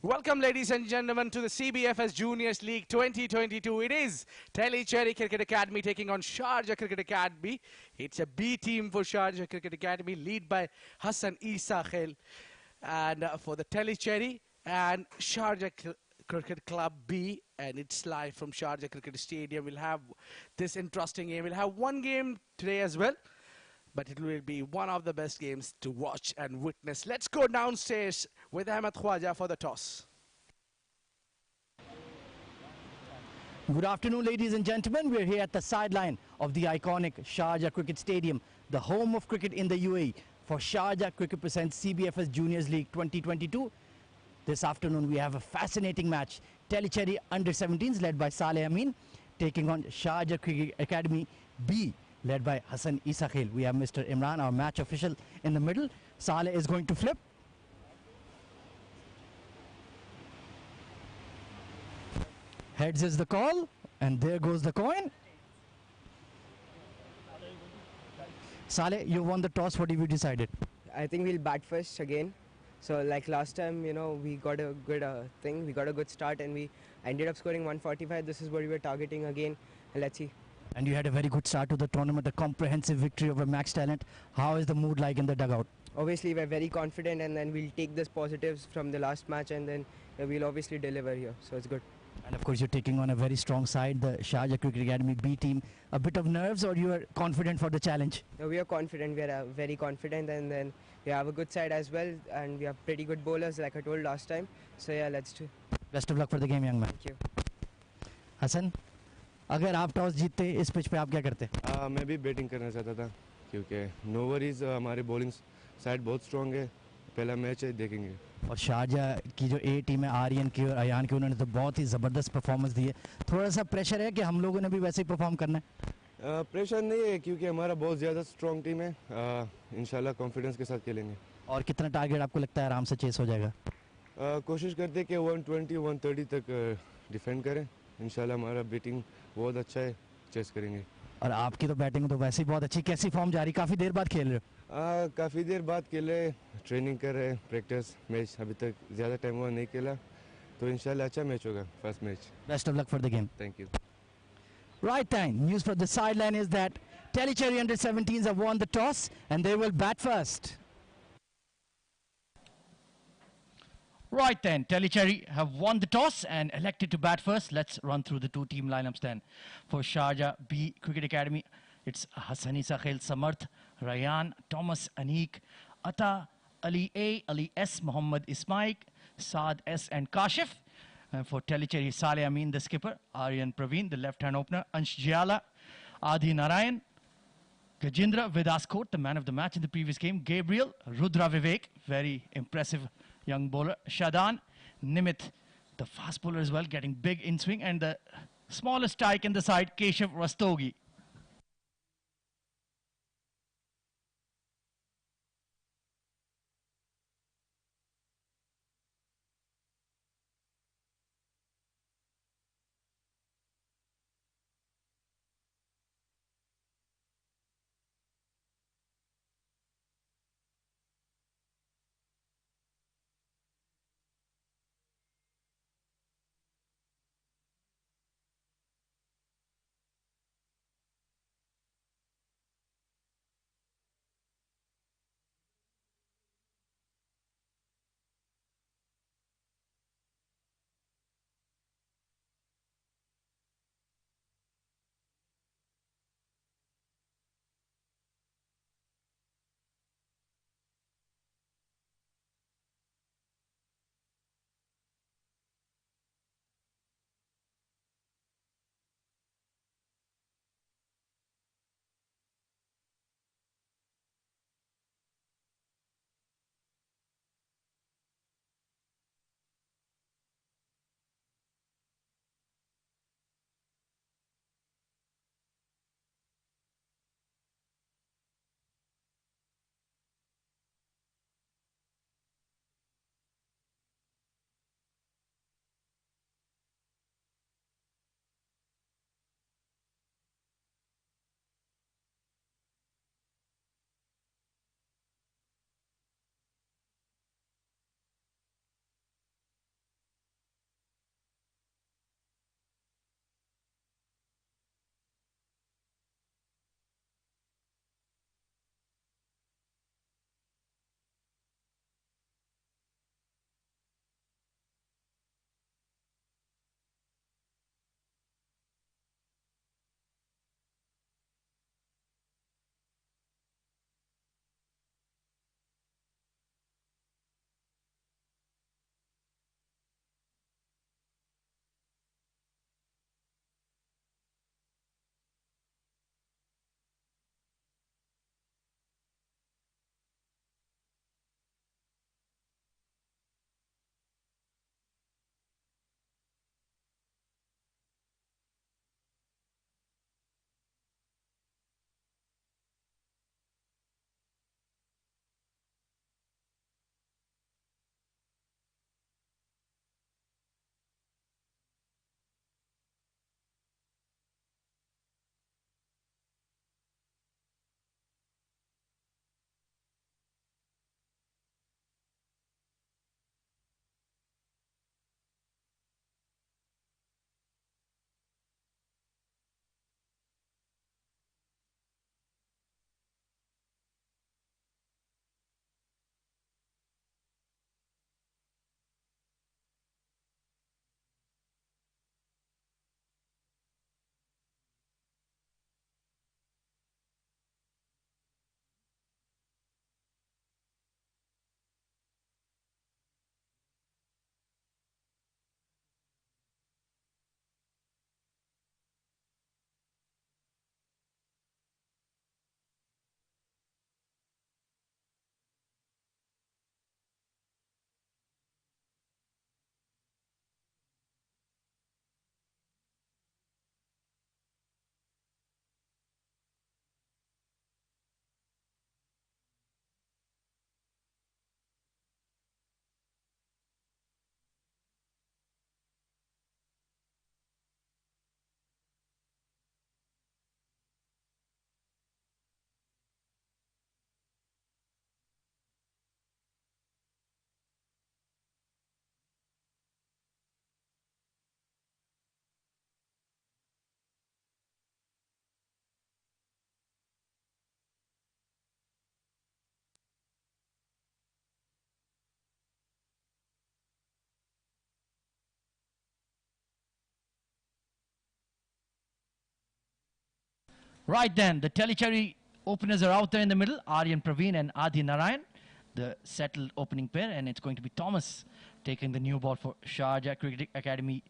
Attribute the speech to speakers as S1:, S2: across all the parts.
S1: Welcome, ladies and gentlemen, to the CBFS Juniors League 2022. It is Tellicherry Cricket Academy taking on Sharjah Cricket Academy. It's a B team for Sharjah Cricket Academy, led by Hassan Isa Khail. And for the Tellicherry and Sharjah Cricket Club B, and it's live from Sharjah Cricket Stadium. We'll have this interesting game. We'll have one game today as well, but it will be one of the best games to watch and witness. Let's go downstairs with Ahmed Khwaja for the toss.
S2: Good afternoon, ladies and gentlemen. We're here at the sideline of the iconic Sharjah Cricket Stadium, the home of cricket in the UAE, for Sharjah Cricket presents CBFS Juniors League 2022. This afternoon, we have a fascinating match. Tellicherry under-17s led by Saleh Amin taking on Sharjah Cricket Academy B, led by Hassan Isa Khail. We have Mr. Imran, our match official, in the middle. Saleh is going to flip. Heads is the call, and there goes the coin. Saleh, you won the toss. What have you decided?
S3: I think we'll bat first again. So like last time, we got a good thing. We got a good start and we ended up scoring 145. This is what we were targeting again. And let's see.
S2: And you had a very good start to the tournament, a comprehensive victory over Max Talent. How is the mood like in the dugout?
S3: Obviously, we're very confident and then we'll take this positives from the last match and then we'll obviously deliver here. So it's good.
S2: And of course, you're taking on a very strong side, the Sharjah Cricket Academy B team. A bit of nerves, or you are confident for the challenge?
S3: No, we are confident. We are very confident, and then we have a good side as well, and we have pretty good bowlers, like I told last time. So yeah, let's do.
S2: Best of luck for the game, young man.
S3: Thank you.
S2: Hassan, अगर आप toss जीतते इस pitch पे आप क्या करते?
S4: मैं भी बैटिंग करना चाहता था क्योंकि नो वरीज हमारी बॉलिंग साइड बहुत स्ट्रांग है. पहला मैच है, देखेंगे.
S2: और शारजा की जो ए टीम है, आर्यन की और अयान की, उन्होंने तो बहुत ही ज़बरदस्त परफॉर्मेंस दी है. थोड़ा सा प्रेशर है कि हम लोगों ने भी वैसे ही परफॉर्म करना है?
S4: प्रेशर नहीं है क्योंकि हमारा बहुत ज़्यादा स्ट्रांग टीम है. इंशाल्लाह कॉन्फिडेंस के साथ खेलेंगे.
S2: और कितना टारगेट आपको लगता है आराम से चेस हो जाएगा?
S4: कोशिश करते हैं कि 120 130 तक डिफेंड करें. इंशाल्लाह हमारा बैटिंग बहुत अच्छा है, चेस करेंगे.
S2: और आपकी तो बैटिंग तो वैसे ही बहुत अच्छी. कैसी फॉर्म जारी? काफ़ी देर बाद खेल रहे हो?
S4: काफ़ी देर बाद खेले, ट्रेनिंग कर रहे हैं, प्रैक्टिस मैच अभी तक ज़्यादा टाइम हुआ नहीं खेला, तो इंशाल्लाह अच्छा मैच होगा, first match.
S2: Best of luck for the game.
S4: Thank you.
S2: Right time. News from the sideline is that Tellicherry under-17s have won the toss and they will bat first. Right then, Tellicherry have won the toss and elected to bat first. Let's run through the two team lineups then. For Sharjah B Cricket Academy, it's Hassan Isa Khail Samarth, Rayyan, Thomas Anik, Atta, Ali A, Ali S, Muhammad Ismail, Saad S and Kashif. For Tellicherry, Saleh Amin, the skipper, Aryan Praveen, the left-hand opener, Ansh Jyala, Adi Narayan, Gajendra Vidaskot, the man of the match in the previous game, Gabriel, Rudra Vivek, very impressive young bowler, Shadan, Nimit, the fast bowler as well, getting big in swing, and the smallest strike in the side, Keshav Rastogi. Right then, the Tellicherry openers are out there in the middle. Aryan Praveen and Adi Narayan, the settled opening pair. And it's going to be Thomas taking the new ball for Sharjah Cricket Academy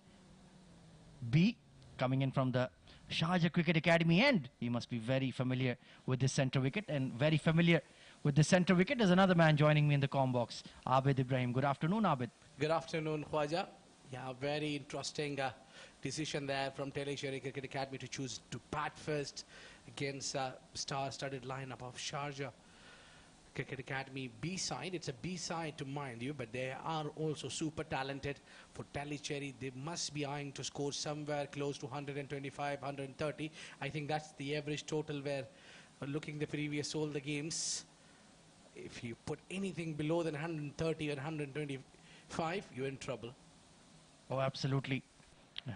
S2: B, coming in from the Sharjah Cricket Academy end. He must be very familiar with this centre wicket, and very familiar with the centre wicket. There's another man joining me in the comm box, Abid Ibrahim. Good afternoon, Abid.
S1: Good afternoon, Khwaja. Yeah, very interesting decision there from Tellicherry Cricket Academy to choose to bat first against star-studded lineup of Sharjah Cricket Academy B side. It's a B side to mind you, but they are also super talented. For Tellicherry, they must be eyeing to score somewhere close to 125, 130. I think that's the average total where looking the previous all the games. If you put anything below than 130 or 125, you're in trouble.
S2: Oh, absolutely.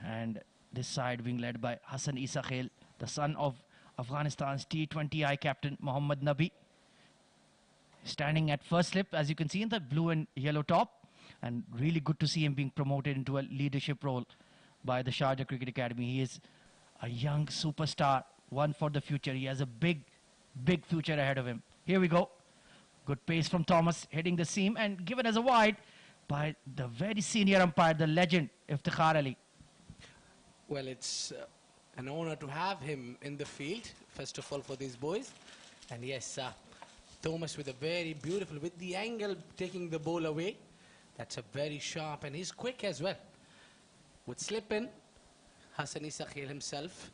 S2: And this side being led by Hassan Isa Khail, the son of Afghanistan's T20I captain Mohammad Nabi. Standing at first slip, as you can see in the blue and yellow top. And really good to see him being promoted into a leadership role by the Sharjah Cricket Academy. He is a young superstar, one for the future. He has a big, big future ahead of him. Here we go. Good pace from Thomas, hitting the seam and given as a wide by the very senior umpire, the legend, Iftikhar Ali.
S1: Well, it's an honor to have him in the field, first of all, for these boys. And yes, Thomas with a very beautiful, with the angle taking the ball away. That's a very sharp, and he's quick as well. Would slip in, Hassan Isa Khail himself.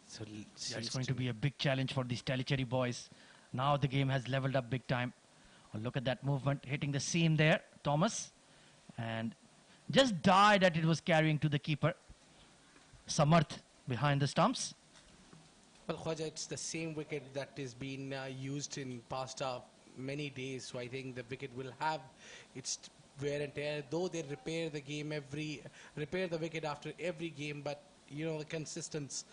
S1: So
S2: Yeah, it's going to be a big challenge for these Tellicherry boys. Now the game has leveled up big time. Oh, look at that movement, hitting the seam there, Thomas. And just died that it was carrying to the keeper. Samarth behind the stumps.
S1: Well, Khwaja, it's the same wicket that is being used in past many days. So I think the wicket will have its wear and tear. Though they repair the wicket after every game, but you know the consistency.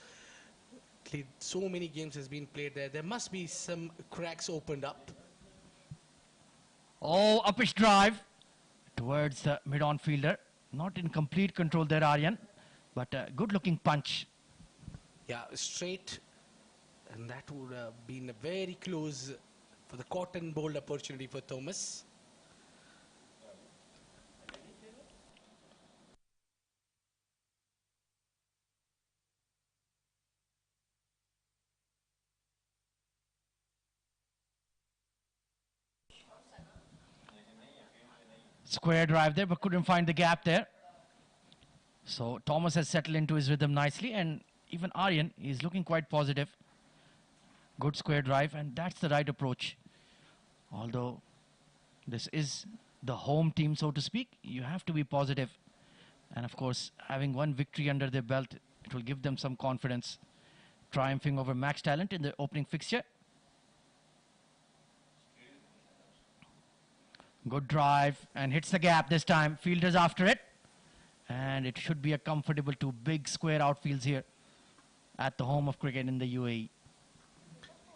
S1: So many games has been played there. There must be some cracks opened up.
S2: Oh, uppish drive towards the mid-on fielder. Not in complete control there, Aryan, but a good-looking punch.
S1: Yeah, straight, and that would have been a very close for the cotton ball opportunity for Thomas.
S2: Square drive there, but couldn't find the gap there. So Thomas has settled into his rhythm nicely, and even Aryan is looking quite positive. Good square drive, and that's the right approach. Although this is the home team, so to speak, you have to be positive. And of course, having one victory under their belt, it will give them some confidence. Triumphing over Max Talent in the opening fixture. Good drive, and hits the gap this time. Fielders after it. And it should be a comfortable two big square outfields here at the home of cricket in the UAE.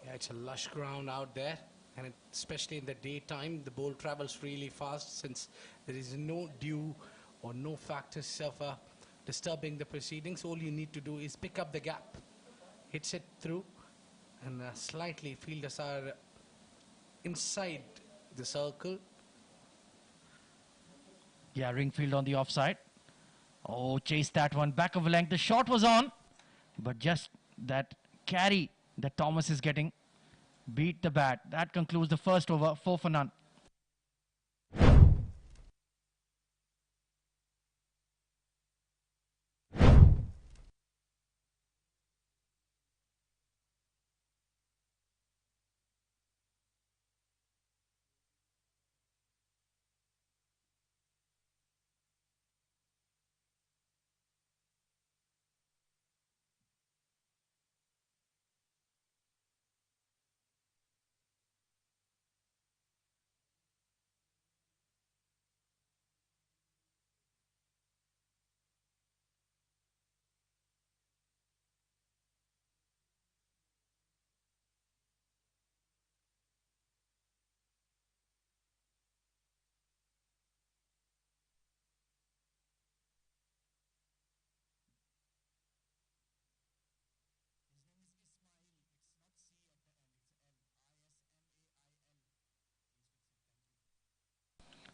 S1: Yeah, it's a lush ground out there, and especially in the daytime, the ball travels really fast since there is no dew or no factors of disturbing the proceedings. All you need to do is pick up the gap, hits it through, and slightly fielders are inside the circle.
S2: Yeah, Ringfield on the offside. Oh, chased that one back of a length. The shot was on, but just that carry that Thomas is getting beat the bat. That concludes the first over, 4 for none.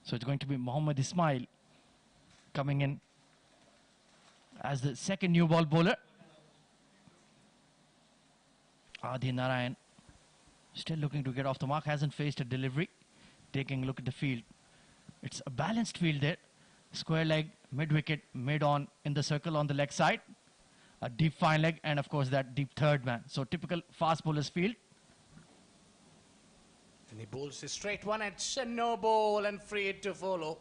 S2: So it's going to be Mohammad Ismail coming in as the second new ball bowler. Adi Narayan still looking to get off the mark, hasn't faced a delivery. Taking a look at the field. It's a balanced field there. Square leg, mid-wicket, mid-on in the circle on the leg side. A deep fine leg and of course that deep third man. So typical fast bowler's field.
S1: And he bowls a straight one. It's a no ball and free hit to follow.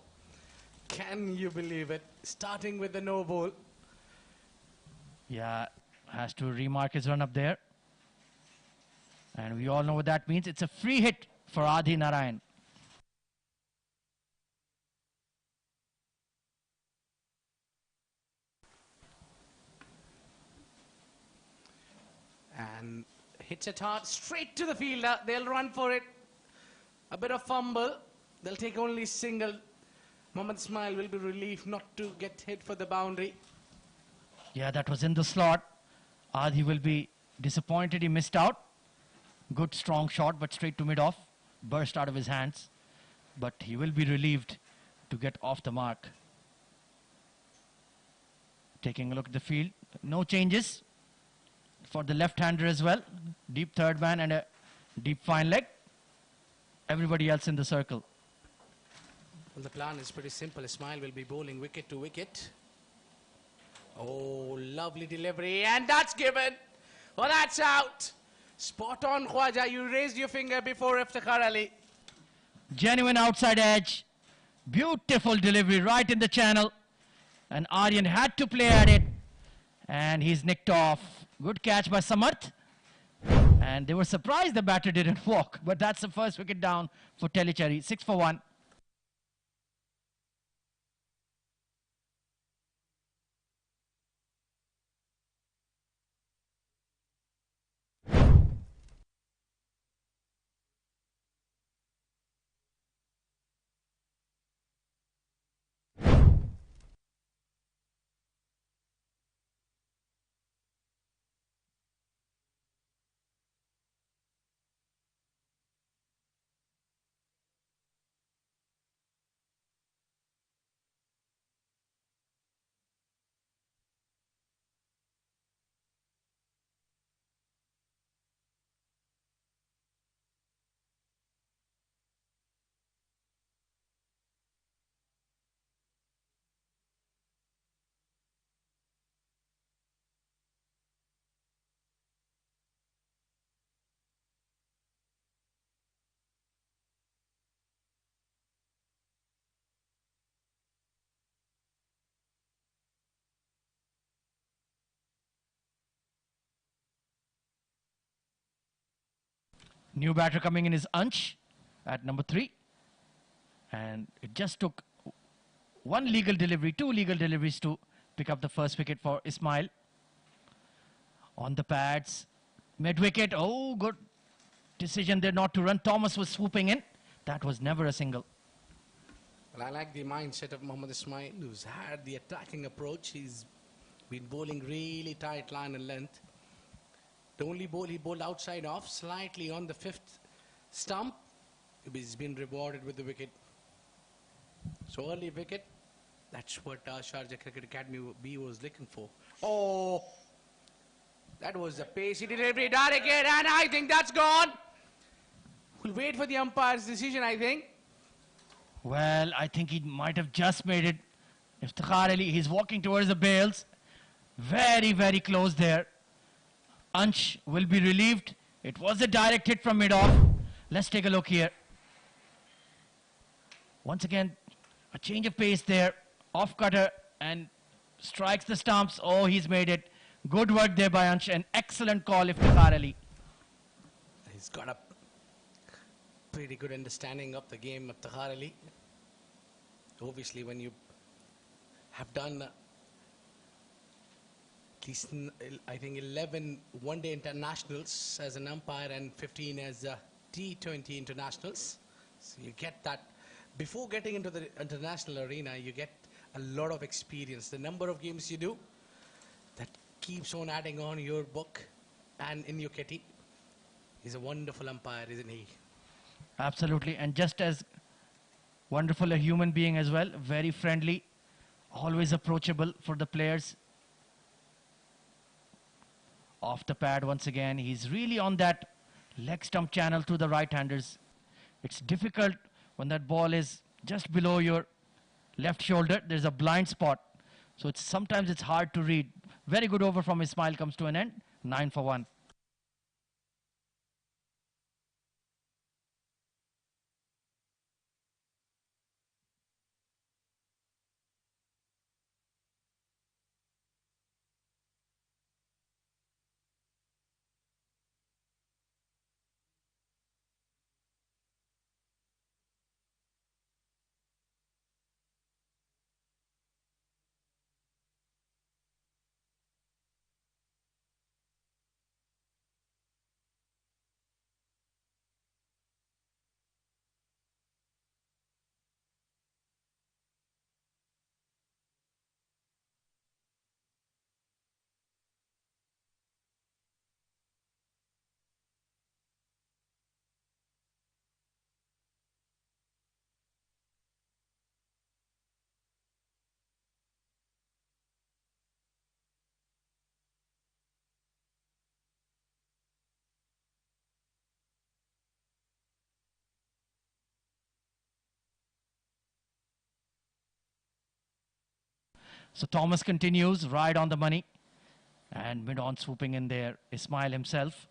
S1: Can you believe it? Starting with the no ball.
S2: Yeah, has to remark his run up there. And we all know what that means. It's a free hit for Adi Narayan.
S1: And hits it hard straight to the fielder. They'll run for it. A bit of fumble. They'll take only single. Mohammad Ismail will be relieved not to get hit for the boundary.
S2: Yeah, that was in the slot. Adi will be disappointed he missed out. Good strong shot, but straight to mid-off. Burst out of his hands. But he will be relieved to get off the mark. Taking a look at the field. No changes for the left-hander as well. Deep third man and a deep fine leg. Everybody else in the circle.
S1: Well, the plan is pretty simple. Ismail will be bowling wicket to wicket. Oh, lovely delivery. And that's given. Oh, that's out. Spot on, Khwaja. You raised your finger before Iftikhar Ali.
S2: Genuine outside edge. Beautiful delivery right in the channel. And Aryan had to play at it. And he's nicked off. Good catch by Samarth. And they were surprised the batter didn't walk. But that's the first wicket down for Tellicherry. 6 for 1. New batter coming in is Ansh at number 3. And it just took one legal delivery, 2 legal deliveries to pick up the first wicket for Ismail. On the pads, mid-wicket. Oh, good decision there not to run. Thomas was swooping in. That was never a single.
S1: Well, I like the mindset of Mohammad Ismail, who's had the attacking approach. He's been bowling really tight line and length. The only ball he bowled outside off, slightly on the 5th stump. He's been rewarded with the wicket. So early wicket, that's what Sharjah Cricket Academy B was looking for. Oh, that was a pacey delivery, direct hit, and I think that's gone. We'll wait for the umpire's decision, I think.
S2: Well, I think he might have just made it. Iftikhar Ali, he's walking towards the bails. Very, very close there. Ansh will be relieved. It was a direct hit from mid-off. Let's take a look here. Once again, a change of pace there. Off cutter and strikes the stumps. Oh, he's made it. Good work there by Ansh. An excellent call, Iftikhar Ali.
S1: He's got a pretty good understanding of the game, Iftikhar Ali. Obviously, when you have done at least, I think, 11 one-day internationals as an umpire and 15 as T20 internationals, so you get that. Before getting into the international arena, you get a lot of experience. The number of games you do, that keeps on adding on your book and in your kitty. He's a wonderful umpire, isn't he?
S2: Absolutely. And just as Wonderful, a human being as well. Very friendly, always approachable for the players. Off the pad once again. He's really on that leg stump channel to the right-handers. It's difficult when that ball is just below your left shoulder. There's a blind spot. So sometimes it's hard to read. Very good over from Ismail comes to an end. 9 for 1. So Thomas continues right on the money. And mid-on swooping in there, Ismail himself.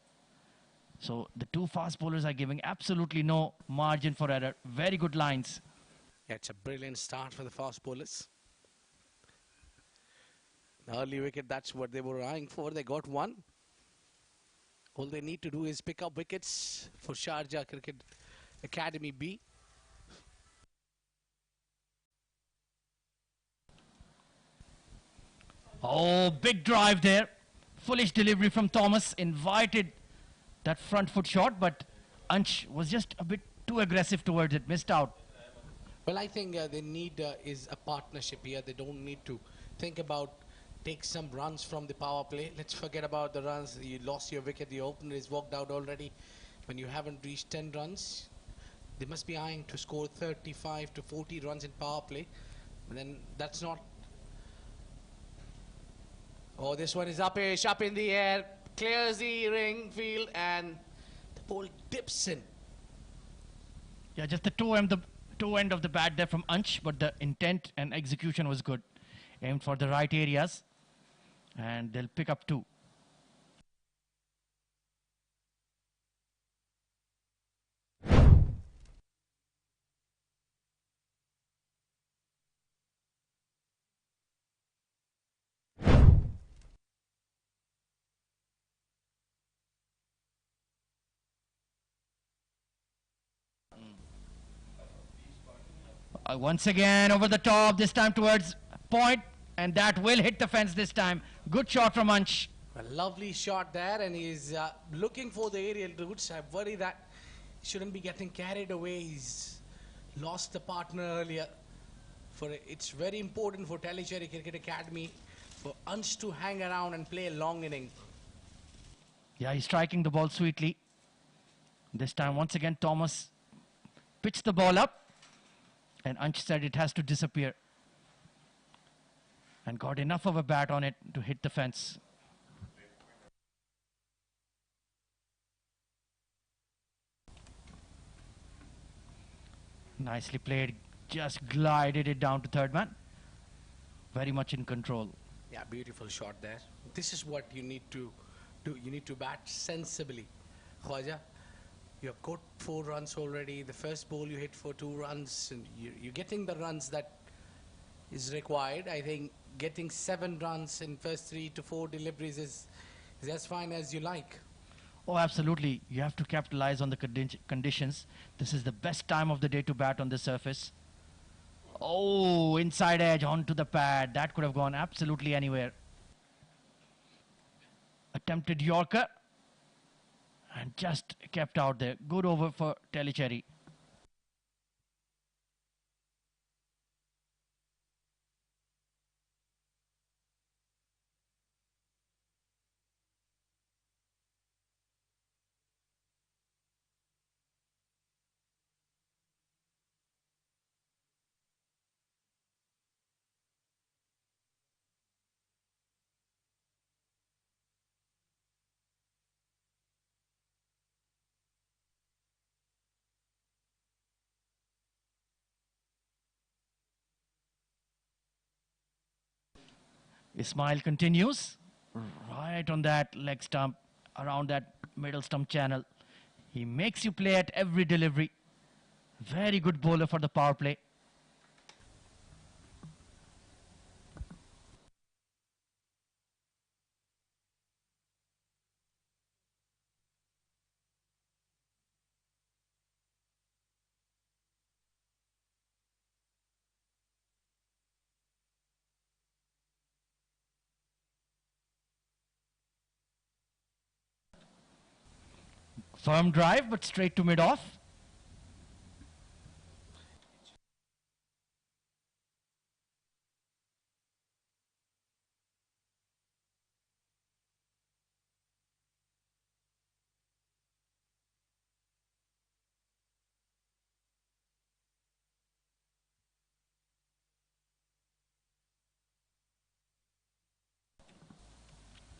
S2: So the two fast bowlers are giving absolutely no margin for error. Very good lines.
S1: Yeah, it's a brilliant start for the fast bowlers. Early wicket, that's what they were eyeing for. They got one. All they need to do is pick up wickets for Sharjah Cricket Academy B.
S2: Oh, big drive there. Foolish delivery from Thomas. Invited that front foot shot, but Ansh was just a bit too aggressive towards it. Missed out.
S1: Well, I think they need is a partnership here. They don't need to think about take some runs from the power play. Let's forget about the runs. You lost your wicket. The opener is walked out already. When you haven't reached 10 runs, they must be eyeing to score 35 to 40 runs in power play. And then that's not. Oh, this one is up in the air. Clears the ring field and the ball dips in.
S2: Yeah, just the toe end of the bat there from Ansh, but the intent and execution was good. Aimed for the right areas, and they'll pick up 2. Once again over the top, this time towards point, and that will hit the fence this time. Good shot from Ansh.
S1: A lovely shot there, and he's looking for the aerial routes. I worry that he shouldn't be getting carried away. He's lost the partner earlier. It's very important for Tellicherry Cricket Academy for Ansh to hang around and play a long inning.
S2: Yeah, he's striking the ball sweetly. This time, once again, Thomas pitched the ball up, and Ansh said it has to disappear, and got enough of a bat on it to hit the fence. Nicely played, just glided it down to third man. Very much in control.
S1: Yeah, beautiful shot there. This is what you need to do. You need to bat sensibly. Khwaja, you've got 4 runs already. The first ball you hit for 2 runs, and you're getting the runs that is required. I think getting 7 runs in first 3 to 4 deliveries is as fine as you like.
S2: Oh, absolutely. You have to capitalize on the conditions. This is the best time of the day to bat on the surface. Oh, inside edge onto the pad. That could have gone absolutely anywhere. Attempted Yorker. And just kept out there. Good over for Tellicherry. Ismail continues right on that leg stump, around that middle stump channel. He makes you play at every delivery. Very good bowler for the power play. Firm drive, but straight to mid-off.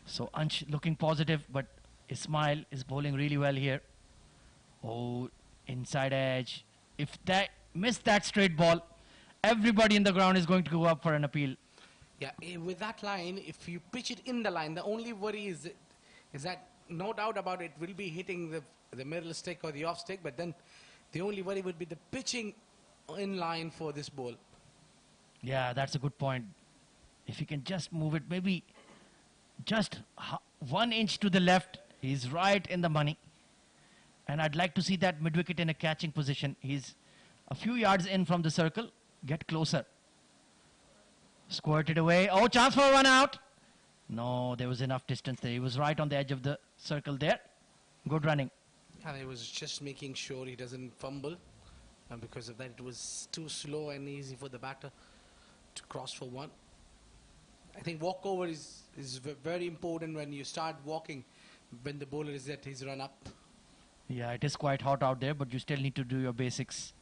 S2: So Ansh looking positive, but Ismail is bowling really well here. Oh, inside edge. If that missed that straight ball, everybody in the ground is going to go up for an appeal.
S1: Yeah, with that line, if you pitch it in the line, the only worry is that no doubt about it will be hitting the middle stick or the off stick, but then the only worry would be the pitching in line for this ball.
S2: Yeah, that's a good point. If he can just move it maybe just 1 inch to the left, he's right in the money. And I'd like to see that mid-wicket in a catching position. He's a few yards in from the circle. Get closer. Squirted away. Oh, chance for a run out. No, there was enough distance there. He was right on the edge of the circle there. Good running.
S1: And he was just making sure he doesn't fumble. And because of that, it was too slow and easy for the batter to cross for one. I think walkover is very important when you start walking, when the bowler is at his run up.
S2: Yeah, it is quite hot out there, but you still need to do your basics.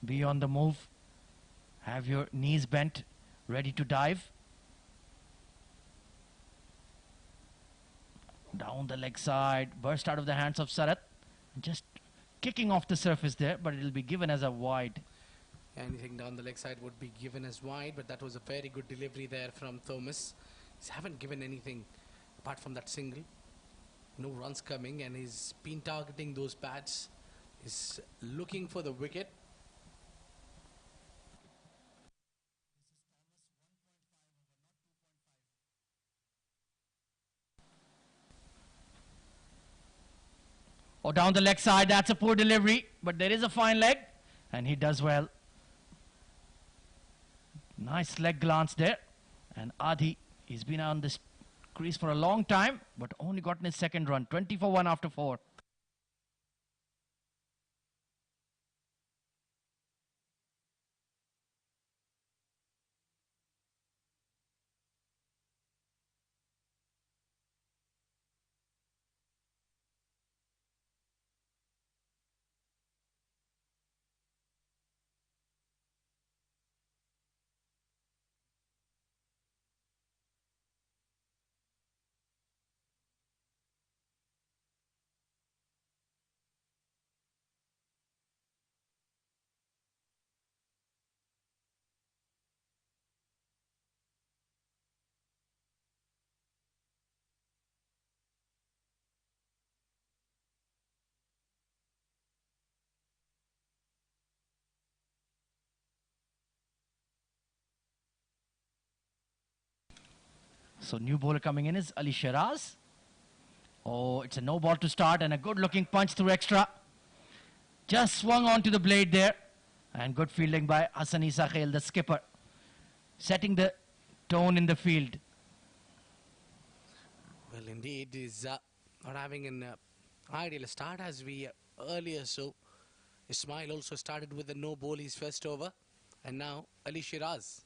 S2: Be on the move. Have your knees bent, ready to dive. Down the leg side, burst out of the hands of Sarat. Just kicking off the surface there, but it will be given as a wide.
S1: Anything down the leg side would be given as wide, but that was a very good delivery there from Thomas. He haven't given anything apart from that single. No runs coming, and he's been targeting those pads. He's looking for the wicket.
S2: Or down the leg side, that's a poor delivery, but there is a fine leg, and he does well. Nice leg glance there. And Adi, he's been on this crease for a long time, but only gotten his second run. 20 for 1 after 4. So new bowler coming in is Ali Shiraz. Oh, it's a no ball to start and a good looking punch through extra. Just swung onto the blade there. And good fielding by Hassani Sakhail, the skipper. Setting the tone in the field.
S1: Well, indeed, he's not having an ideal start as we earlier saw. Ismail also started with the no ball his first over. And now Ali Shiraz.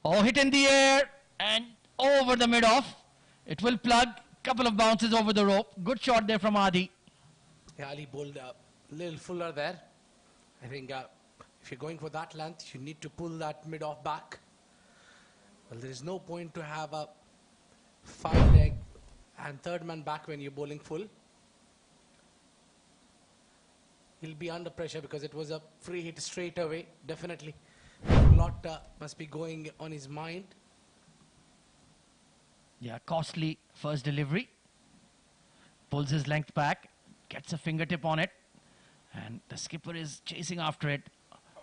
S2: Oh, hit in the air and over the mid-off. It will plug. Couple of bounces over the rope. Good shot there from Adi.
S1: Yeah, Ali bowled a little fuller there. I think if you're going for that length, you need to pull that mid-off back. Well, there is no point to have Fine leg and third man back when you're bowling full. He'll be under pressure because it was a free hit straight away. Definitely. A lot must be going on his mind.
S2: Yeah, costly first delivery. Pulls his length back, gets a fingertip on it, and the skipper is chasing after it.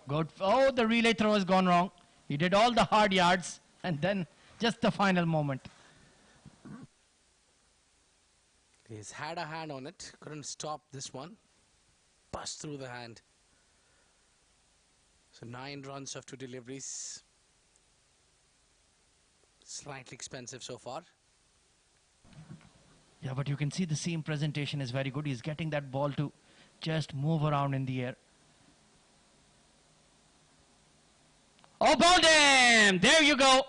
S2: Good. Oh, the relay throw has gone wrong. He did all the hard yards, and then just the final moment.
S1: He's had a hand on it. Couldn't stop this one. Bust through the hand. So 9 runs of 2 deliveries. Slightly expensive so far.
S2: Yeah, but you can see the seam presentation is very good. He's getting that ball to just move around in the air. Oh, bowled him! There you go.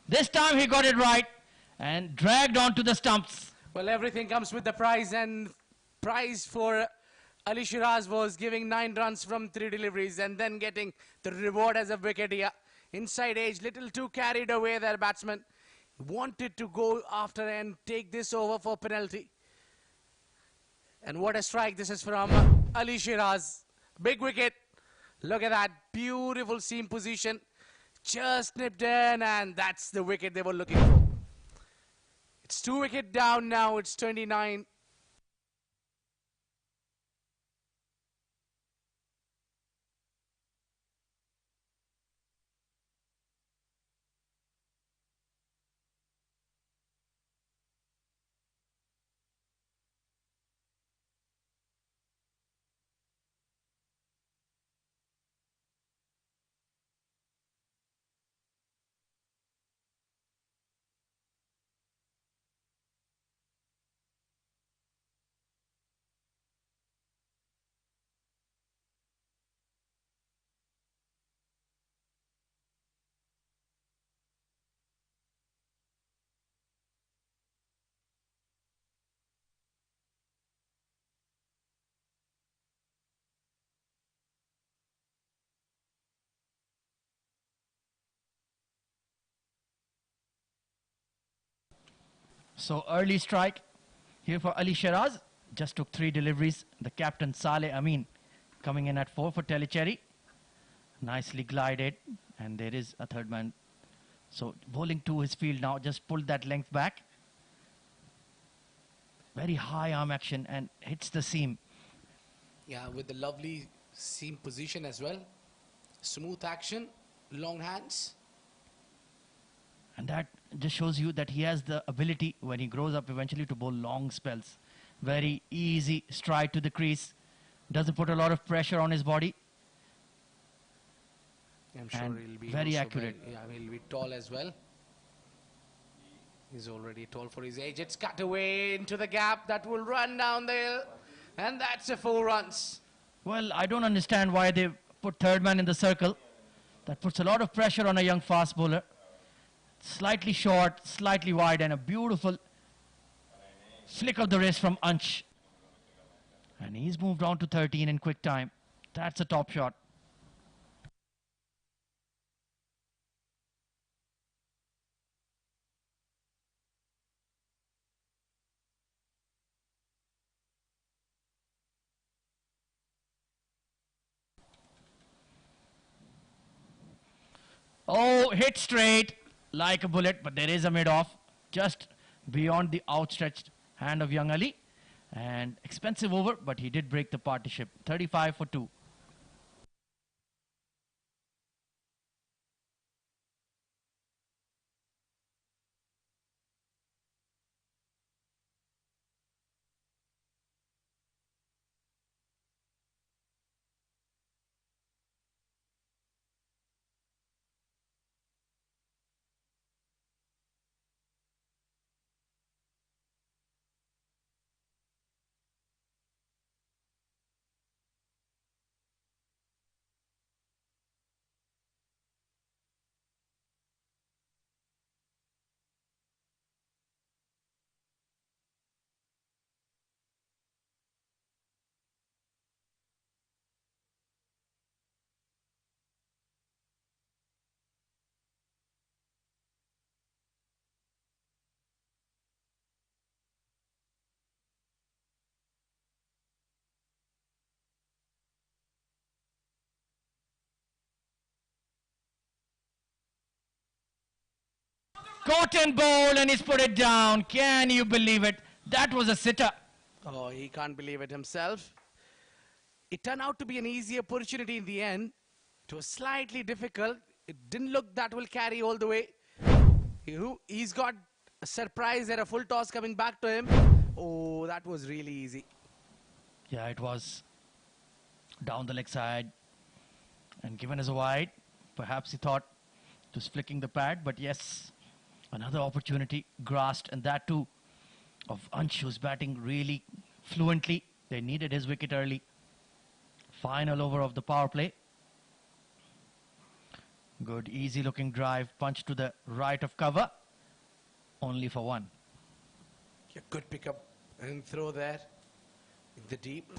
S2: This time he got it right and dragged onto the stumps.
S1: Well, everything comes with the prize, and prize for Ali Shiraz was giving 9 runs from 3 deliveries and then getting the reward as a wicket here. Inside edge, little too carried away there, batsman. Wanted to go after and take this over for penalty. And what a strike this is from Ali Shiraz. Big wicket. Look at that. Beautiful seam position. Just nipped in, and that's the wicket they were looking for. It's 2 wicket down now. It's 29.
S2: So early strike here for Ali Shiraz. Just took 3 deliveries. The captain Saleh Amin coming in at 4 for Tellicherry. Nicely glided, and there is a third man. So bowling to his field now, just pulled that length back. Very high arm action and hits the seam.
S1: Yeah, with the lovely seam position as well. Smooth action, long hands.
S2: And that just shows you that he has the ability when he grows up eventually to bowl long spells. Very easy stride to the crease. Doesn't put a lot of pressure on his body.
S1: I'm sure
S2: And
S1: he'll be
S2: very
S1: also
S2: accurate.
S1: Yeah, he'll be tall as well. He's already tall for his age. It's cut away into the gap that will run down the hill. And that's a 4 runs.
S2: Well, I don't understand why they put third man in the circle. That puts a lot of pressure on a young fast bowler. Slightly short, slightly wide, and a beautiful flick of the wrist from Ansh. And he's moved on to 13 in quick time. That's a top shot. Oh, hit straight like a bullet, but there is a mid-off just beyond the outstretched hand of young Ali. And expensive over, but he did break the partnership. 35 for 2. Cotton bowl and he's put it down. Can you believe it? That was a sitter.
S1: Oh, he can't believe it himself. It turned out to be an easy opportunity in the end. It was slightly difficult. It didn't look that will carry all the way. He's got a surprise and a full toss coming back to him. Oh, that was really easy.
S2: Yeah, it was down the leg side and given as a wide. Perhaps he thought it was flicking the pad, but yes, another opportunity grasped, and that too of Ansh, who's batting really fluently. They needed his wicket early. Final over of the power play. Good, easy looking drive, punch to the right of cover. Only for one.
S1: Yeah, good pickup and throw there in the deep.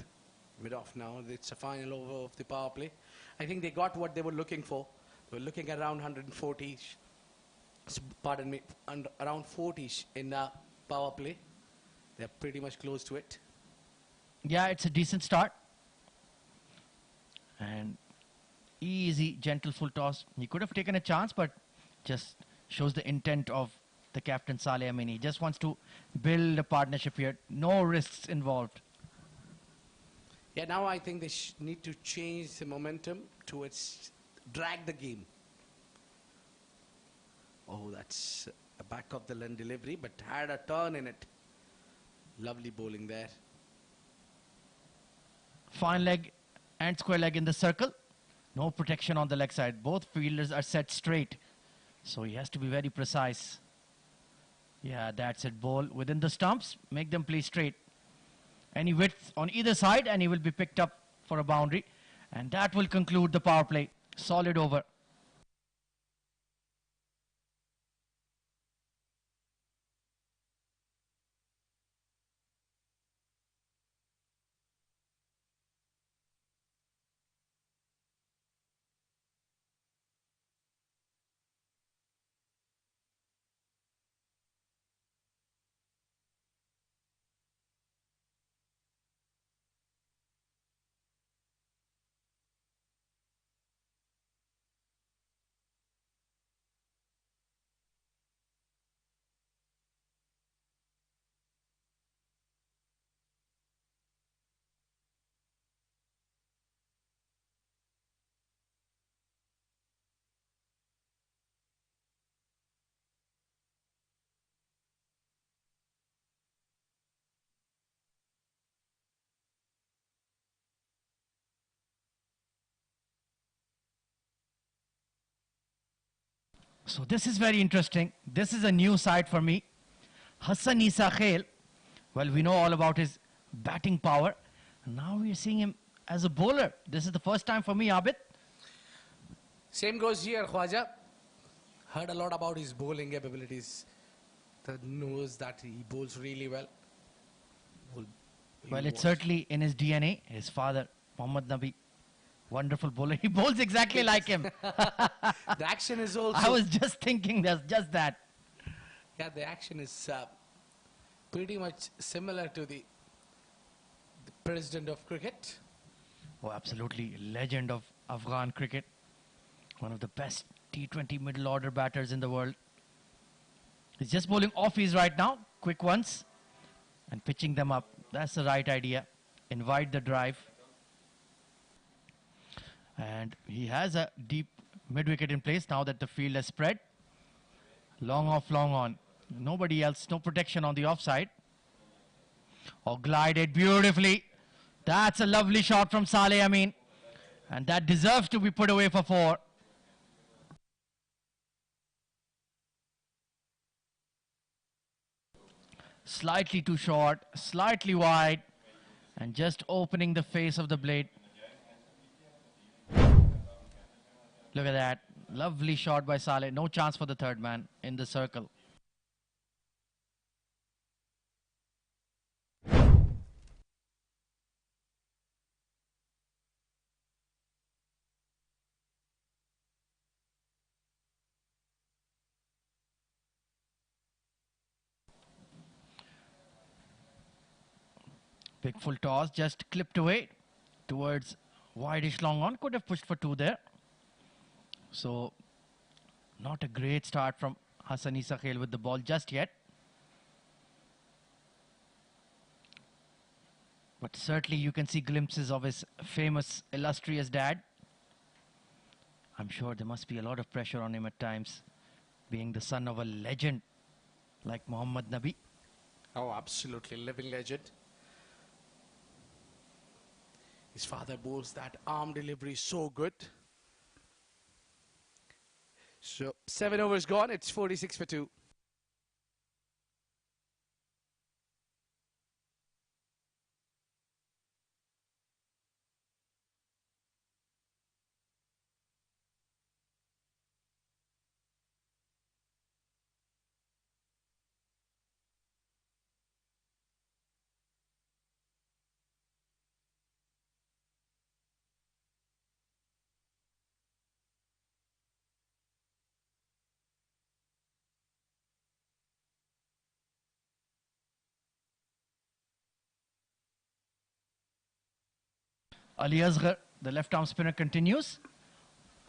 S1: Mid-off now. It's a final over of the power play. I think they got what they were looking for. They were looking at around 140, pardon me, around 40 in power play. They're pretty much close to it.
S2: Yeah, it's a decent start. And easy, gentle full toss. He could have taken a chance, but just shows the intent of the captain Saleh. I mean, he just wants to build a partnership here. No risks involved.
S1: Yeah, now I think they need to change the momentum towards drag the game. Oh, that's a back of the line delivery, but had a turn in it. Lovely bowling there.
S2: Fine leg and square leg in the circle. No protection on the leg side. Both fielders are set straight. So he has to be very precise. Yeah, that's it. Ball within the stumps. Make them play straight. Any width on either side and he will be picked up for a boundary. And that will conclude the power play. Solid over. So this is very interesting. This is a new side for me. Hassan Isa Khail. Well, we know all about his batting power. Now we're seeing him as a bowler. This is the first time for me, Abid.
S1: Same goes here, Khwaja. Heard a lot about his bowling capabilities. Knows that he bowls really well.
S2: Well, it's certainly in his DNA. His father, Muhammad Nabi, wonderful bowler. He bowls exactly like him.
S1: The action is also...
S2: I was just thinking there's just that.
S1: Yeah, the action is pretty much similar to the president of cricket.
S2: Oh, absolutely. Legend of Afghan cricket. One of the best T20 middle order batters in the world. He's just bowling offies right now. Quick ones. And pitching them up. That's the right idea. Invite the drive. And he has a deep mid-wicket in place now that the field has spread. Long off, long on. Nobody else, no protection on the offside. Oh, glided beautifully. That's a lovely shot from Saleh Amin. And that deserves to be put away for 4. Slightly too short, slightly wide, and just opening the face of the blade. Look at that. Lovely shot by Saleh. No chance for the third man in the circle. Big full toss, just clipped away towards wideish long on. Could have pushed for 2 there. So, not a great start from Hassani Sakhel with the ball just yet. But certainly you can see glimpses of his famous, illustrious dad. I'm sure there must be a lot of pressure on him at times, being the son of a legend like Muhammad Nabi.
S1: Oh, absolutely. Living legend. His father bowls that arm delivery so good. So 7 overs gone. It's 46 for 2.
S2: Ali Asghar, the left arm spinner, continues.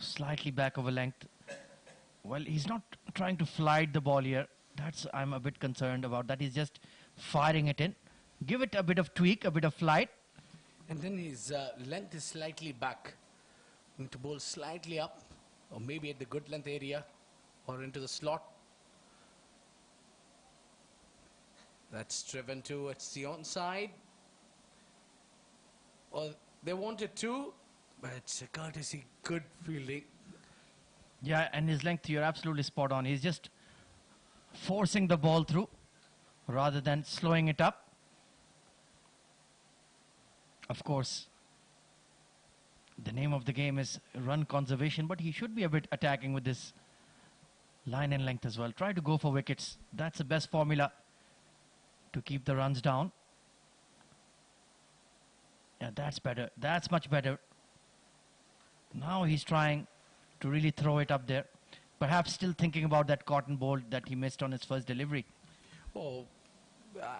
S2: Slightly back of a length. Well, he's not trying to flight the ball here. That's I'm a bit concerned about that. He's just firing it in. Give it a bit of tweak, a bit of flight.
S1: And then his length is slightly back. Need to bowl slightly up, or maybe at the good length area, or into the slot. That's driven towards the onside. Or they wanted to, but it's a courtesy good fielding.
S2: Yeah, and his length, you're absolutely spot on. He's just forcing the ball through rather than slowing it up. Of course, the name of the game is run conservation, but he should be a bit attacking with this line and length as well. Try to go for wickets. That's the best formula to keep the runs down. Yeah, that's better. That's much better. Now he's trying to really throw it up there. Perhaps still thinking about that cotton ball that he missed on his first delivery.
S1: Oh,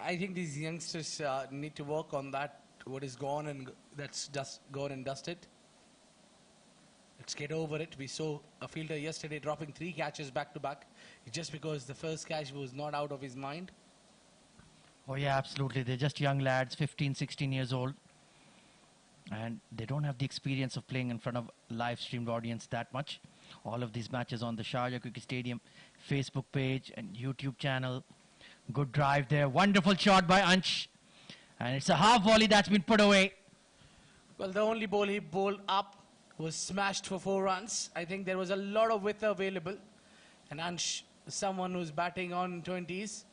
S1: I think these youngsters need to work on that. What is gone and that's just gone and dusted. Let's get over it. We saw a fielder yesterday dropping 3 catches back to back just because the first catch was not out of his mind.
S2: Oh yeah, absolutely. They're just young lads, 15, 16 years old. And they don't have the experience of playing in front of live streamed audience that much. All of these matches on the Sharjah Cricket Stadium Facebook page and YouTube channel. Good drive there. Wonderful shot by Ansh. And it's a half volley that's been put away.
S1: Well, the only ball he bowled up was smashed for 4 runs. I think there was a lot of width available. And Ansh, someone who's batting on 20s,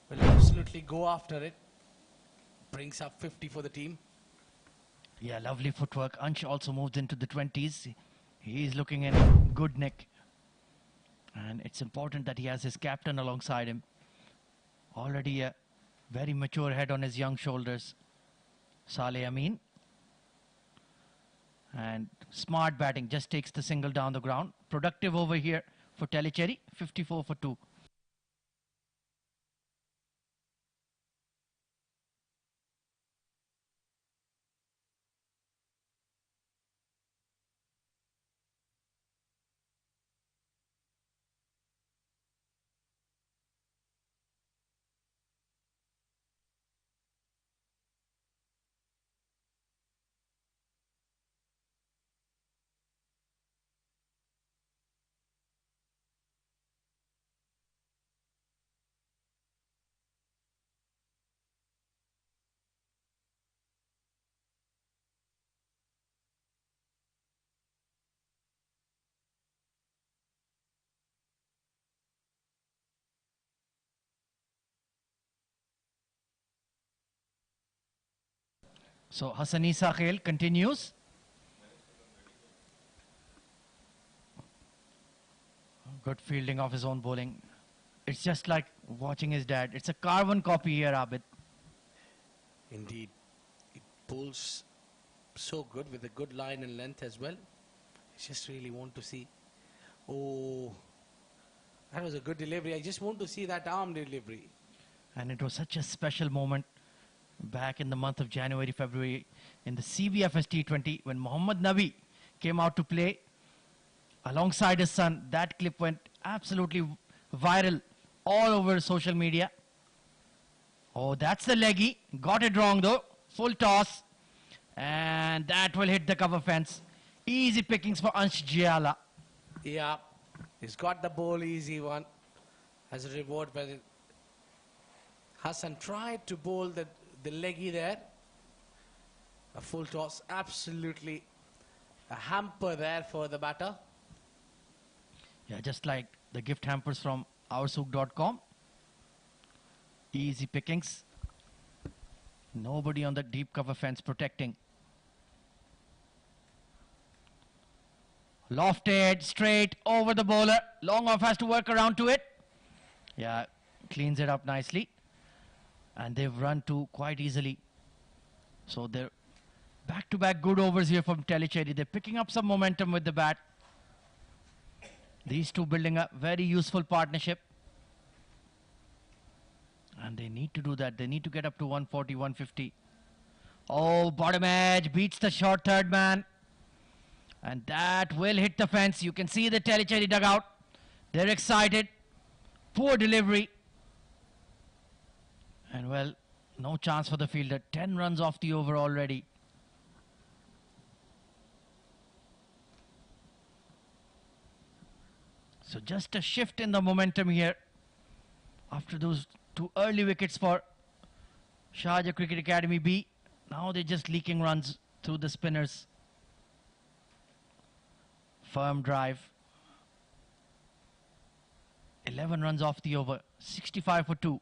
S1: will absolutely go after it. Brings up 50 for the team.
S2: Yeah, lovely footwork. Ansh also moves into the 20s. He's looking in good nick. And it's important that he has his captain alongside him. Already a very mature head on his young shoulders. Saleh Amin. And smart batting, just takes the single down the ground. Productive over here for Tellicherry, 54 for 2. So Hassani Sakhel continues. Good fielding of his own bowling. It's just like watching his dad. It's a carbon copy here, Abid.
S1: Indeed. It pulls so good with a good line and length as well. I just really want to see. Oh, that was a good delivery. I just want to see that arm delivery.
S2: And it was such a special moment back in the month of January, February in the CBFS T20 when Muhammad Nabi came out to play alongside his son. That clip went absolutely viral all over social media. Oh, that's the leggy. Got it wrong though. Full toss. And that will hit the cover fence. Easy pickings for Ansh Jiala.
S1: Yeah, he's got the ball easy one as a reward. But Hassan tried to bowl the leggy there. A full toss, absolutely a hamper there for the batter.
S2: Yeah, just like the gift hampers from oursook.com. Easy pickings. Nobody on the deep cover fence protecting. Lofted, straight, over the bowler. Long off has to work around to it. Yeah, cleans it up nicely. And they've run two quite easily. So they're back-to-back good overs here from Tellicherry. They're picking up some momentum with the bat. These two building a very useful partnership. And they need to do that. They need to get up to 140, 150. Oh, bottom edge beats the short third man. And that will hit the fence. You can see the Tellicherry dugout. They're excited. Poor delivery. And well, no chance for the fielder. 10 runs off the over already. So just a shift in the momentum here. After those two early wickets for Sharjah Cricket Academy B. Now they're just leaking runs through the spinners. Firm drive. 11 runs off the over. 65 for 2.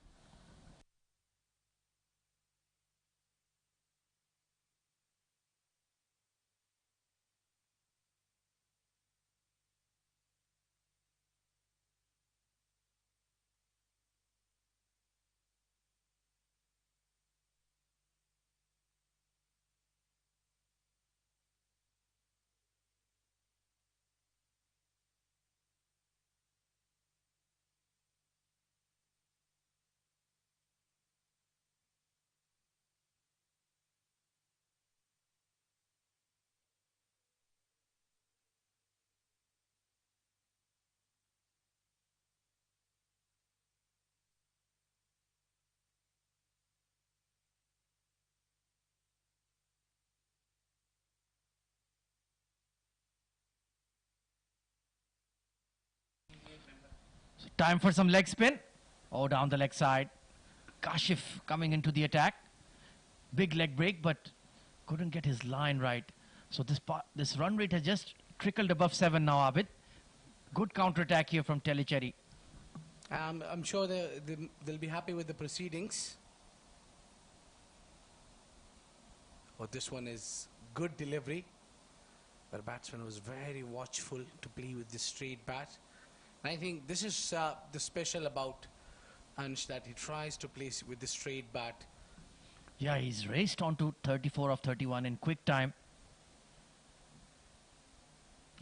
S2: So time for some leg spin. Oh, down the leg side. Kashif coming into the attack. Big leg break, but couldn't get his line right. So this run rate has just trickled above 7 now, Abid. Good counter-attack here from Tellicherry.
S1: I'm sure they'll be happy with the proceedings. Oh, this one is good delivery. The batsman was very watchful to play with the straight bat. And I think this is the special about Ansh, that he tries to play with the straight bat.
S2: Yeah, he's raced on to 34 of 31 in quick time.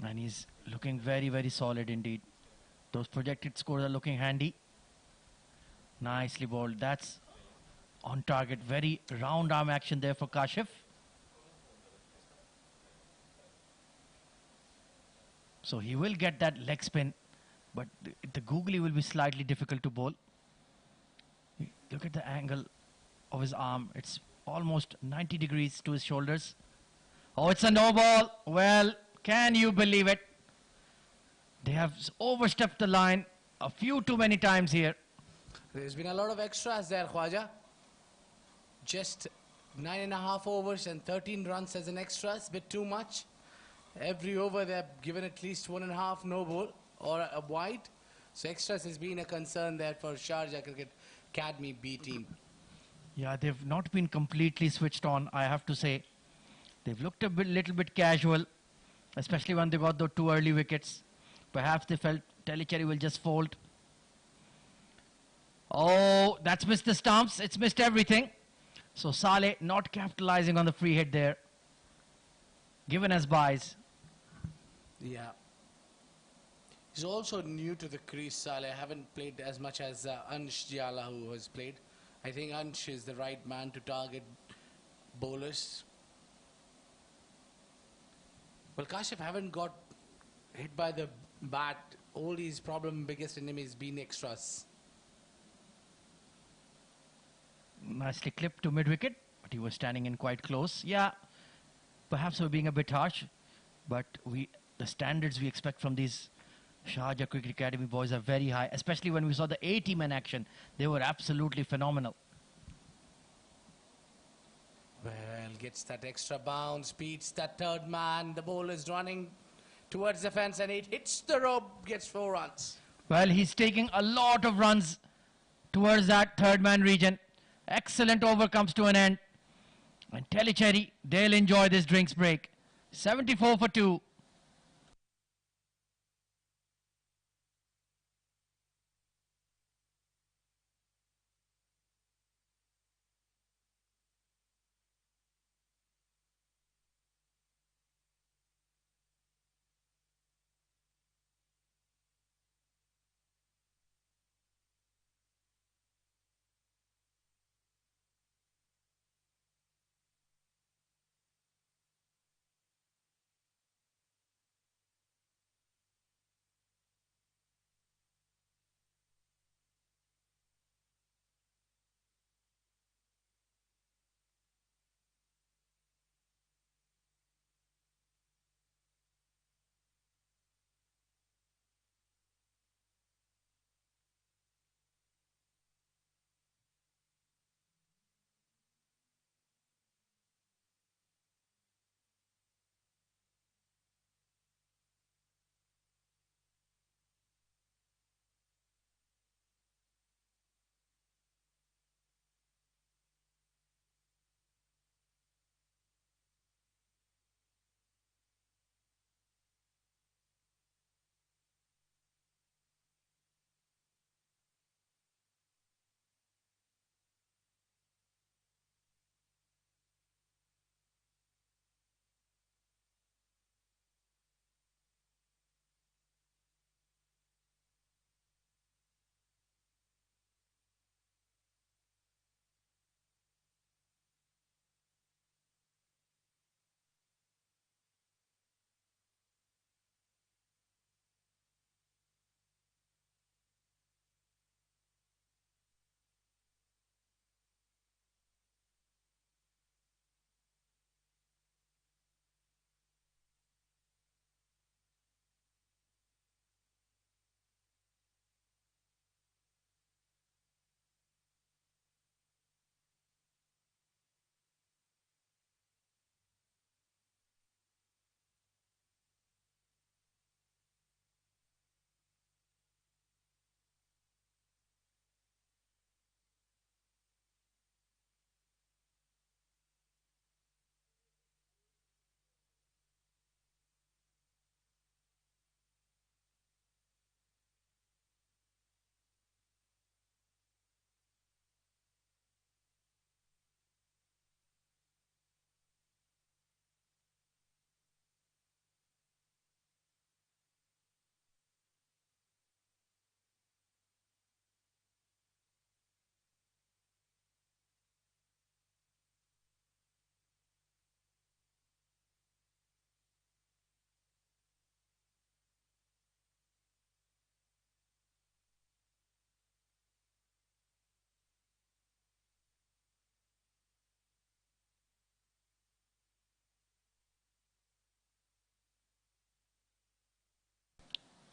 S2: And he's looking very, very solid indeed. Those projected scores are looking handy. Nicely bowled. That's on target. Very round arm action there for Kashif. So he will get that leg spin, but the googly will be slightly difficult to bowl. Look at the angle of his arm. It's almost 90 degrees to his shoulders. Oh, it's a no ball. Well, can you believe it? They have overstepped the line a few too many times here.
S1: There's been a lot of extras there, Khwaja. Just 9.5 overs and 13 runs as an extra. It's a bit too much. Every over they've given at least 1.5 no ball or a wide. So extras has been a concern there for Sharjah Cricket Academy B team.
S2: Yeah, they've not been completely switched on, I have to say. They've looked a little bit casual, especially when they got the 2 early wickets. Perhaps they felt Tellicherry will just fold. Oh, that's missed the stumps. It's missed everything. So Saleh not capitalizing on the free hit there. Given as buys.
S1: Yeah. He's also new to the crease, Saleh. Haven't played as much as Ansh Jiala, who has played. I think Ansh is the right man to target bowlers. Well, Kashif haven't got hit by the bat all his problem, biggest enemy has been extras.
S2: Nicely clipped to mid-wicket, but he was standing in quite close. Yeah, perhaps we're being a bit harsh, but the standards we expect from these Sharjah Cricket Academy boys are very high, especially when we saw the A team in action. They were absolutely phenomenal.
S1: Well, gets that extra bounce, beats that third man. The ball is running towards the fence and it hits the rope, gets 4 runs.
S2: Well, he's taking a lot of runs towards that third man region. Excellent over comes to an end. And Tellicherry, they'll enjoy this drinks break. 74 for 2.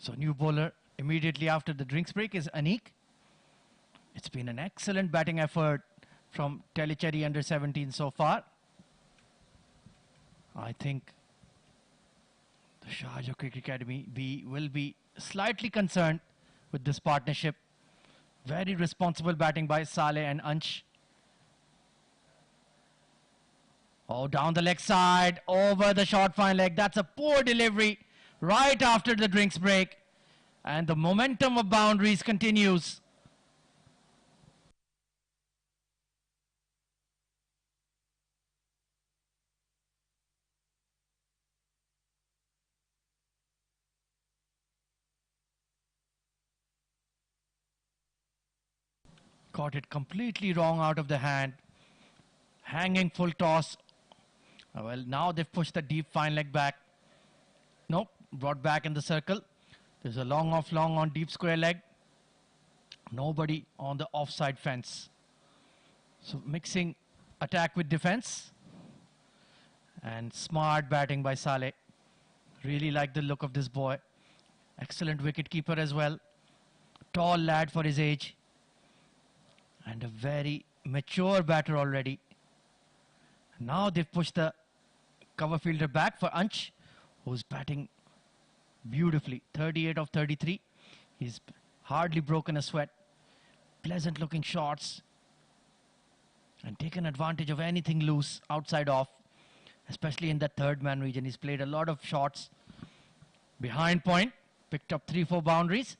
S2: So new bowler immediately after the drinks break is Anik. It's been an excellent batting effort from Tellicherry under 17 so far. I think the Sharjah Cricket Academy will be slightly concerned with this partnership. Very responsible batting by Saleh and Ansh. Oh, down the leg side, over the short fine leg. That's a poor delivery right after the drinks break. And the momentum of boundaries continues. Got it completely wrong out of the hand. Hanging full toss. Well, now they've pushed the deep fine leg back. Nope, brought back in the circle. There's a long off long on deep square leg. Nobody on the offside fence. So mixing attack with defense. And smart batting by Saleh. Really like the look of this boy. Excellent wicket keeper as well. Tall lad for his age. And a very mature batter already. Now they've pushed the cover fielder back for Ansh, who's batting beautifully. 38 of 33. He's hardly broken a sweat. Pleasant looking shots. And taken advantage of anything loose outside off. Especially in the third man region. He's played a lot of shots behind point. Picked up 3-4 boundaries.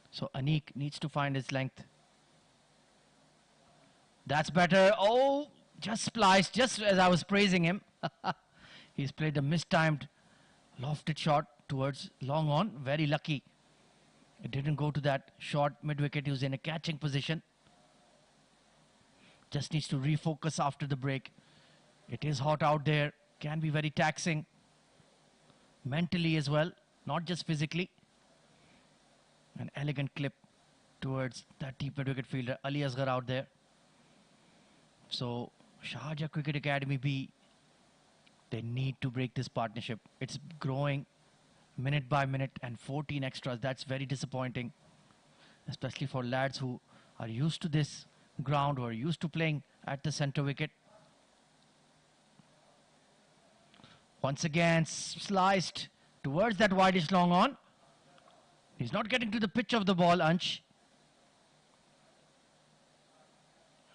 S2: So Anik needs to find his length. That's better. Oh, just spliced, just as I was praising him. He's played a mistimed lofted shot towards long on. Very lucky. It didn't go to that short mid-wicket. He was in a catching position. Just needs to refocus after the break. It is hot out there. Can be very taxing. Mentally as well. Not just physically. An elegant clip towards that deep mid-wicket fielder. Ali Asghar out there. So, Sharjah Cricket Academy B, they need to break this partnership. It's growing minute by minute and 14 extras. That's very disappointing. Especially for lads who are used to this ground, who are used to playing at the centre wicket. Once again, sliced towards that wideish long on. He's not getting to the pitch of the ball, Ansh.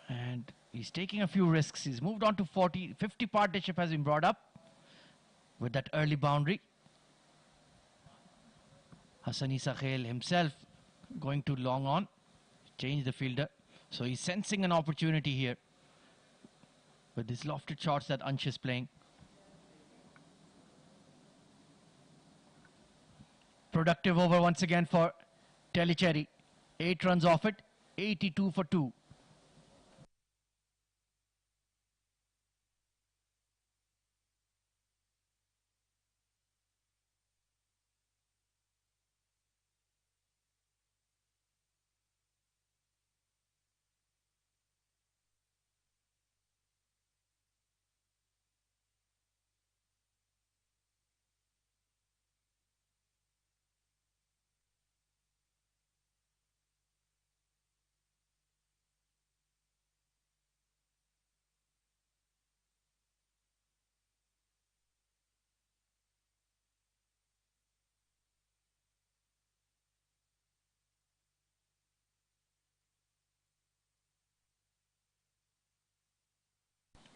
S2: And he's taking a few risks. He's moved on to 40. 50 partnership has been brought up with that early boundary. Hassani Sakhel himself going to long on. Change the fielder. So he's sensing an opportunity here with these lofted shots that Ansh is playing. Productive over once again for Tellicherry. 8 runs off it. 82 for 2.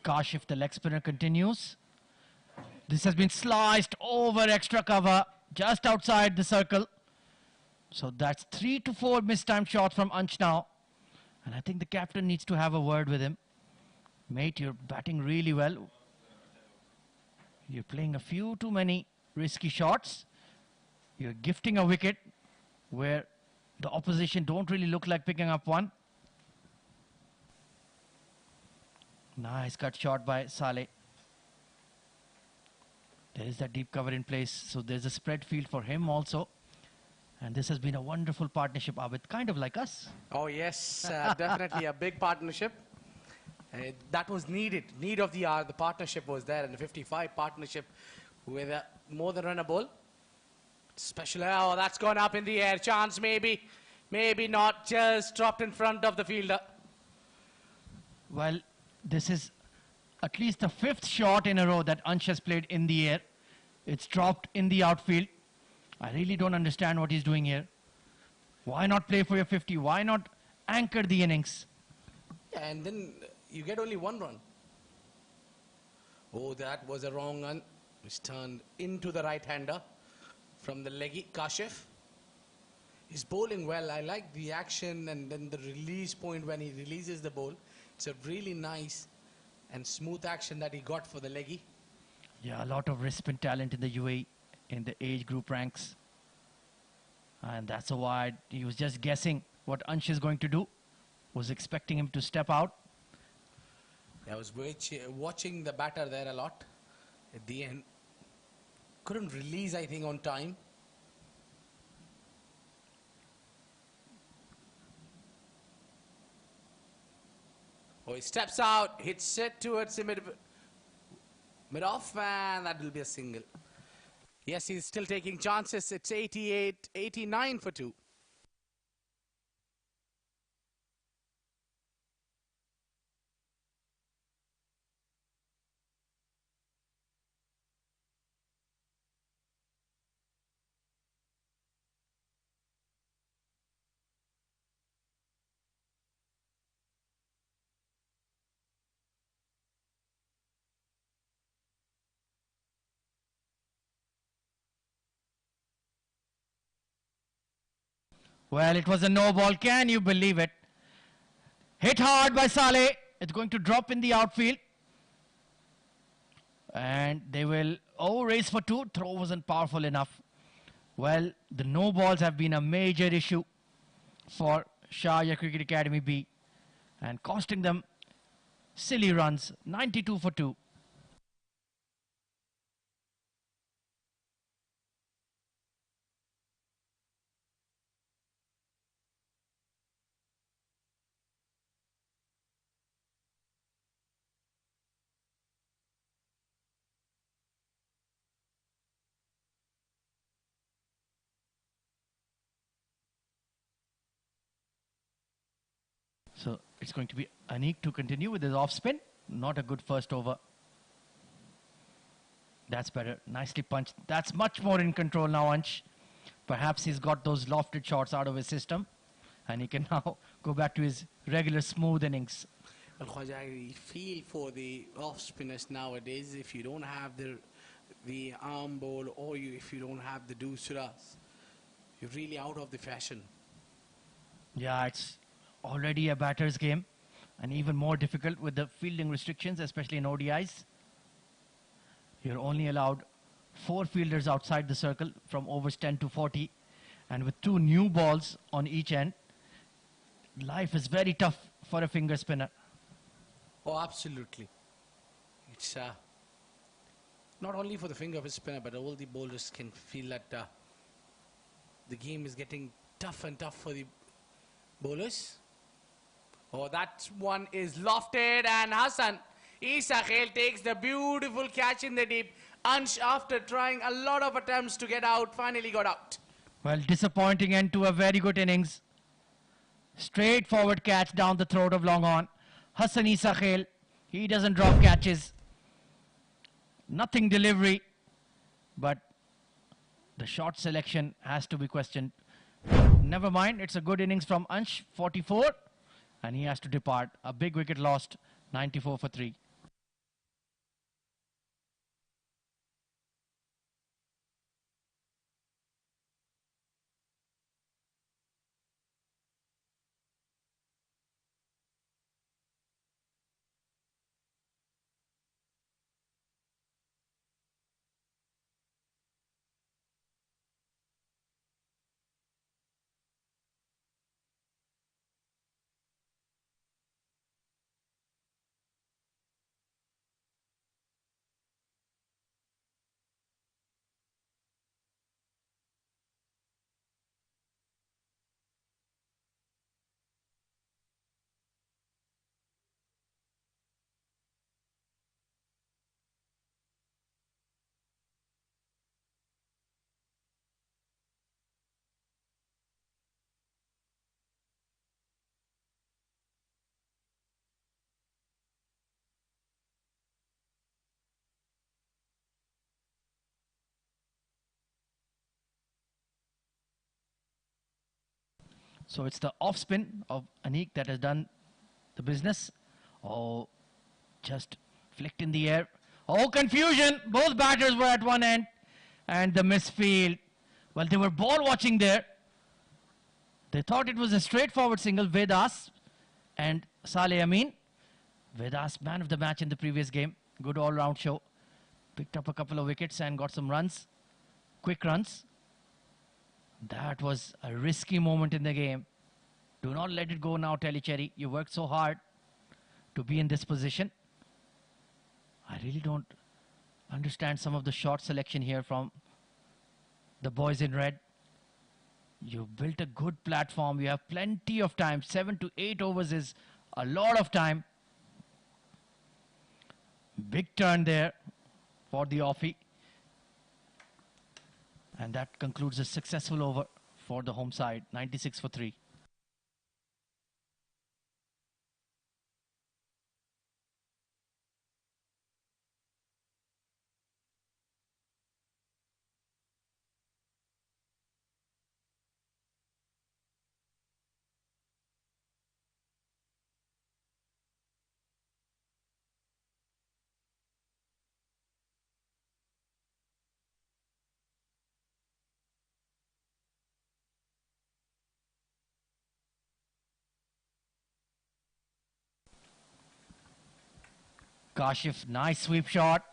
S2: Kashif, the leg spinner, continues. This has been sliced over extra cover, just outside the circle. So that's 3 to 4 mistimed shots from Ansh now. And I think the captain needs to have a word with him. Mate, you're batting really well. You're playing a few too many risky shots. You're gifting a wicket where the opposition don't really look like picking up one. Nice cut shot by Saleh. There is that deep cover in place, so there's a spread field for him also. And this has been a wonderful partnership, Abid, kind of like us.
S1: Oh, yes, definitely a big partnership. That was needed, need of the hour. The partnership was there, and the 55 partnership with a more than runner ball. Special, oh, that's gone up in the air. Chance maybe, maybe not. Just dropped in front of the fielder.
S2: Well, this is at least the 5th shot in a row that Ansh has played in the air. It's dropped in the outfield. I really don't understand what he's doing here. Why not play for your 50? Why not anchor the innings?
S1: And then you get only 1 run. Oh, that was a wrong one. It's turned into the right-hander from the leggy Kashif. He's bowling well. I like the action and then the release point when he releases the ball. It's a really nice and smooth action that he got for the leggy.
S2: Yeah, a lot of wrist spin talent in the UAE in the age group ranks. And that's why he was just guessing what Ansh is going to do. Was expecting him to step out.
S1: I was watching the batter there a lot at the end. Couldn't release, I think, on time. Oh, he steps out, hits it towards the mid-off, and that will be a single. Yes, he's still taking chances. It's 88, 89 for 2.
S2: Well, it was a no ball. Can you believe it? Hit hard by Saleh. It's going to drop in the outfield. And they will, race for 2. Throw wasn't powerful enough. Well, the no balls have been a major issue for Sharjah Cricket Academy B and costing them silly runs. 92 for 2. So it's going to be Anik to continue with his off spin. Not a good first over. That's better. Nicely punched. That's much more in control now, Ansh. Perhaps he's got those lofted shots out of his system and he can now go back to his regular smooth innings.
S1: Well, Khwaja, I feel for the off spinners nowadays, if you don't have the arm ball or if you don't have the doosaras, you're really out of the fashion.
S2: Yeah, it's already a batter's game and even more difficult with the fielding restrictions, especially in ODIs. You're only allowed 4 fielders outside the circle from overs 10 to 40, and with 2 new balls on each end, life is very tough for a finger spinner.
S1: Oh, absolutely. It's not only for the finger spinner, but all the bowlers can feel that the game is getting tough and tough for the bowlers. Oh, that one is lofted, and Hassan Isakhel takes the beautiful catch in the deep. Ansh, after trying a lot of attempts to get out, finally got out.
S2: Well, disappointing end to a very good innings. Straightforward catch down the throat of long on. Hassan Isakhel, he doesn't drop catches. Nothing delivery, but the shot selection has to be questioned. Never mind, it's a good innings from Ansh, 44, and he has to depart. A big wicket lost, 94 for 3. So it's the off spin of Anik that has done the business. Oh, just flicked in the air. Oh, confusion. Both batters were at one end. And the misfield. Well, they were ball watching there. They thought it was a straightforward single. Vedas and Saleh Amin. Vedas, man of the match in the previous game. Good all-round show. Picked up a couple of wickets and got some runs. Quick runs. That was a risky moment in the game. Do not let it go now, Tellicherry. You worked so hard to be in this position. I really don't understand some of the shot selection here from the boys in red. You've built a good platform. You have plenty of time. 7 to 8 overs is a lot of time. Big turn there for the offie. And that concludes a successful over for the home side, 96 for 3. Kashif, nice sweep shot.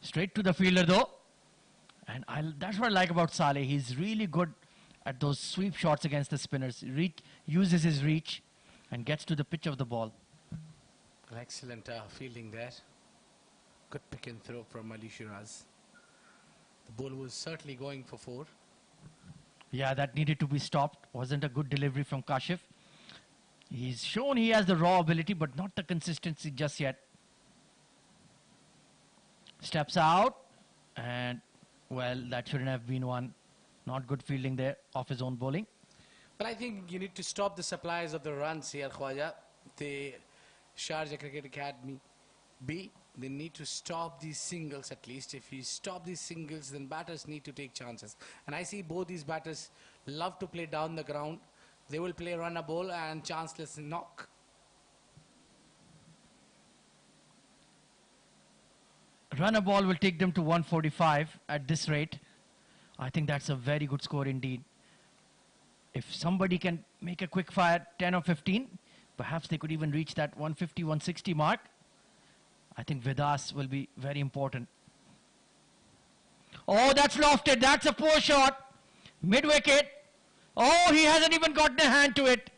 S2: Straight to the fielder though. And that's what I like about Saleh. He's really good at those sweep shots against the spinners. Uses his reach and gets to the pitch of the ball.
S1: Excellent fielding there. Good pick and throw from Ali Shiraz. The ball was certainly going for 4.
S2: Yeah, that needed to be stopped. Wasn't a good delivery from Kashif. He's shown he has the raw ability, but not the consistency just yet. Steps out, and well, that shouldn't have been one. Not good fielding there off his own bowling.
S1: But I think you need to stop the supplies of the runs here, Khwaja. The Sharjah Cricket Academy B, they need to stop these singles at least. If you stop these singles, then batters need to take chances. And I see both these batters love to play down the ground. They will play run a ball and chanceless knock.
S2: Run a ball will take them to 145 at this rate. I think that's a very good score indeed. If somebody can make a quick fire 10 or 15, perhaps they could even reach that 150, 160 mark. I think Vidas will be very important. Oh, that's lofted. That's a poor shot. Mid-wicket. Oh, he hasn't even gotten a hand to it.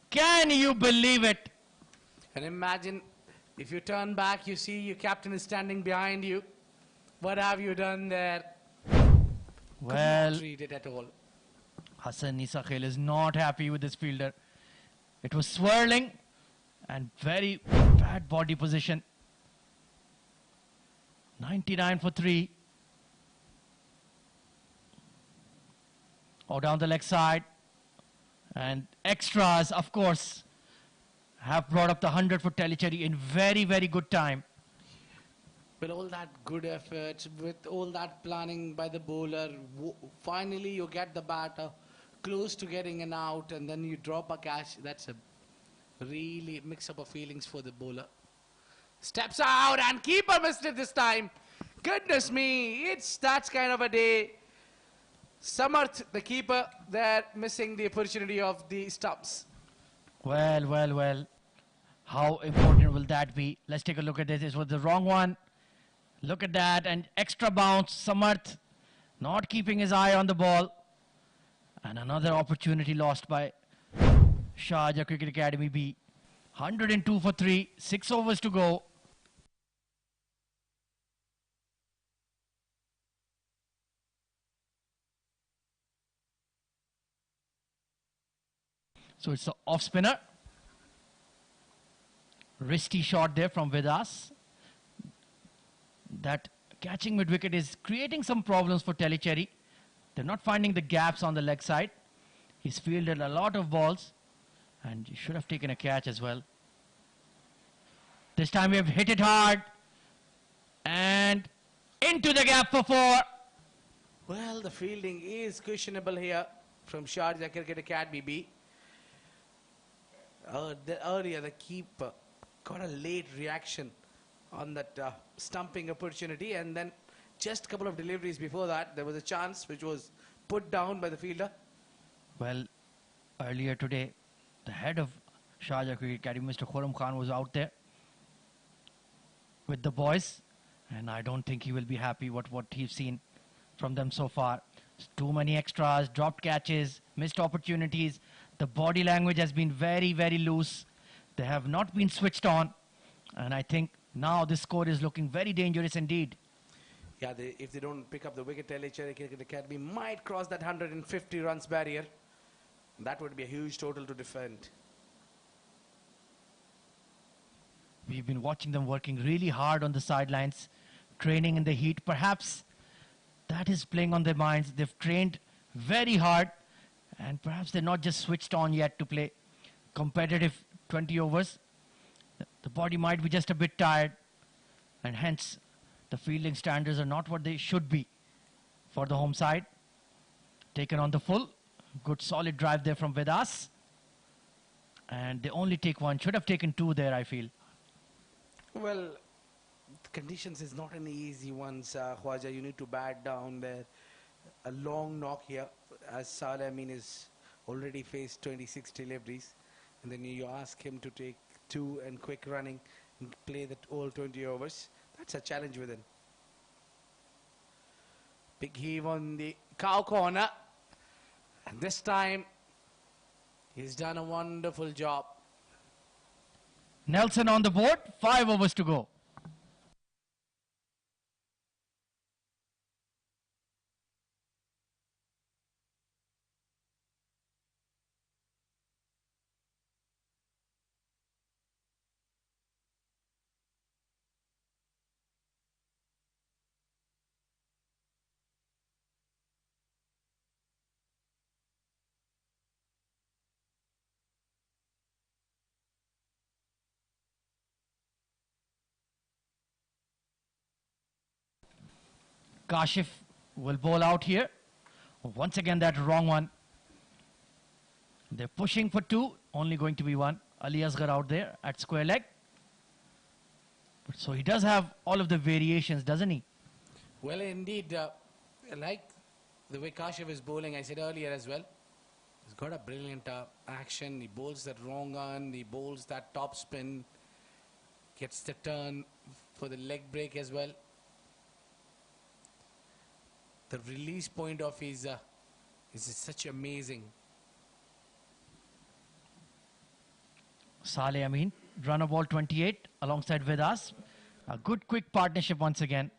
S2: Can you believe it?
S1: And imagine if you turn back, you see your captain is standing behind you. What have you done there?
S2: Well,
S1: could not read it at all.
S2: Hassan Nisa Khail is not happy with this fielder. It was swirling and very bad body position. 99 for 3. Oh, down the leg side. And extras, of course, have brought up the 100 for Tellicherry in very, very good time.
S1: With all that good effort, with all that planning by the bowler, finally you get the batter close to getting an out and then you drop a catch. That's a really mix-up of feelings for the bowler. Steps out and keeper missed it this time. Goodness me, that's kind of a day. Samarth, the keeper, there missing the opportunity of the stumps.
S2: Well, well, well. How important will that be? Let's take a look at this. This was the wrong one. Look at that. And extra bounce. Samarth not keeping his eye on the ball. And another opportunity lost by Sharjah Cricket Academy B. 102 for 3. 6 overs to go. So it's the off spinner. Wristy shot there from Vidas. That catching mid wicket is creating some problems for Tellicherry. They're not finding the gaps on the leg side. He's fielded a lot of balls and he should have taken a catch as well. This time we have hit it hard and into the gap for 4.
S1: Well, the fielding is questionable here from Sharjah Cricket Academy B. Earlier, the keeper got a late reaction on that stumping opportunity, and then just a couple of deliveries before that, there was a chance which was put down by the fielder.
S2: Well, earlier today, the head of Sharjah Cricket Academy, Mr. Khurram Khan, was out there with the boys, and I don't think he will be happy with what he's seen from them so far. Too many extras, dropped catches, missed opportunities. The body language has been very, very loose. They have not been switched on. And I think now this score is looking very dangerous indeed.
S1: Yeah, if they don't pick up the wicket, Tellicherry Cricket Academy might cross that 150 runs barrier. That would be a huge total to defend.
S2: We've been watching them working really hard on the sidelines, training in the heat. Perhaps that is playing on their minds. They've trained very hard, and perhaps they're not just switched on yet to play competitive 20 overs. The body might be just a bit tired, and hence the fielding standards are not what they should be for the home side. Taken on the full. Good solid drive there from Vedas. And they only take one. Should have taken two there, I feel.
S1: Well, the conditions is not an easy one, Khwaja. You need to bat down there. A long knock here, as Saleh Amin is already faced 26 deliveries. And then you ask him to take two and quick running and play that all 20 overs. That's a challenge within. Big heave on the cow corner. And this time, he's done a wonderful job.
S2: Nelson on the board, 5 overs to go. Kashif will bowl out here. Once again, that wrong one. They're pushing for two, only going to be one. Ali Asghar out there at square leg. But so he does have all of the variations, doesn't he?
S1: Well, indeed, like the way Kashif is bowling, I said earlier as well, he's got a brilliant action. He bowls that wrong on, he bowls that top spin, gets the turn for the leg break as well. The release point of his is such amazing.
S2: Saleh Amin, runner ball 28 alongside Vedas. A good quick partnership once again.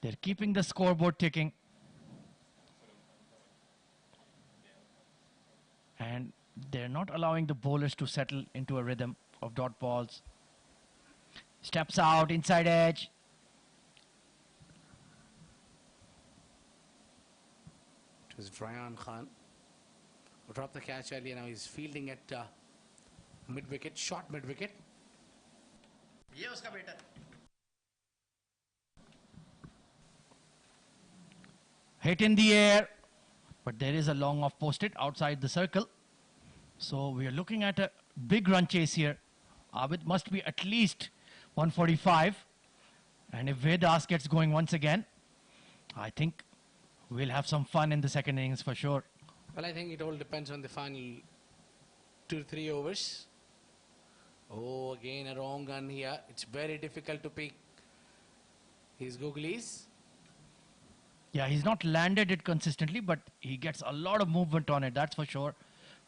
S2: They're keeping the scoreboard ticking. And they're not allowing the bowlers to settle into a rhythm of dot balls. Steps out, inside edge.
S1: It was Ryan Khan who dropped the catch earlier. Now he's fielding at mid-wicket, short mid-wicket.
S2: Hit in the air, but there is a long off posted outside the circle. So we are looking at a big run chase here. Abid must be at least 145. And if Vedas gets going once again, I think we'll have some fun in the second innings for sure.
S1: Well, I think it all depends on the final 2-3 overs. Oh, again a wrong gun here. It's very difficult to pick his googlies.
S2: Yeah, he's not landed it consistently, but he gets a lot of movement on it, that's for sure.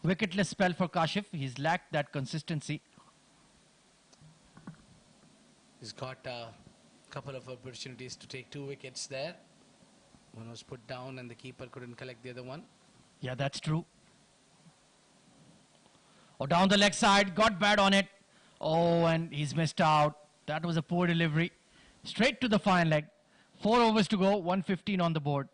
S2: Wicketless spell for Kashif. He's lacked that consistency.
S1: He's got a couple of opportunities to take 2 wickets there. One was put down and the keeper couldn't collect the other one.
S2: Yeah, that's true. Oh, down the leg side, got bad on it. Oh, and he's missed out. That was a poor delivery. Straight to the fine leg. 4 overs to go, 115 on the board.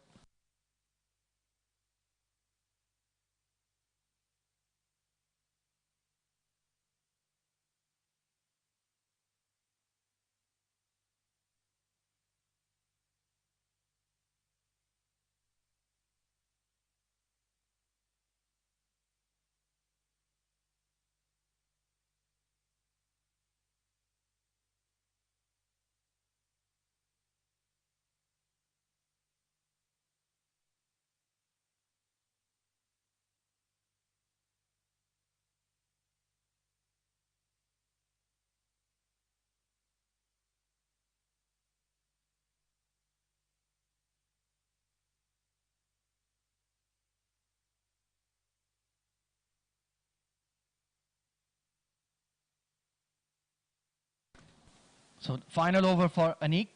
S2: So final over for Anik.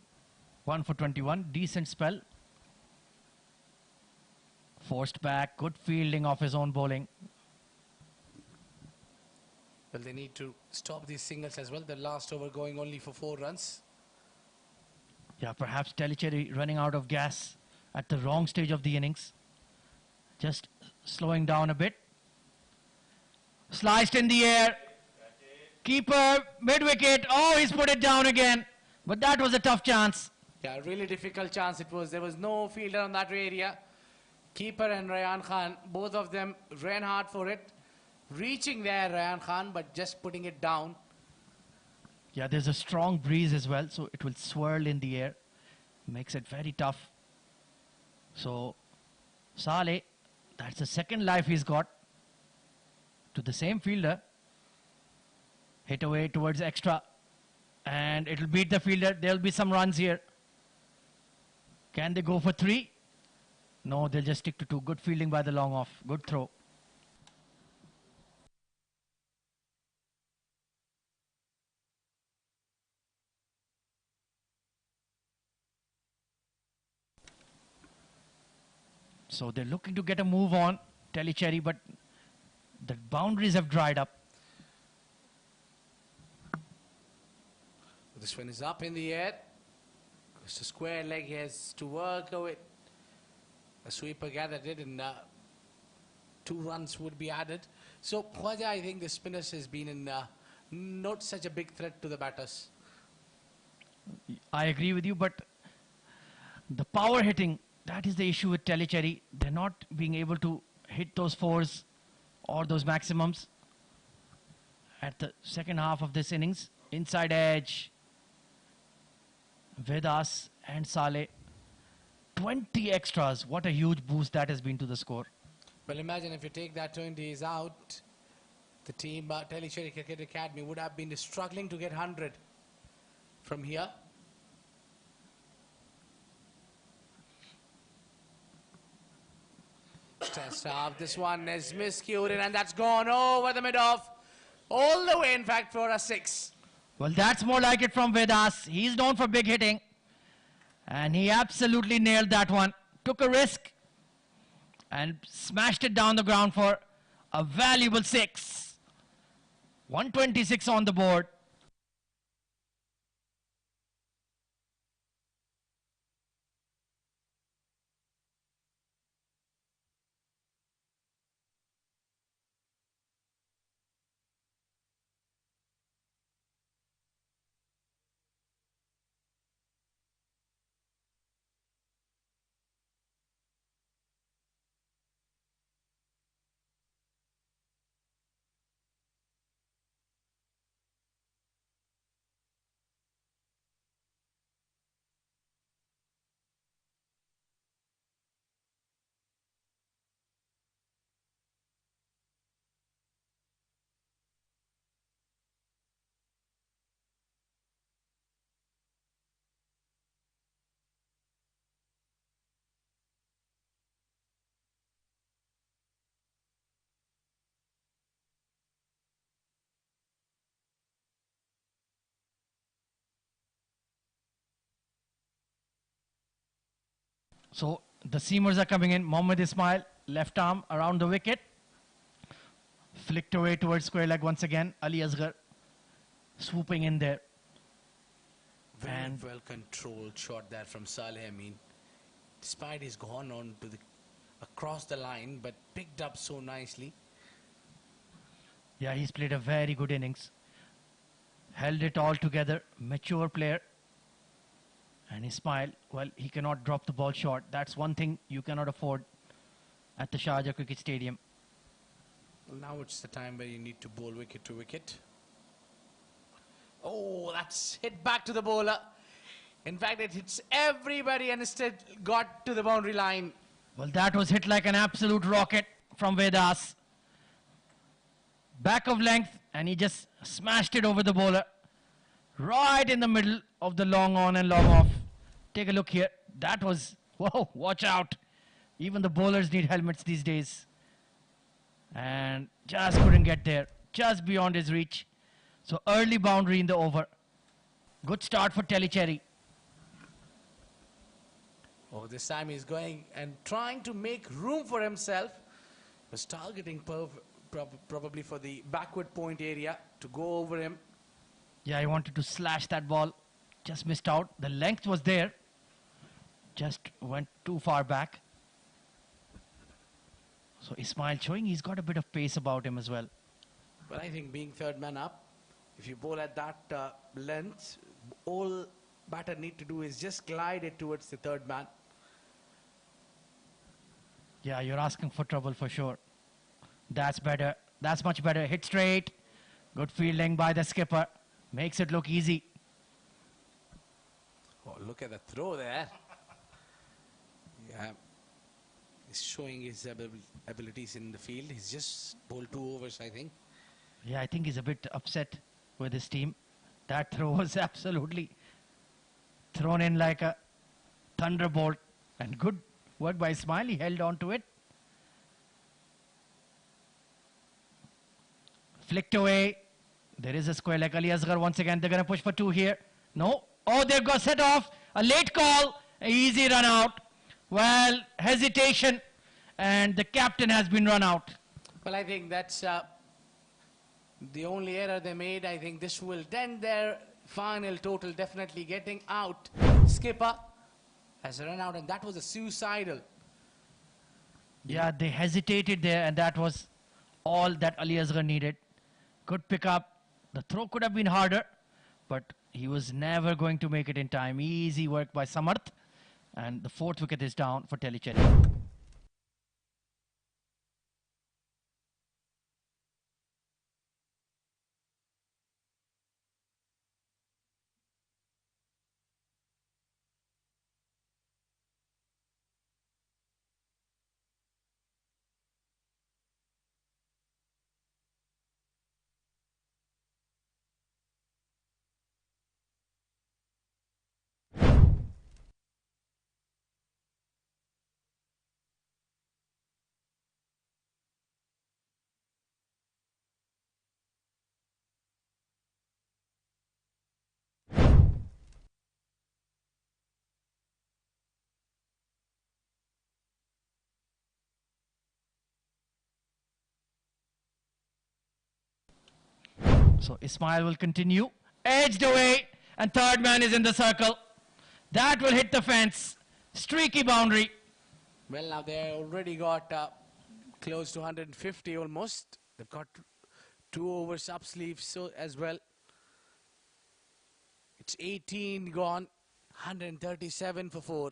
S2: 1 for 21. Decent spell. Forced back. Good fielding of his own bowling.
S1: Well, they need to stop these singles as well. The last over going only for 4 runs.
S2: Yeah, perhaps Tellicherry running out of gas at the wrong stage of the innings. Just slowing down a bit. Sliced in the air. Keeper, mid-wicket. Oh, he's put it down again. But that was a tough chance.
S1: Yeah, really difficult chance it was. There was no fielder on that area. Keeper and Rayan Khan, both of them ran hard for it. Reaching there, Rayan Khan, but just putting it down.
S2: Yeah, there's a strong breeze as well, so it will swirl in the air. Makes it very tough. So, Saleh, that's the second life he's got to the same fielder. Hit away towards extra. And it'll beat the fielder. There'll be some runs here. Can they go for 3? No, they'll just stick to 2. Good fielding by the long off. Good throw. So they're looking to get a move on, Tellicherry, but the boundaries have dried up.
S1: This one is up in the air. It's a square leg, he has to work with. A sweeper gathered it, and 2 runs would be added. So, Khwaja, I think the spinners has been in not such a big threat to the batters.
S2: I agree with you, but the power hitting, that is the issue with Tellicherry. They're not being able to hit those 4s or those maximums at the second half of this innings. Inside edge, Vedas and Saleh. 20 extras. What a huge boost that has been to the score.
S1: Well, imagine if you take that 20s out, the team, Tellicherry Cricket Academy, would have been struggling to get 100 from here. Test off. This one is miscued, and that's gone over the mid-off. All the way, in fact, for a 6.
S2: Well, that's more like it from Vedas. He's known for big hitting. And he absolutely nailed that one. Took a risk and smashed it down the ground for a valuable 6. 126 on the board. So the seamers are coming in. Mohammad Ismail, left arm around the wicket. Flicked away towards square leg once again. Ali Asghar swooping in there.
S1: Very well controlled shot there from Saleh. I mean, despite he's gone on to the across the line, but picked up so nicely.
S2: Yeah, he's played a very good innings. Held it all together. Mature player. And Ismail, well, he cannot drop the ball short. That's one thing you cannot afford at the Sharjah Cricket Stadium.
S1: Well, now it's the time where you need to bowl wicket to wicket. Oh, that's hit back to the bowler. In fact, it hits everybody and instead got to the boundary line.
S2: Well, that was hit like an absolute rocket from Vedas. Back of length, and he just smashed it over the bowler. Right in the middle of the long on and long off. Take a look here. That was, whoa, watch out. Even the bowlers need helmets these days. And just couldn't get there. Just beyond his reach. So early boundary in the over. Good start for Tellicherry.
S1: Oh, this time he's going and trying to make room for himself. Was targeting probably for the backward point area to go over him.
S2: Yeah, he wanted to slash that ball. Just missed out. The length was there. Just went too far back. So Ismail showing he's got a bit of pace about him as well.
S1: But I think being third man up, if you bowl at that length, all batter need to do is just glide it towards the third man.
S2: Yeah, you're asking for trouble for sure. That's better. That's much better. Hit straight. Good fielding by the skipper. Makes it look easy.
S1: Oh, look at the throw there. Yeah. He's showing his abilities in the field. He's just bowled 2 overs, I think.
S2: Yeah, I think he's a bit upset with his team. That throw was absolutely thrown in like a thunderbolt. And good work by Ismail. He held on to it. Flicked away. There is a square like Ali Asghar once again. They're going to push for 2 here. No. Oh, they've got set off. A late call. An easy run out. Well, hesitation. And the captain has been run out.
S1: Well, I think that's the only error they made. I think this will dent their final total, definitely getting out. Skipper has run out, and that was a suicidal.
S2: Yeah, they hesitated there, and that was all that Ali Asghar needed. Good pick up. The throw could have been harder, but he was never going to make it in time. Easy work by Samarth. And the 4th wicket is down for Tellicherry. So Ismail will continue. Edged away, and third man is in the circle. That will hit the fence. Streaky boundary.
S1: Well, now they already got close to 150 almost. They've got 2 overs up sleeves so as well. It's 18 gone, 137 for 4.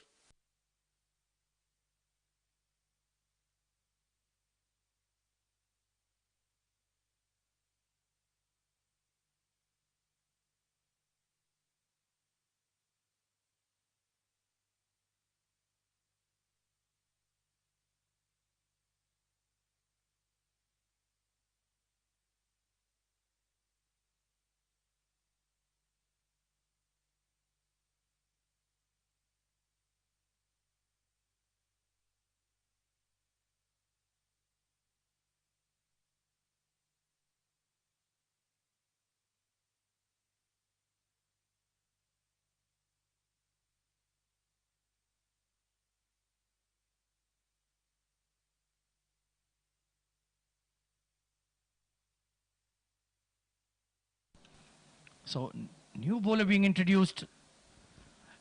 S2: So new bowler being introduced.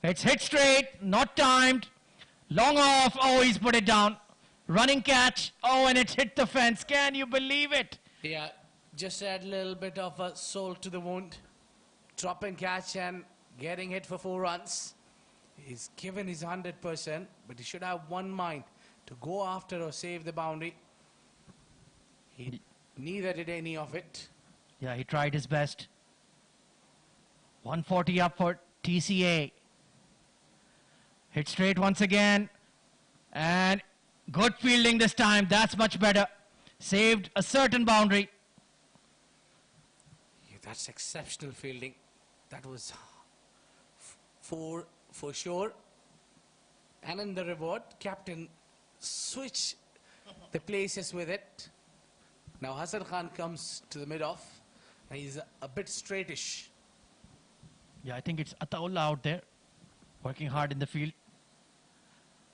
S2: It's hit straight, not timed. Long off. Oh, he's put it down. Running catch. Oh, and it's hit the fence. Can you believe it?
S1: Yeah, just add a little bit of salt to the wound. Drop and catch and getting hit for 4 runs. He's given his 100%, but he should have one mind to go after or save the boundary. He neither did any of it.
S2: Yeah, he tried his best. 140 up for TCA. Hit straight once again. And good fielding this time. That's much better. Saved a certain boundary.
S1: Yeah, that's exceptional fielding. That was 4 for sure. And in the reward, captain switch the places with it. Now Hassan Khan comes to the mid-off. And he's a bit straightish.
S2: Yeah, I think it's Ataullah out there. Working hard in the field.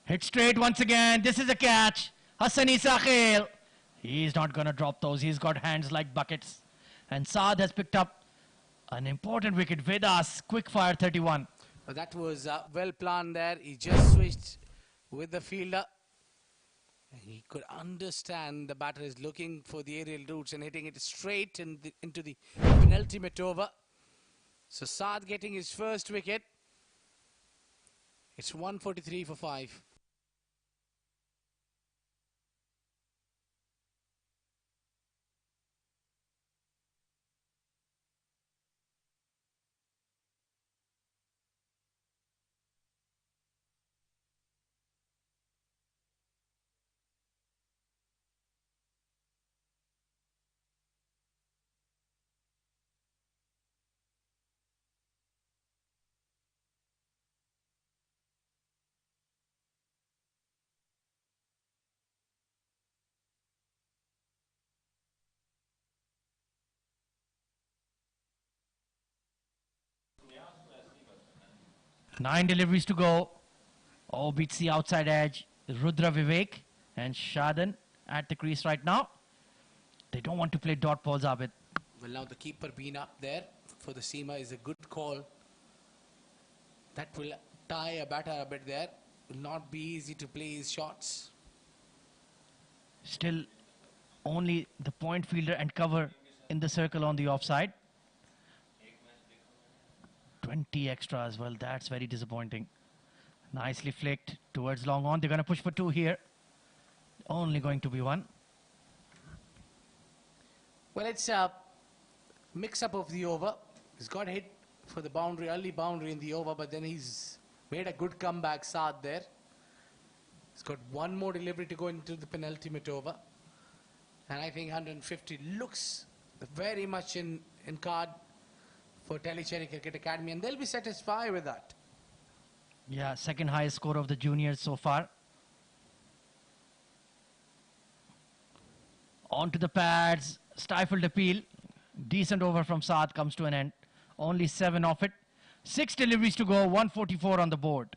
S2: Hit straight once again. This is a catch. Hassani Sakhil. He's not going to drop those. He's got hands like buckets. And Saad has picked up an important wicket. Vedas, quick fire 31.
S1: But that was well planned there. He just switched with the fielder. He could understand the batter is looking for the aerial routes and hitting it straight into the penultimate over. So Saad getting his first wicket. It's 143 for 5.
S2: Nine deliveries to go. Oh, beats the outside edge. Rudra Vivek and Shadan at the crease right now. They don't want to play dot balls, Abid.
S1: Well, now the keeper being up there for the seamer is a good call. That will tie a batter a bit there. Will not be easy to play his shots.
S2: Still only the point fielder and cover in the circle on the offside. 20 extras. Well, that's very disappointing. Nicely flicked towards long on. They're going to push for 2 here. Only going to be 1.
S1: Well, it's a mix-up of the over. He's got hit for the boundary, early boundary in the over, but then he's made a good comeback, Saad there. He's got 1 more delivery to go into the penultimate over. And I think 150 looks very much in card for Tellicherry Cricket Academy, and they'll be satisfied with that.
S2: Yeah, second highest score of the juniors so far. On to the pads, stifled appeal. Decent over from Saad comes to an end. Only 7 off it. 6 deliveries to go, 144 on the board.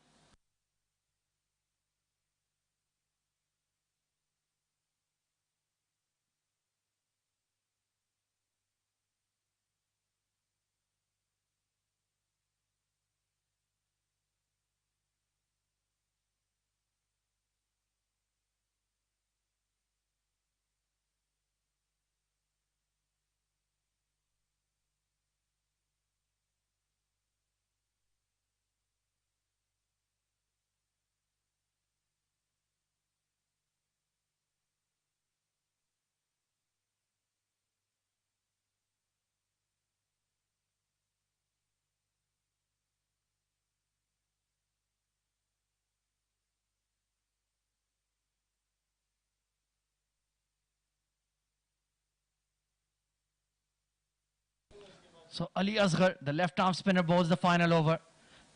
S2: So Ali Asghar, the left arm spinner, bowls the final over.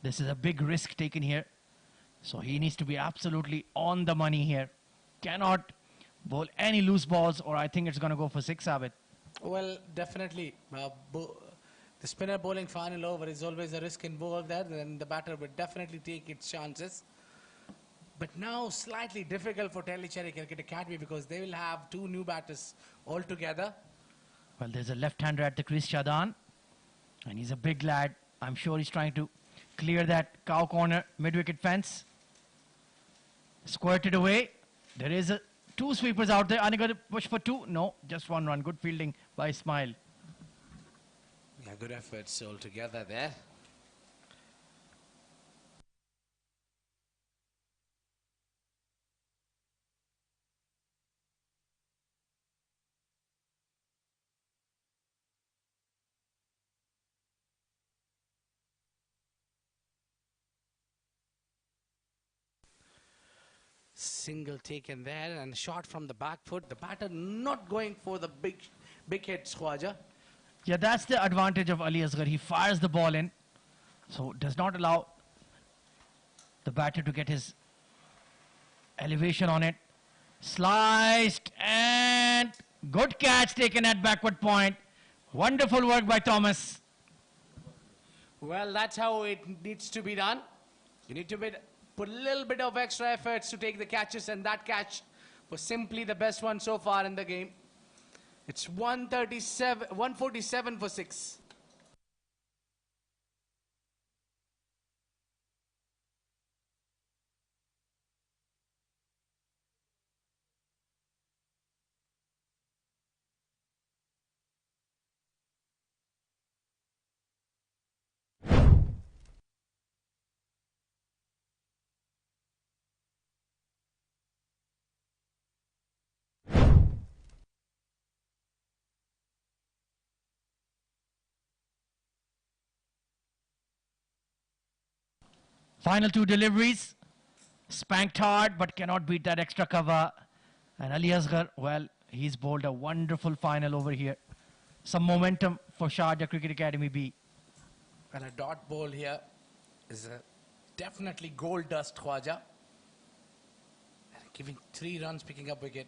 S2: This is a big risk taken here. So he needs to be absolutely on the money here. Cannot bowl any loose balls, or I think it's going to go for 6, Abid.
S1: Well, definitely. The spinner bowling final over is always a risk involved there. Then the batter would definitely take its chances. But now slightly difficult for Tellicherry Cricket Academy because they will have 2 new batters altogether.
S2: Well, there's a left-hander at the crease, Shadan. And he's a big lad. I'm sure he's trying to clear that cow corner mid-wicket fence. Squirted away. There is 2 sweepers out there. Are they going to push for 2? No, just 1 run. Good fielding by Ismail.
S1: Yeah, good efforts altogether there. Single taken there and shot from the back foot. The batter not going for the big hit, Khwaja.
S2: Yeah, that's the advantage of Ali Asghar. He fires the ball in, so does not allow the batter to get his elevation on it. Sliced and good catch taken at backward point. Wonderful work by Thomas.
S1: Well, that's how it needs to be done. You need to put a little bit of extra efforts to take the catches, and that catch was simply the best one so far in the game. It's 147 for 6.
S2: Final two deliveries. Spanked hard, but cannot beat that extra cover. And Ali Asghar, well, he's bowled a wonderful final over here. Some momentum for Sharjah Cricket Academy B.
S1: And a dot ball here is definitely gold dust, Khwaja. Giving 3 runs, picking up wicket.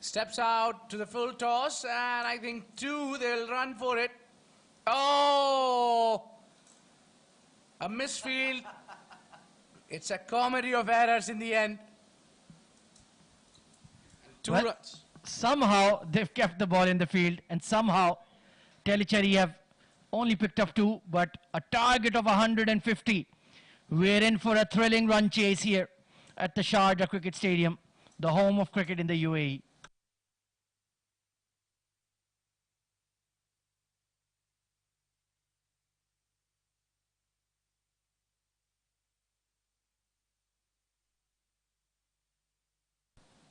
S1: Steps out to the full toss, and I think 2, they'll run for it. Oh! A misfield. It's a comedy of errors in the end. 2 runs.
S2: Somehow they've kept the ball in the field, and somehow Tellicherry have only picked up 2, but a target of 150. We're in for a thrilling run chase here at the Sharjah Cricket Stadium, the home of cricket in the UAE.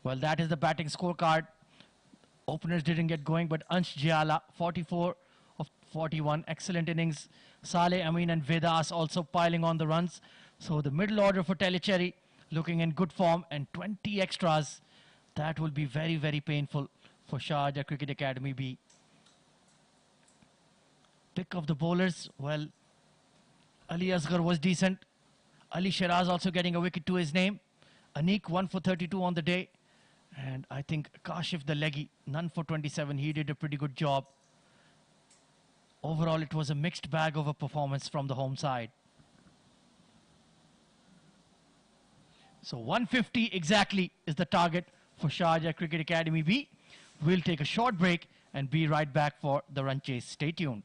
S2: Well, that is the batting scorecard. Openers didn't get going, but Ansh Jiala, 44 of 41. Excellent innings. Saleh Amin and Vedas also piling on the runs. So the middle order for Tellicherry looking in good form, and 20 extras. That will be very, very painful for Sharjah Cricket Academy B. Pick of the bowlers. Well, Ali Asghar was decent. Ali Shiraz also getting a wicket to his name. Anik 1 for 32 on the day. And I think Kashif the leggy, none for 27. He did a pretty good job. Overall, it was a mixed bag of a performance from the home side. So 150 exactly is the target for Sharjah Cricket Academy B. We'll take a short break and be right back for the run chase. Stay tuned.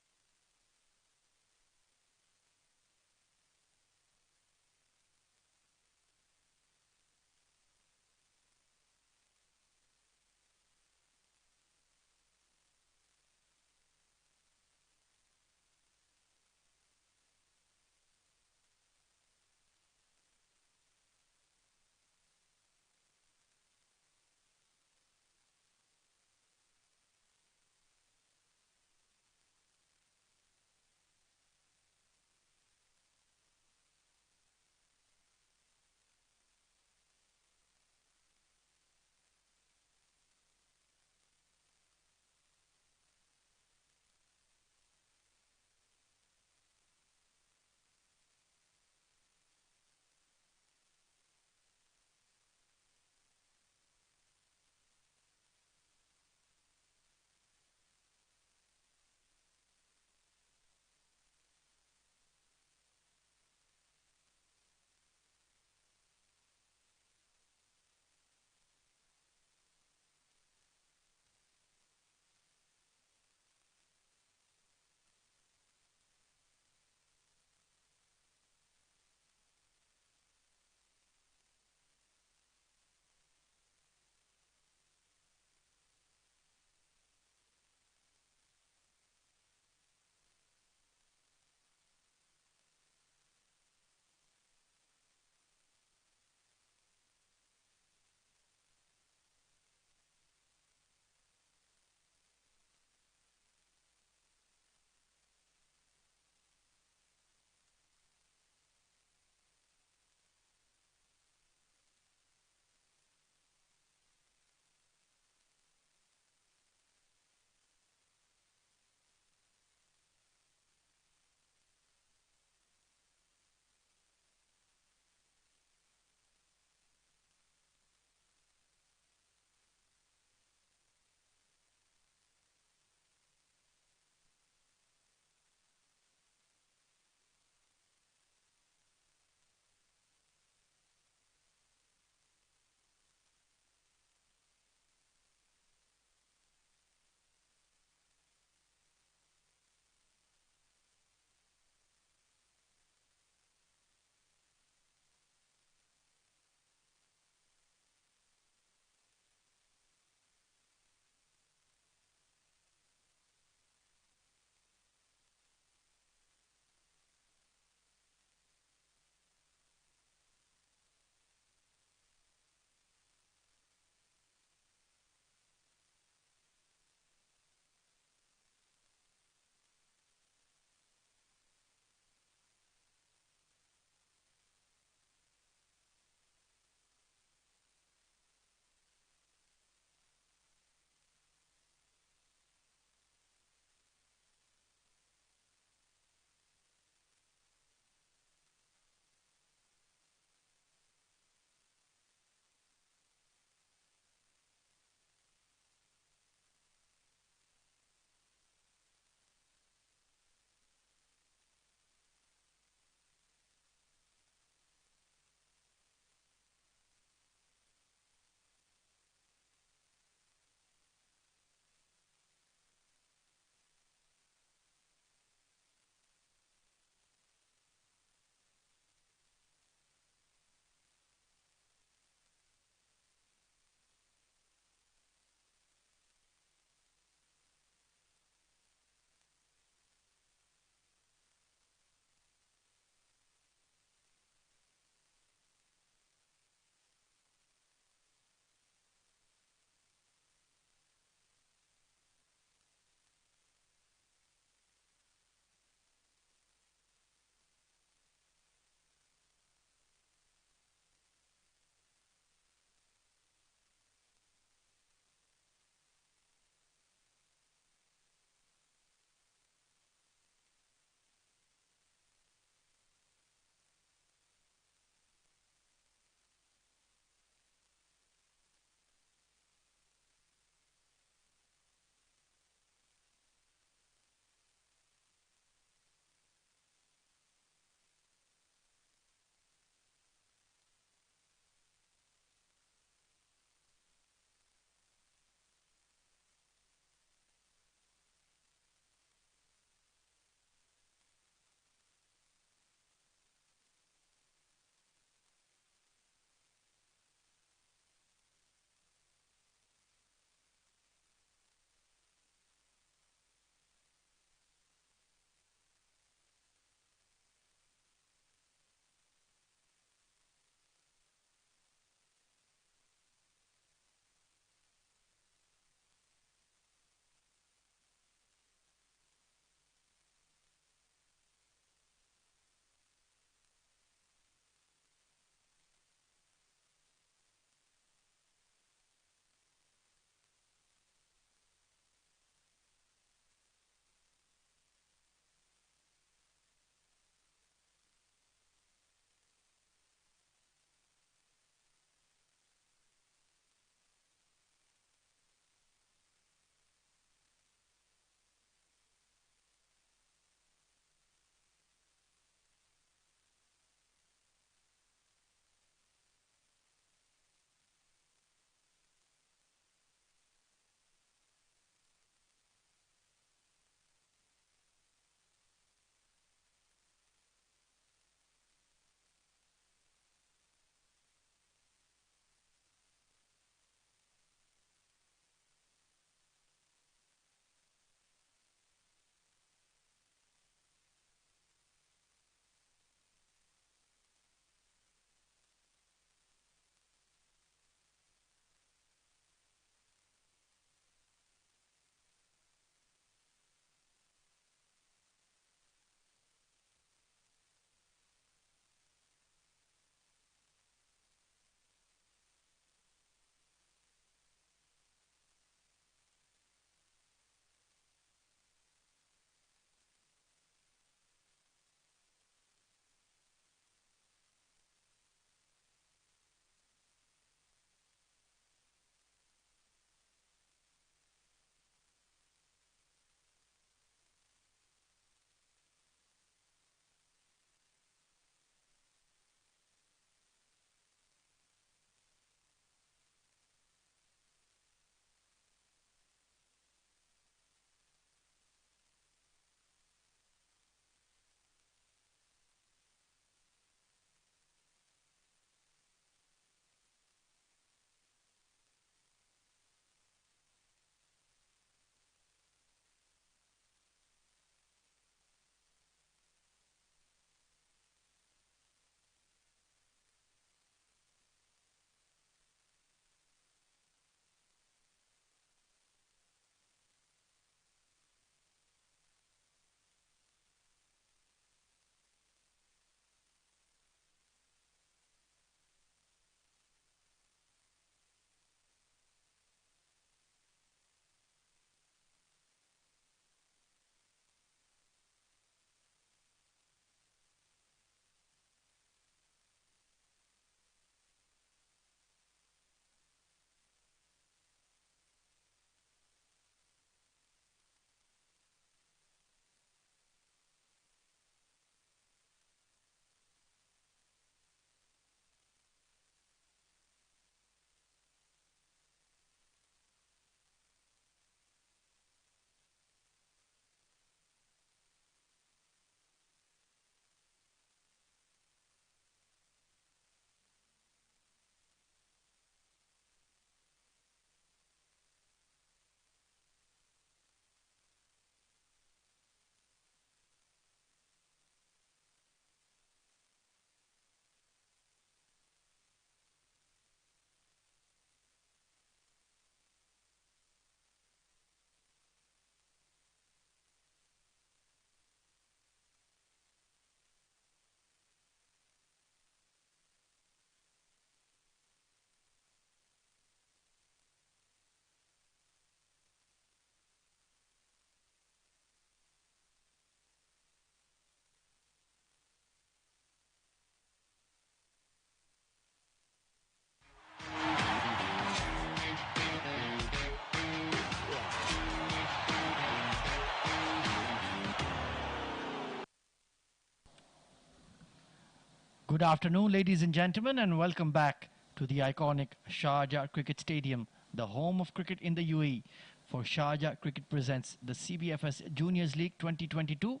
S2: Good afternoon, ladies and gentlemen, and welcome back to the iconic Sharjah Cricket Stadium, the home of cricket in the UAE. For Sharjah Cricket presents the CBFS Juniors League 2022.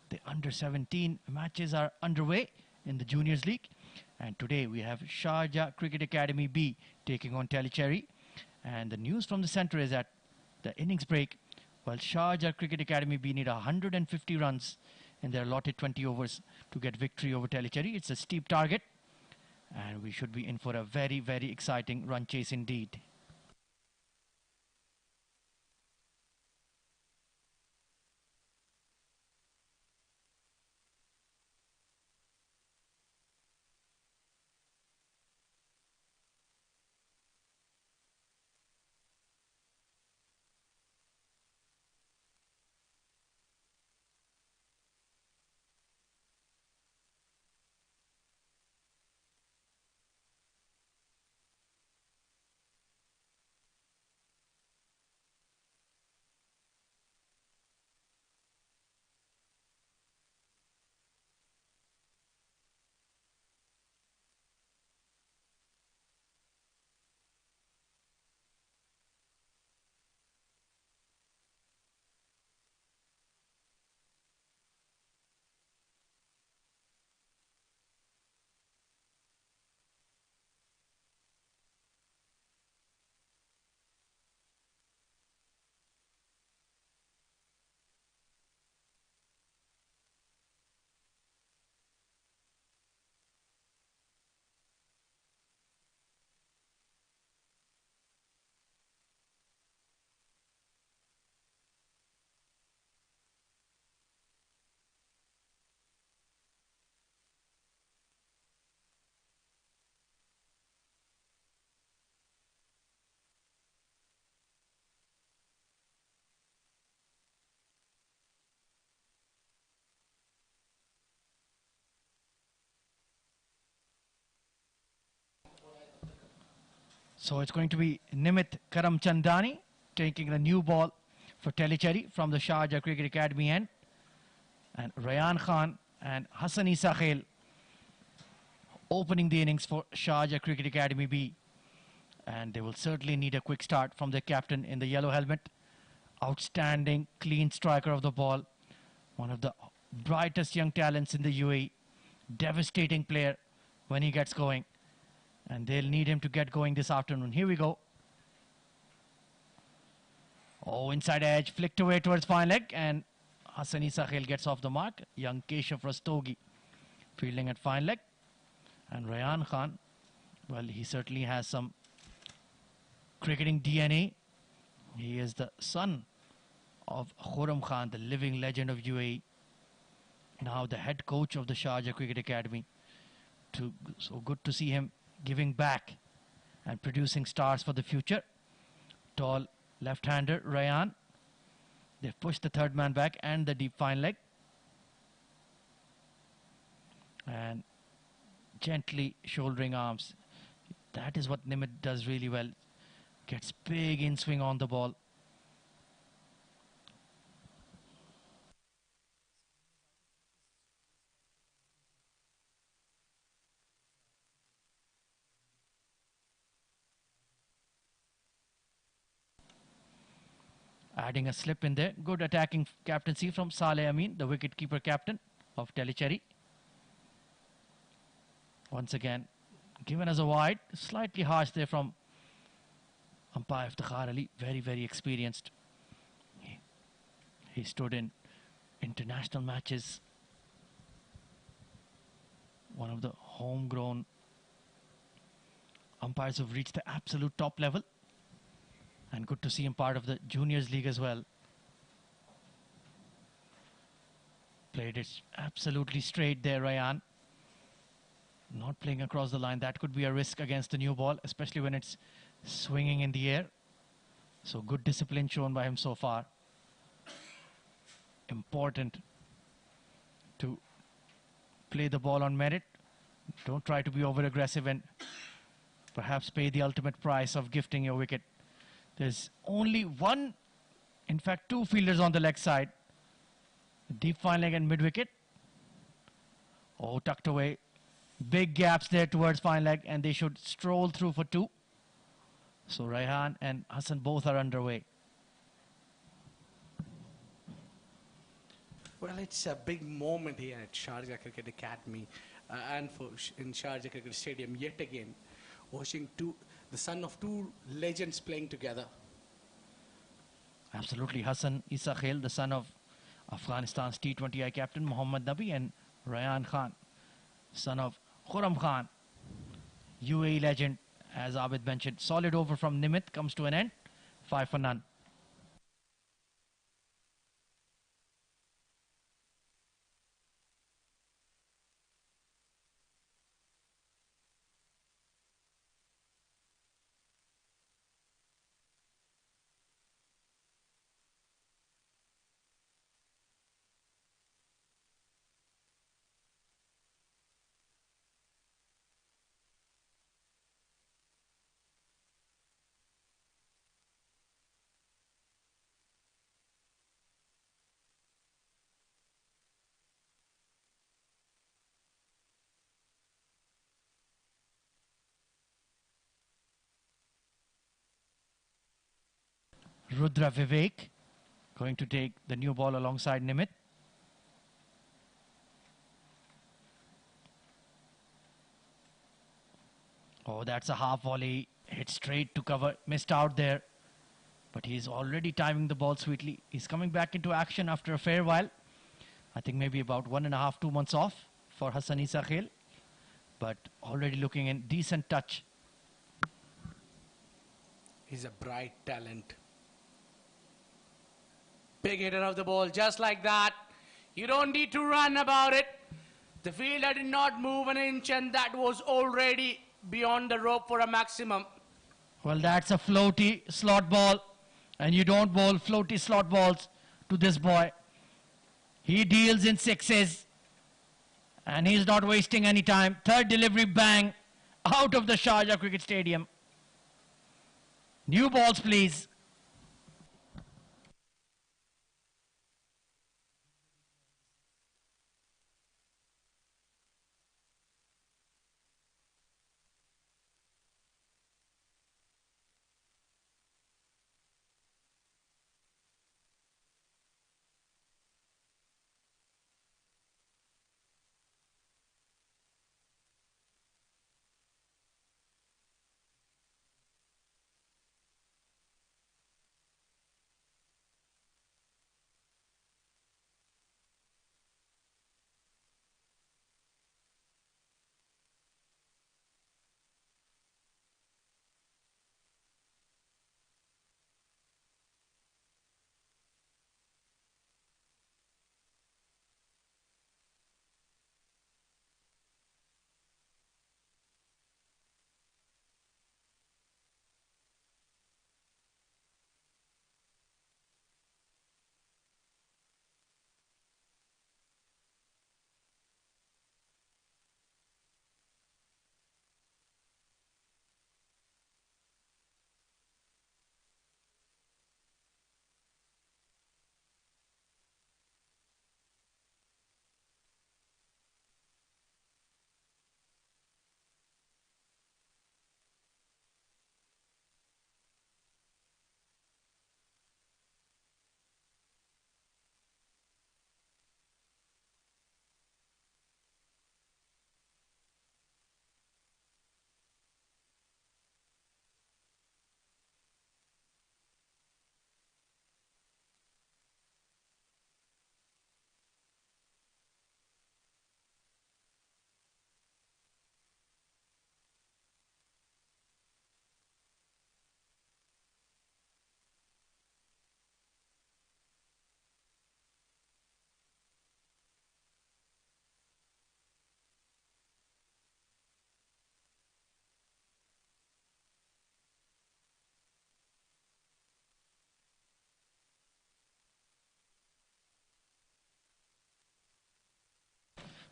S2: The under-17 matches are underway in the Juniors League, and today we have Sharjah Cricket Academy B taking on Tellicherry. And the news from the centre is that the innings break, while Sharjah Cricket Academy B need 150 runs in their allotted 20 overs to get victory over Tellicherry. It's a steep target, and we should be in for a very, very exciting run chase indeed. So it's going to be Nimit Karamchandani taking the new ball for Tellicherry from the Sharjah Cricket Academy end. And Rayan Khan and Hassani Sakhel opening the innings for Sharjah Cricket Academy B. And they will certainly need a quick start from their captain in the yellow helmet. Outstanding, clean striker of the ball. One of the brightest young talents in the UAE. Devastating player when he gets going. And they'll need him to get going this afternoon. Here we go. Oh, inside edge, flicked away towards fine leg, and Hassani Sakhel gets off the mark. Young Keshav Rastogi fielding at fine leg. And Rayan Khan, well, he certainly has some cricketing DNA. He is the son of Khurram Khan, the living legend of UAE. Now the head coach of the Sharjah Cricket Academy. So good to see him giving back and producing stars for the future. Tall left-hander Rayan. They've pushed the third man back and the deep fine leg. And gently shouldering arms. That is what Nimit does really well. Gets big in swing on the ball. Adding a slip in there. Good attacking captaincy from Saleh Amin, the wicket-keeper captain of Tellicherry. Once again, given as a wide. Slightly harsh there from umpire Iftikhar Ali. Very, very experienced. He stood in international matches. One of the homegrown umpires who've reached the absolute top level. And good to see him part of the Juniors League as well. Played it absolutely straight there, Rayan. Not playing across the line. That could be a risk against the new ball, especially when it's swinging in the air. So good discipline shown by him so far. Important to play the ball on merit. Don't try to be over-aggressive and perhaps pay the ultimate price of gifting your wicket. There's only one, in fact, two fielders on the leg side. Deep fine leg and mid-wicket. Oh, tucked away. Big gaps there towards fine leg, and they should stroll through for 2. So Rayhan and Hassan both are underway.
S1: Well, it's a big moment here at Sharjah Cricket Academy and in Sharjah Cricket Stadium yet again, watching the son of two legends playing together.
S2: Absolutely. Hassan Isa Khail, the son of Afghanistan's T20I captain Mohammad Nabi, and Rayhan Khan, son of Khurram Khan, UAE legend, as Abid mentioned. Solid over from Nimit comes to an end. 5 for none. Rudra Vivek going to take the new ball alongside Nimit. Oh, that's a half volley. Hit straight to cover. Missed out there. But he's already timing the ball sweetly. He's coming back into action after a fair while. I think maybe about 1.5, 2 months off for Hassan Isa Khail. But already looking in decent touch.
S1: He's a bright talent. Big hitter of the ball, just like that. You don't need to run about it. The fielder did not move an inch, and that was already beyond the rope for a maximum.
S2: Well, that's a floaty slot ball, and you don't bowl floaty slot balls to this boy. He deals in sixes, and he's not wasting any time. Third delivery, bang, out of the Sharjah Cricket Stadium. New balls, please.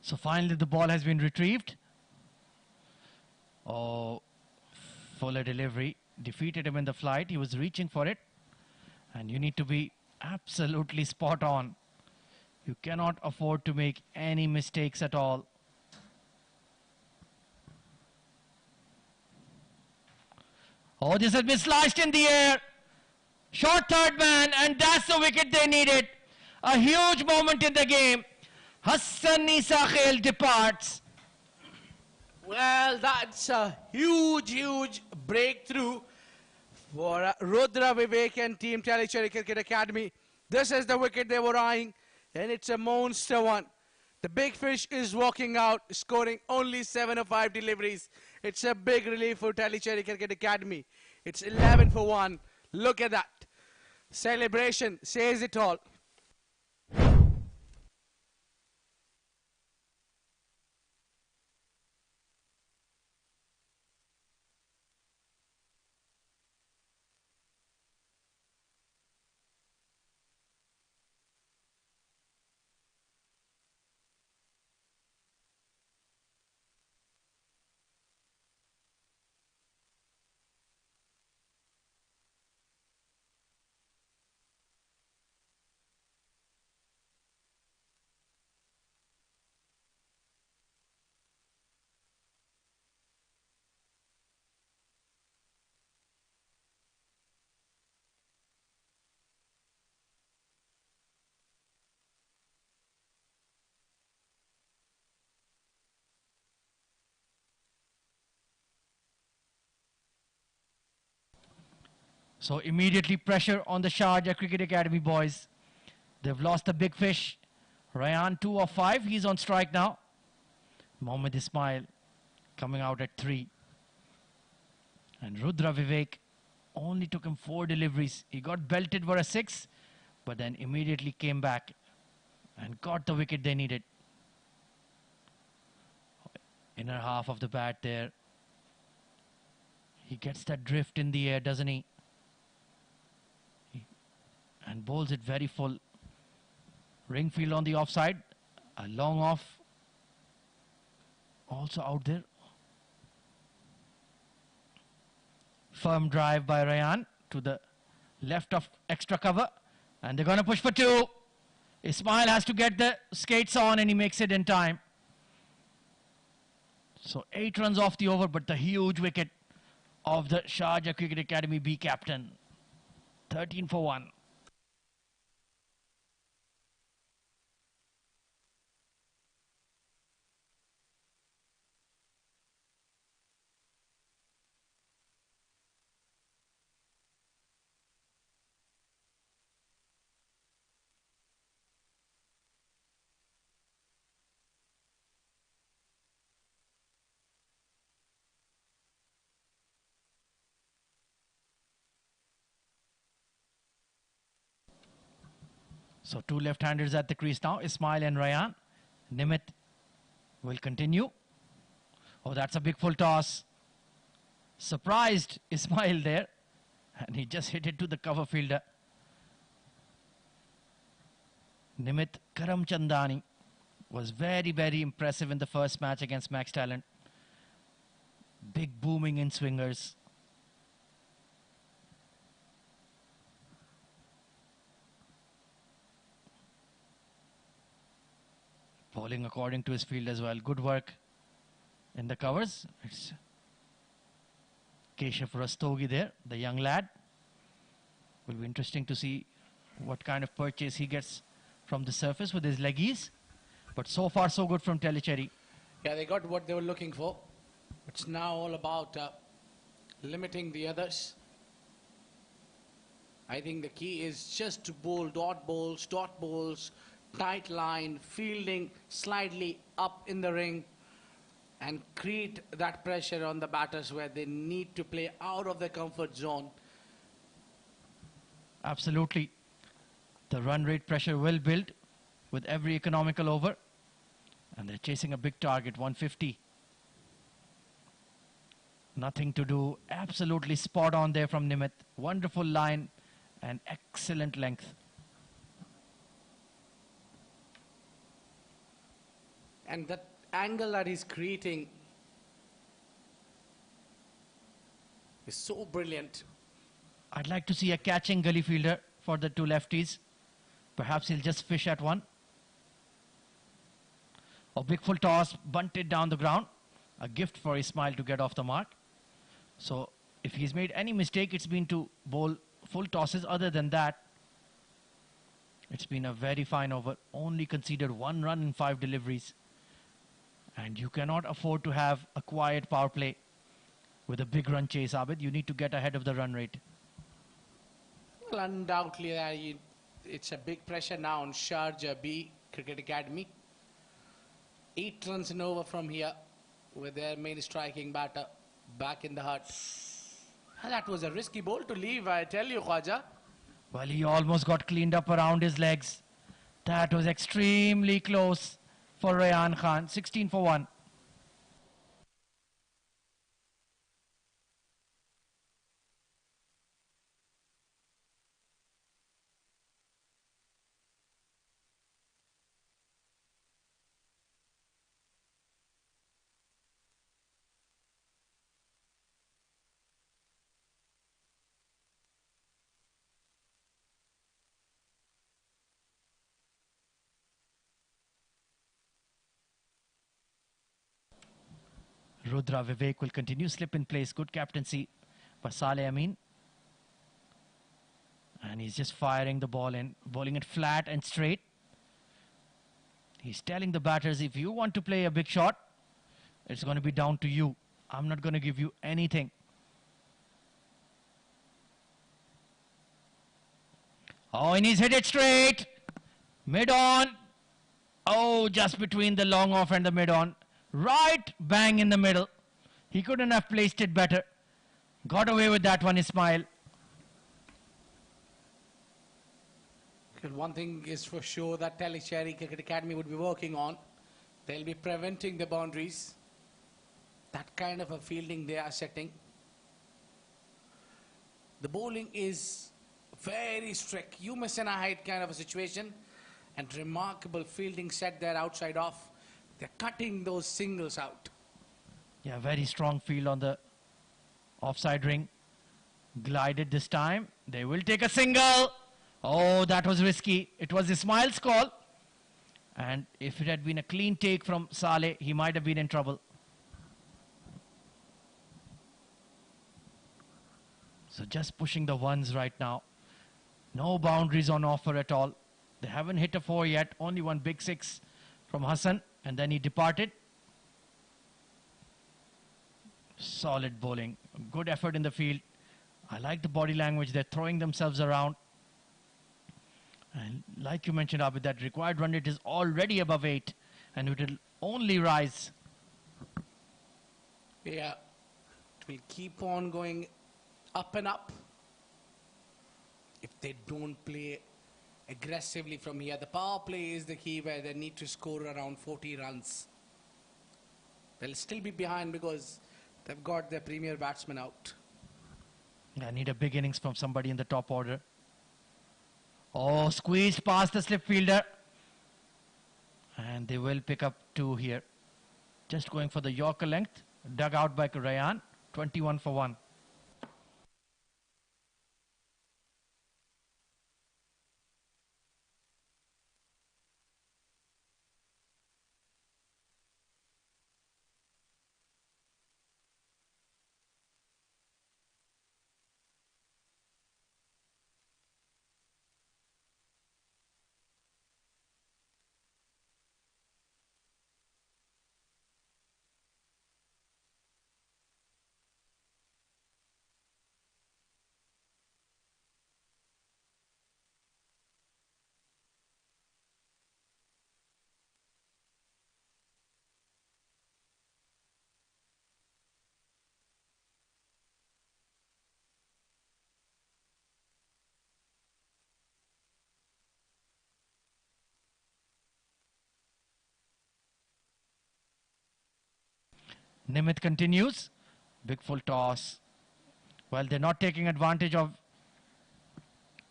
S2: So finally the ball has been retrieved. Oh, Fuller delivery. Defeated him in the flight. He was reaching for it. And you need to be absolutely spot on. You cannot afford to make any mistakes at all. Oh, this has been sliced in the air. Short third man, and that's the wicket they needed. A huge moment in the game. Hassani Sakhel departs.
S1: Well, that's a huge breakthrough for Rudra Vivek and Team Tellicherry Cricket Academy. This is the wicket they were eyeing, and it's a monster one. The big fish is walking out, scoring only 7 of 5 deliveries. It's a big relief for Tellicherry Cricket Academy. It's 11 for 1. Look at that. Celebration says it all.
S2: So immediately pressure on the Sharjah Cricket Academy boys. They've lost the big fish. Ryan 2 of 5. He's on strike now. Mohammad Ismail coming out at 3. And Rudra Vivek only took him 4 deliveries. He got belted for a 6, but then immediately came back and got the wicket they needed. Inner half of the bat there. He gets that drift in the air, doesn't he? And bowls it very full. Ringfield on the offside. A long off. Also out there. Firm drive by Ryan to the left of extra cover. And they're going to push for 2. Ismail has to get the skates on, and he makes it in time. So 8 runs off the over, but the huge wicket of the Sharjah Cricket Academy B captain. 13 for 1. So 2 left-handers at the crease now, Ismail and Ryan. Nimit will continue. Oh, that's a big full toss. Surprised Ismail there. And he just hit it to the cover fielder. Nimit Karamchandani was very impressive in the first match against Max Talent. Big booming in swingers. Bowling according to his field as well. Good work in the covers. It's Keshav Rastogi there, the young lad. Will be interesting to see what kind of purchase he gets from the surface with his leggies. But so far so good from Tellicherry.
S1: Yeah, they got what they were looking for. It's now all about limiting the others. I think the key is just to bowl dot bowls, tight line, fielding slightly up in the ring, and create that pressure on the batters where they need to play out of their comfort zone.
S2: Absolutely. The run rate pressure will build with every economical over. And they're chasing a big target, 150. Nothing to do. Absolutely spot on there from Nimit. Wonderful line and excellent length.
S1: And that angle that he's creating is so brilliant.
S2: I'd like to see a catching gully fielder for the 2 lefties. Perhaps he'll just fish at one. A big full toss, bunted down the ground. A gift for Ismail to get off the mark. So If he's made any mistake, it's been to bowl full tosses. Other than that, it's been a very fine over. Only conceded 1 run in 5 deliveries. And you cannot afford to have a quiet power play with a big run chase, Abid. You need to get ahead of the run rate.
S1: Well, undoubtedly, it's a big pressure now on Sharjah B Cricket Academy. 8 runs and over from here with their main striking batter back in the hut. That was a risky ball to leave, I tell you, Khwaja.
S2: Well, he almost got cleaned up around his legs. That was extremely close for Rayan Khan. 16 for 1. Rudra Vivek will continue slip in place. Good captaincy by Saleh Amin. And he's just firing the ball in, bowling it flat and straight. He's telling the batters, if you want to play a big shot, it's going to be down to you. I'm not going to give you anything. Oh, and he's hit it straight. Mid-on. Oh, just between the long off and the mid-on. Right bang in the middle. He couldn't have placed it better. Got away with that one, Ismail.
S1: One thing is for sure that Tellicherry Cricket Academy would be working on. They'll be preventing the boundaries. That kind of a fielding they are setting. The bowling is very strict. You miss in a height kind of a situation. And remarkable fielding set there outside off. They're cutting those singles out.
S2: Yeah, very strong field on the offside ring. Glided this time. They will take a single. Oh, that was risky. It was Ismail's call. And if it had been a clean take from Saleh, he might have been in trouble. So just pushing the ones right now. No boundaries on offer at all. They haven't hit a 4 yet. Only one big 6 from Hassan. And then he departed. Solid bowling. Good effort in the field. I like the body language. They're throwing themselves around. And like you mentioned, Abid, that required run rate is already above 8. And it will only rise.
S1: Yeah. It will keep on going up and up. If they don't play aggressively from here. The power play is the key where they need to score around 40 runs. They'll still be behind because they've got their premier batsman out.
S2: I need a big innings from somebody in the top order. Oh, squeezed past the slip fielder. And they will pick up 2 here. Just going for the Yorker length. Dug out by Rayan. 21 for 1. Nimit continues. Big full toss. Well, they're not taking advantage of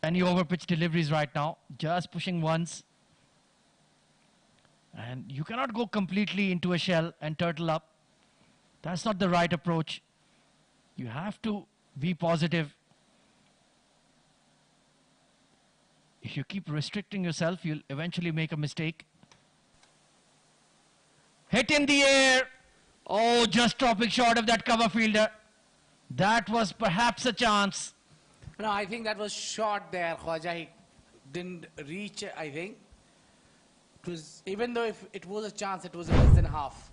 S2: any overpitch deliveries right now. Just pushing ones. And you cannot go completely into a shell and turtle up. That's not the right approach. You have to be positive. If you keep restricting yourself, you'll eventually make a mistake. Hit in the air. Oh, just dropping short of that cover fielder. That was perhaps a chance.
S1: No, I think that was short there, Khwaja. He didn't reach, I think. It was, even though if it was a chance, it was less than half.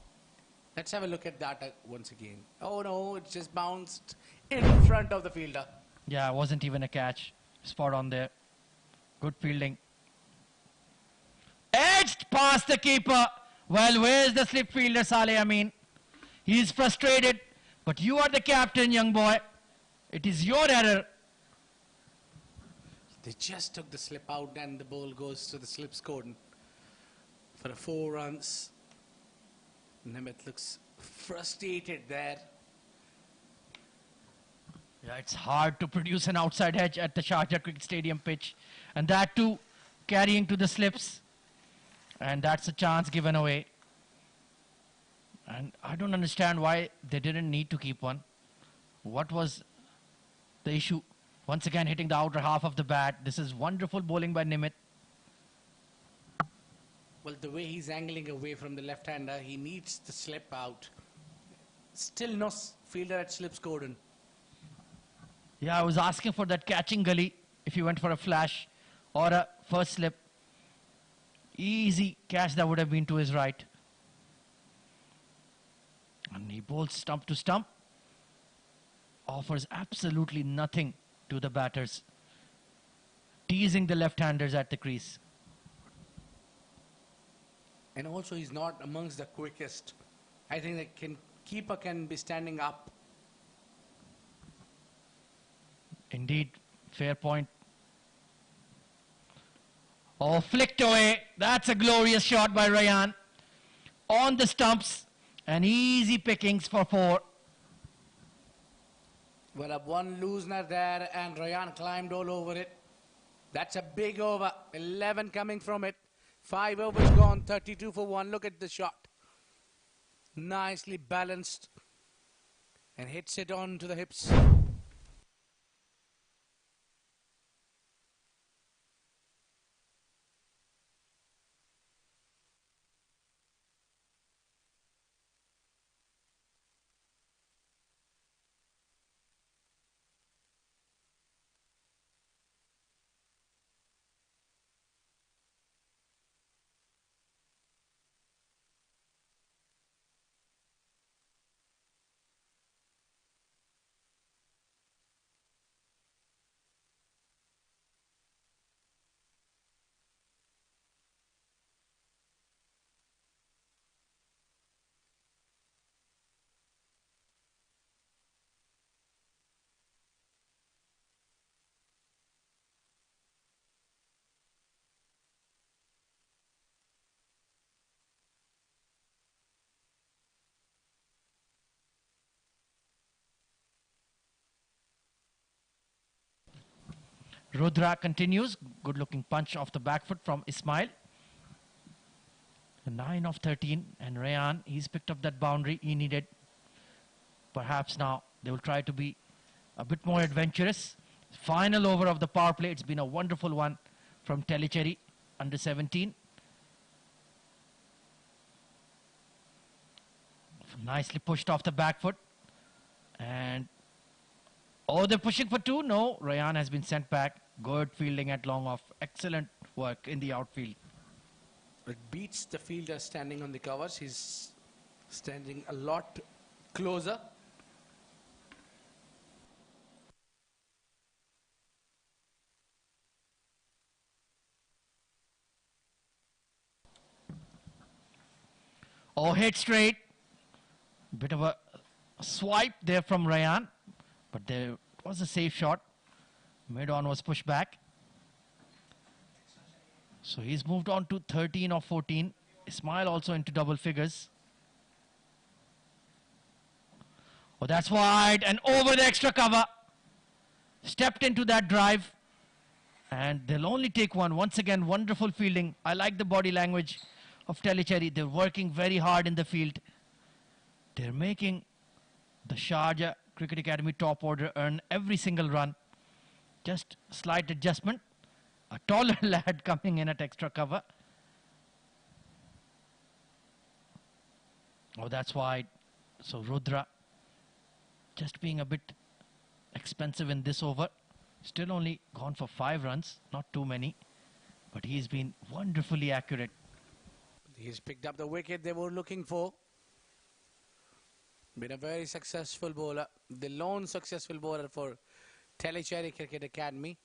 S1: Let's have a look at that once again. Oh no, it just bounced in front of the fielder.
S2: Yeah, it wasn't even a catch. Spot on there. Good fielding. Edged past the keeper. Well, where's the slip fielder, Saleh Amin? He's frustrated, but you are the captain, young boy. It is your error.
S1: They just took the slip out and the ball goes to the slip cordon for 4 runs. Nemeth looks frustrated there.
S2: Yeah, it's hard to produce an outside edge at the Sharjah Cricket Stadium pitch. And that too, carrying to the slips. And that's a chance given away. And I don't understand why they didn't need to keep one. What was the issue? Once again, hitting the outer half of the bat. This is wonderful bowling by Nemeth.
S1: Well, the way he's angling away from the left-hander, he needs the slip out. Still no fielder at slip cordon.
S2: Yeah, I was asking for that catching gully if he went for a flash or a first slip. Easy catch that would have been to his right. And he bowls stump to stump. Offers absolutely nothing to the batters. Teasing the left-handers at the crease.
S1: And also he's not amongst the quickest. I think the keeper can be standing up.
S2: Indeed, fair point. Oh, flicked away. That's a glorious shot by Ryan. On the stumps and easy pickings for 4.
S1: Well, a one loosener there and Ryan climbed all over it. That's a big over. 11 coming from it. 5 overs gone, 32 for 1. Look at the shot. Nicely balanced. And hits it on to the hips.
S2: Rudra continues. Good looking punch off the back foot from Ismail. 9 of 13. And Rayyan, he's picked up that boundary he needed. Perhaps now they will try to be a bit more adventurous. Final over of the power play. It's been a wonderful one from Tellicherry, under 17. Nicely pushed off the back foot. And oh, they're pushing for 2. No, Rayyan has been sent back. Good fielding at long off. Excellent work in the outfield.
S1: It beats the fielder standing on the covers. He's standing a lot closer.
S2: Oh, hit straight. Bit of a swipe there from Rayyan. But there was a safe shot. Mid-on was pushed back. So he's moved on to 13 of 14. Ismail also into double figures. Oh, that's wide and over the extra cover. Stepped into that drive. And they'll only take one. Once again, wonderful fielding. I like the body language of Tellicherry. They're working very hard in the field. They're making the Sharjah Cricket Academy top order earn every single run. Just slight adjustment. A taller lad coming in at extra cover. Oh, that's wide. So Rudra just being a bit expensive in this over. Still only gone for 5 runs, not too many. But he's been wonderfully accurate.
S1: He's picked up the wicket they were looking for. Been a very successful bowler. The lone successful bowler for Tellicherry Cricket Academy.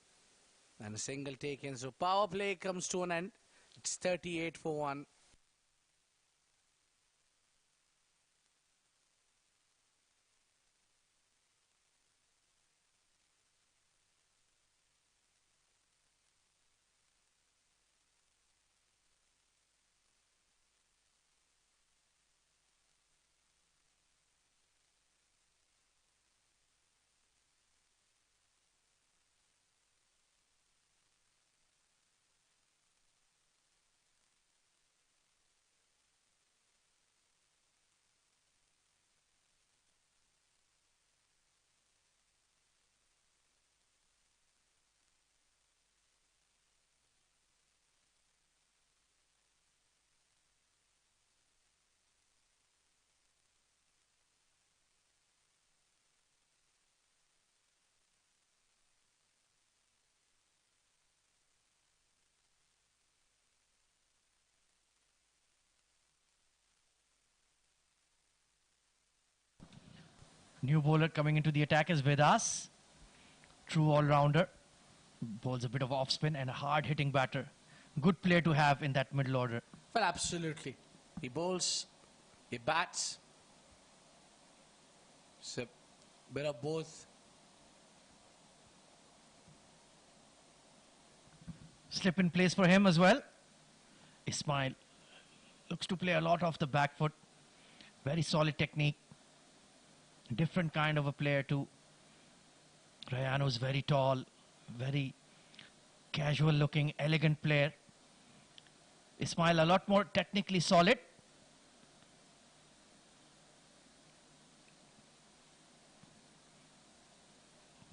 S1: And a single taken. So power play comes to an end. It's 38 for 1.
S2: New bowler coming into the attack is Vedas. True all-rounder. Bowls a bit of off-spin and a hard-hitting batter. Good player to have in that middle order.
S1: Well, absolutely. He bowls, he bats. It's a bit of both.
S2: Slip in place for him as well. Ismail looks to play a lot off the back foot. Very solid technique. Different kind of a player too. Rayano is very tall, very casual looking, elegant player. Ismail a lot more technically solid.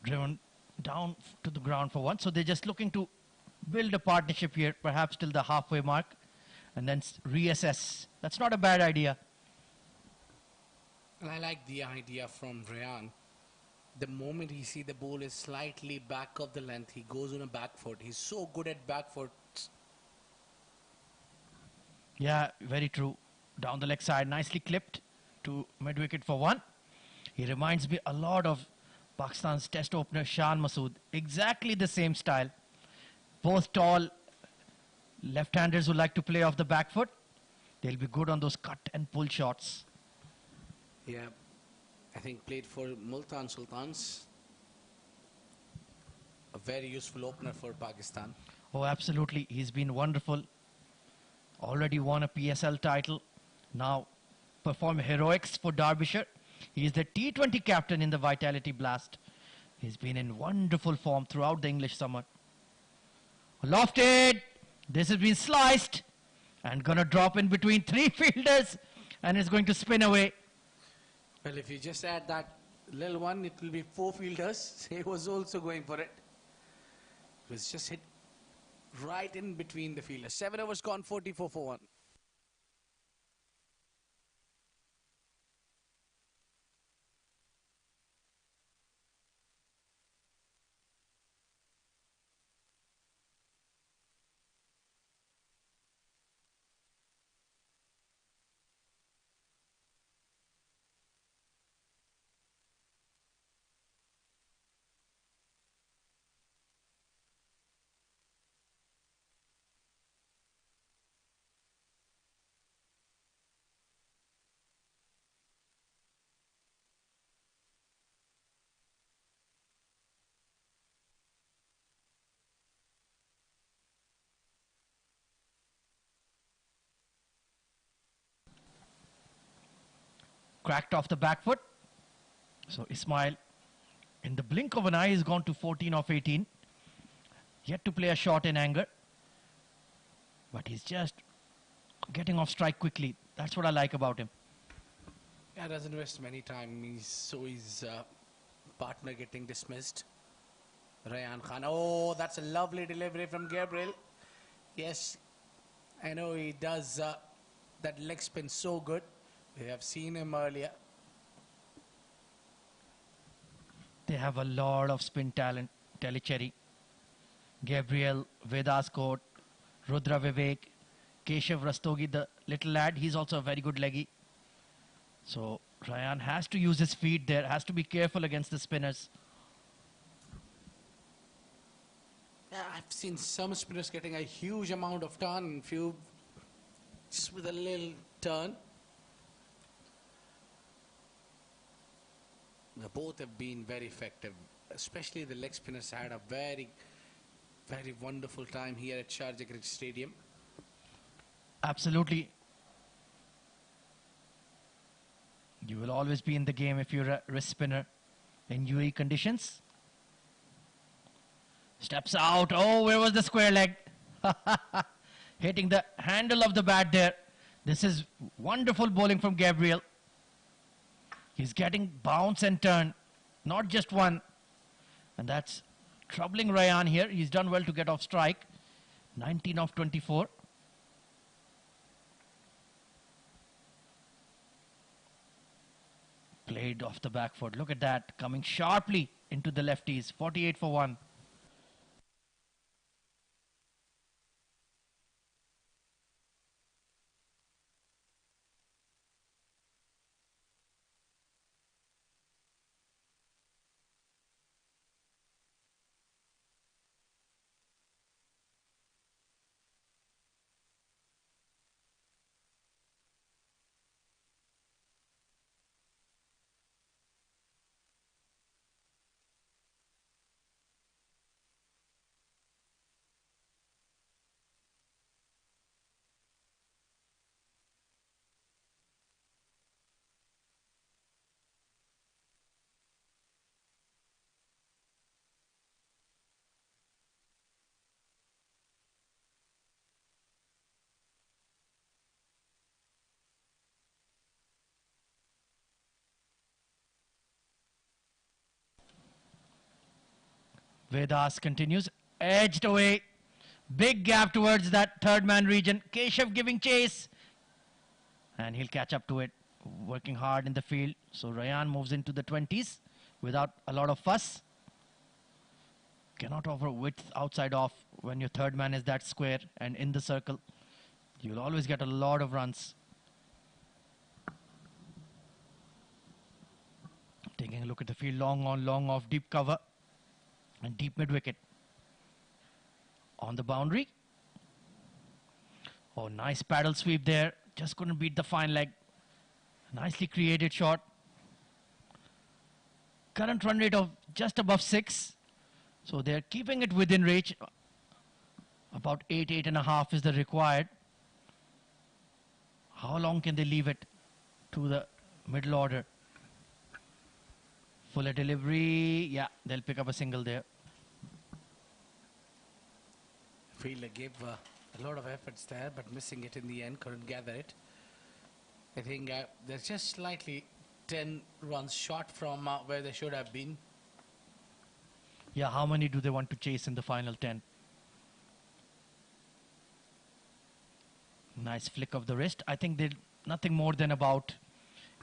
S2: Driven down to the ground for one. So they're just looking to build a partnership here, perhaps till the halfway mark, and then reassess. That's not a bad idea.
S1: And I like the idea from Rayan. The moment he sees the ball is slightly back of the length, he goes on a back foot. He's so good at back foot.
S2: Yeah, very true. Down the leg side, nicely clipped to mid-wicket for one. He reminds me a lot of Pakistan's test opener Shan Masood. Exactly the same style. Both tall left-handers who like to play off the back foot. They'll be good on those cut and pull shots.
S1: Yeah, I think played for Multan Sultans. A very useful opener for Pakistan.
S2: Oh, absolutely. He's been wonderful. Already won a PSL title. Now perform heroics for Derbyshire. He is the T20 captain in the Vitality Blast. He's been in wonderful form throughout the English summer. Lofted. This has been sliced and gonna drop in between 3 fielders and it's going to spin away.
S1: Well, if you just add that little one, it will be 4 fielders. He was also going for it. It was just hit right in between the fielders. 7 overs gone, 44 for 1.
S2: Cracked off the back foot. So Ismail, in the blink of an eye, has gone to 14 of 18. Yet to play a shot in anger. But he's just getting off strike quickly. That's what I like about him.
S1: Yeah, doesn't waste many time. His partner getting dismissed. Rayan Khan. Oh, that's a lovely delivery from Gabriel. Yes, I know he does that leg spin so good. We have seen him earlier.
S2: They have a lot of spin talent. Tellicherry, Gabriel, Vedas Court, Rudra Vivek, Keshav Rastogi, the little lad, he's also a very good leggy. So Ryan has to use his feet there, has to be careful against the spinners.
S1: Yeah, I've seen some spinners getting a huge amount of turn, few just with a little turn. Both have been very effective, especially the leg spinners had a very, very wonderful time here at Sharjah Cricket Stadium.
S2: Absolutely. You will always be in the game if you're a wrist spinner in UAE conditions. Steps out. Oh, where was the square leg? Hitting the handle of the bat there. This is wonderful bowling from Gabriel. He's getting bounce and turn, not just one. And that's troubling Ryan here. He's done well to get off strike. 19 of 24. Played off the back foot. Look at that. Coming sharply into the lefties. 48 for 1. Vedas continues. Edged away. Big gap towards that third man region. Keshav giving chase. And he'll catch up to it. Working hard in the field. So Ryan moves into the 20s without a lot of fuss. Cannot offer width outside off when your third man is that square and in the circle. You'll always get a lot of runs. Taking a look at the field. Long on, long off, deep cover. And deep mid wicket. On the boundary. Oh, nice paddle sweep there. Just couldn't beat the fine leg. Nicely created shot. Current run rate of just above 6. So they're keeping it within reach. About 8, 8.5 is the required. How long can they leave it to the middle order? Fuller delivery. Yeah, they'll pick up a single there.
S1: Fielder gave a lot of efforts there, but missing it in the end, couldn't gather it. I think they're just slightly 10 runs short from where they should have been.
S2: Yeah, how many do they want to chase in the final 10? Nice flick of the wrist. I think they're nothing more than about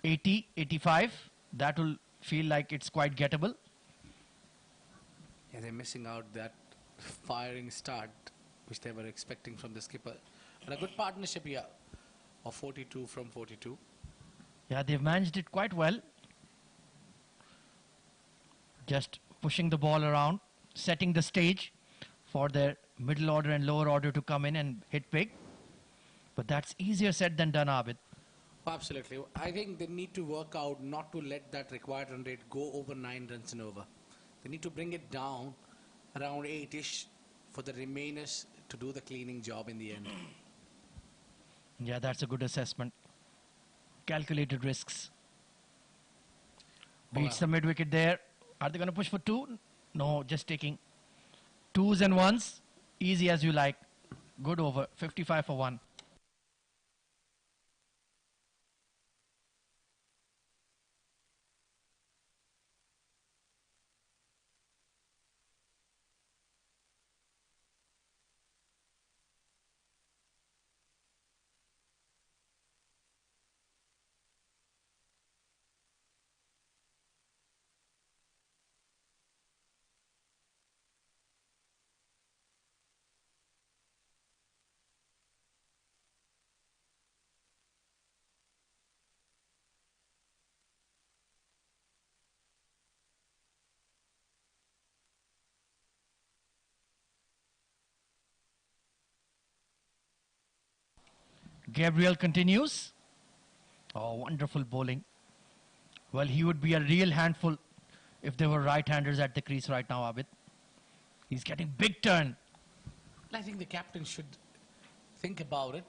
S2: 80, 85. That will feel like it's quite gettable.
S1: Yeah, they're missing out that firing start which they were expecting from the skipper. But a good partnership here of 42 from 42.
S2: Yeah, they've managed it quite well. Just pushing the ball around, setting the stage for their middle order and lower order to come in and hit big. But that's easier said than done, Abid.
S1: Absolutely. I think they need to work out not to let that required run rate go over 9 runs and over. They need to bring it down around 8-ish for the remainers to do the cleaning job in the end.
S2: Yeah, that's a good assessment. Calculated risks. Beats the mid wicket there. Are they going to push for 2? No, just taking 2s and 1s. Easy as you like. Good over. 55 for 1. Gabriel continues. Oh, wonderful bowling. Well, he would be a real handful if there were right-handers at the crease right now, Abid. He's getting big turn.
S1: I think the captain should think about it.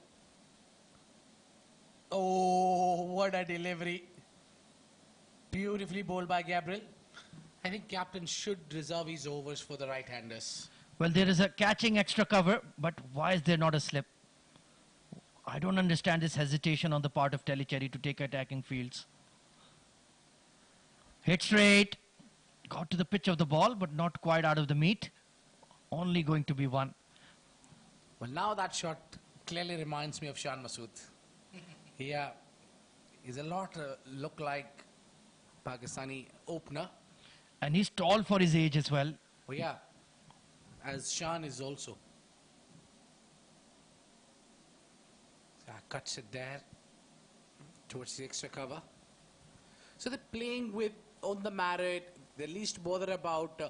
S1: Oh, what a delivery. Beautifully bowled by Gabriel. I think captain should reserve his overs for the right-handers.
S2: Well, there is a catching extra cover, but why is there not a slip? I don't understand this hesitation on the part of Tellicherry to take attacking fields. Hit straight. Got to the pitch of the ball, but not quite out of the meat. Only going to be one.
S1: Well, now that shot clearly reminds me of Shan Masood. Yeah, he's a lot look like Pakistani opener.
S2: And he's tall for his age as well.
S1: Oh yeah, as Shan is also. Cuts it there towards the extra cover. So they're playing with on the merit. They're least bothered about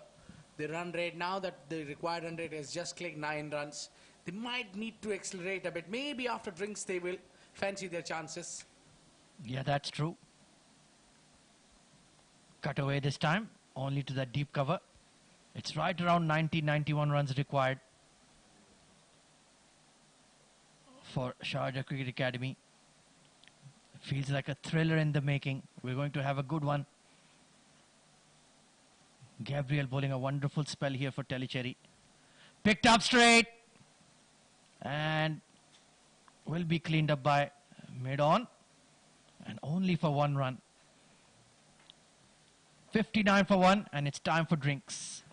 S1: the run rate. Now that the required run rate has just clicked 9 runs, they might need to accelerate a bit. Maybe after drinks they will fancy their chances.
S2: Yeah, that's true. Cut away this time, only to that deep cover. It's right around 90, 91 runs required for Sharjah Cricket Academy. Feels like a thriller in the making. We're going to have a good one. Gabriel bowling a wonderful spell here for Tellicherry. Picked up straight. And will be cleaned up by mid-on. And only for 1 run. 59 for 1, and it's time for drinks.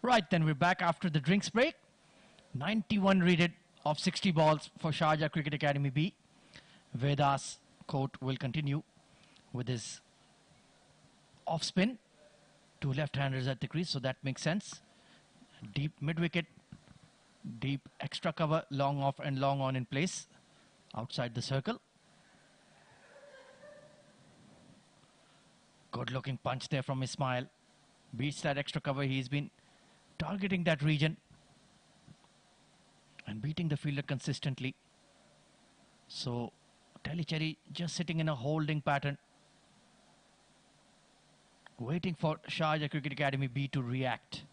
S2: Right, then we're back after the drinks break. 91 rated of 60 balls for Sharjah Cricket Academy B. Vedas court will continue with his off spin. Two left-handers at the crease, so that makes sense. Deep mid-wicket, deep extra cover, long off and long on in place outside the circle. Good looking punch there from Ismail. Beats that extra cover. He's been targeting that region and beating the fielder consistently. So Tellicherry just sitting in a holding pattern, waiting for Sharjah Cricket Academy B to react.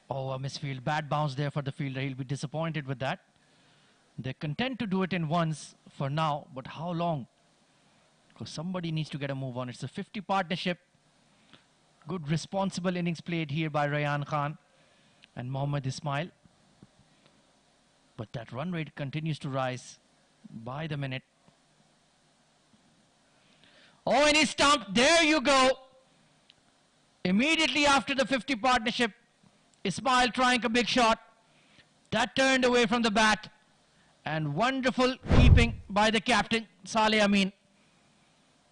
S2: Oh, a misfield. Bad bounce there for the fielder. He'll be disappointed with that. They're content to do it in ones for now, but how long? Because somebody needs to get a move on. It's a 50 partnership. Good responsible innings played here by Rayan Khan and Mohammad Ismail. But that run rate continues to rise by the minute. Oh, and he stumped. There you go. Immediately after the 50 partnership, Ismail trying a big shot. That turned away from the bat. And wonderful keeping by the captain, Saleh Amin.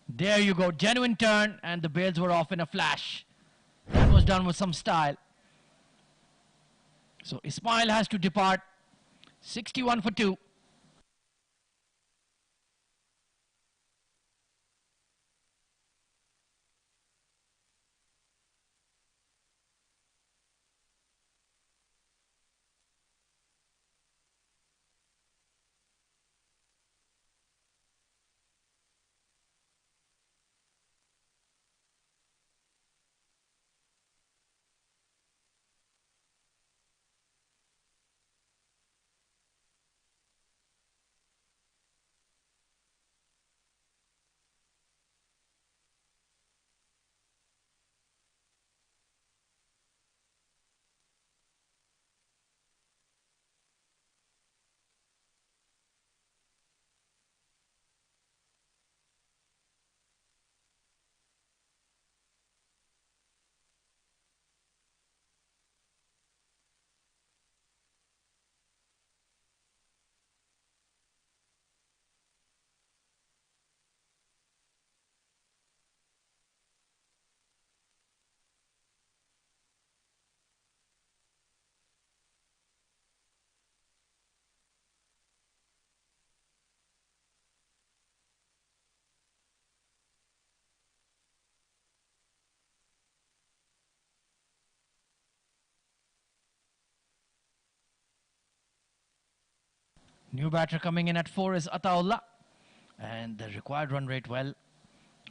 S2: There you go. Genuine turn, and the bails were off in a flash. That was done with some style. So Ismail has to depart. 61 for 2. New batter coming in at 4 is Ataullah. And the required run rate, well,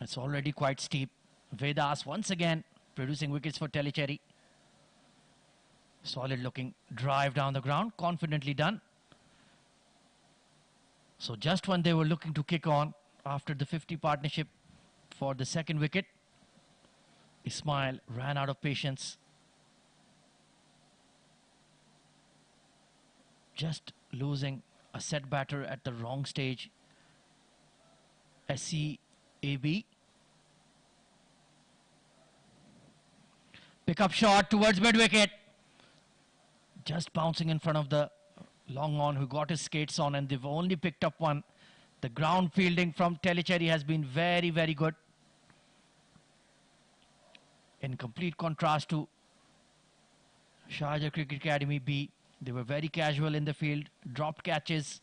S2: it's already quite steep. Vedas once again producing wickets for Tellicherry. Solid looking drive down the ground, confidently done. So just when they were looking to kick on after the 50 partnership for the second wicket, Ismail ran out of patience. Just losing a set batter at the wrong stage. SCAB. Pick up shot towards mid-wicket. Just bouncing in front of the long on who got his skates on, and they've only picked up one. The ground fielding from Tellicherry has been very, very good. In complete contrast to Sharjah Cricket Academy B. They were very casual in the field, dropped catches.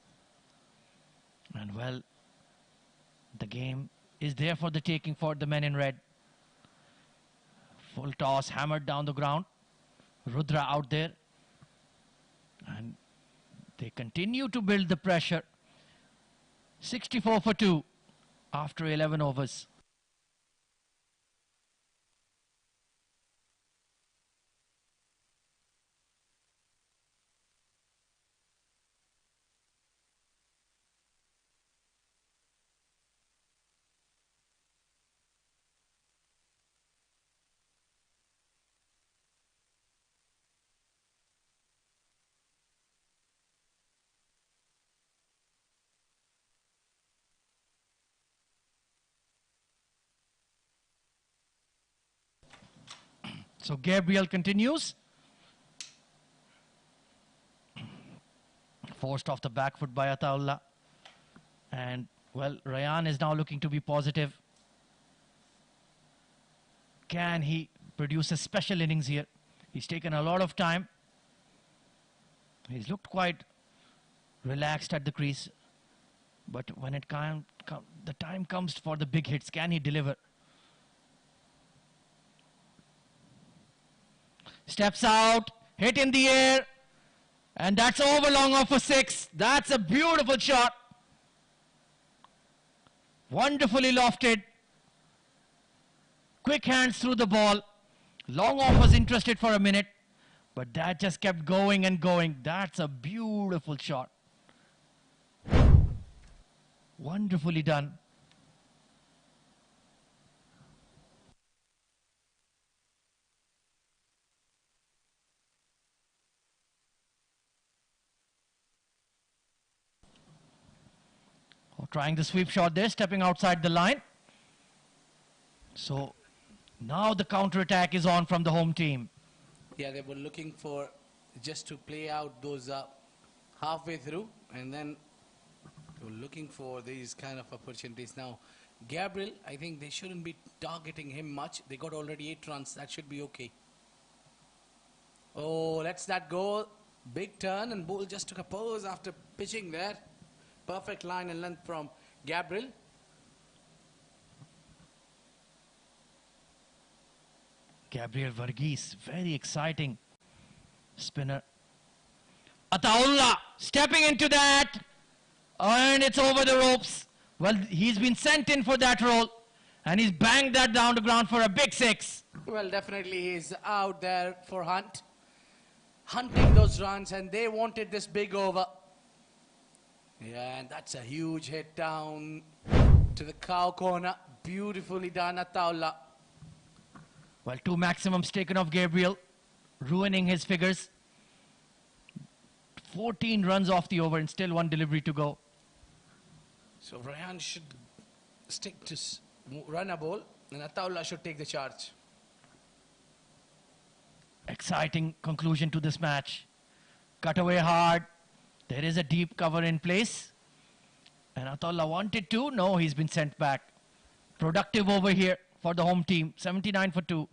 S2: And well, the game is there for the taking for the men in red. Full toss, hammered down the ground. Rudra out there. And they continue to build the pressure. 64 for 2 after 11 overs. So Gabriel continues. Forced off the back foot by Ataullah. And, well, Ryan is now looking to be positive. Can he produce a special innings here? He's taken a lot of time. He's looked quite relaxed at the crease. But when the time comes for the big hits, can he deliver? Steps out, hit in the air. And that's over long off for 6. That's a beautiful shot. Wonderfully lofted. Quick hands through the ball. Long off was interested for a minute. But that just kept going and going. That's a beautiful shot. Wonderfully done. Trying the sweep shot there, stepping outside the line. So now the counter-attack is on from the home team.
S1: Yeah, they were looking for just to play out those halfway through, and then they were looking for these kind of opportunities. Now, Gabriel, I think they shouldn't be targeting him much. They got already 8 runs. That should be okay. Oh, lets that go. Big turn, and Bull just took a pose after pitching there. Perfect line and length from Gabriel.
S2: Gabriel Varghese, very exciting spinner. Ataullah stepping into that, and it's over the ropes. Well, he's been sent in for that role, and he's banged that down the ground for a big 6.
S1: Well, definitely he's out there for hunting those runs, and they wanted this big over. Yeah, and that's a huge hit down to the cow corner. Beautifully done, Ataullah.
S2: Well, 2 maximums taken off Gabriel, ruining his figures. 14 runs off the over and still 1 delivery to go.
S1: So Ryan should stick to run a ball, and Ataullah should take the charge.
S2: Exciting conclusion to this match. Cut away hard. There is a deep cover in place. And Ataullah wanted to. No, he's been sent back. Productive over here for the home team. 79 for 2.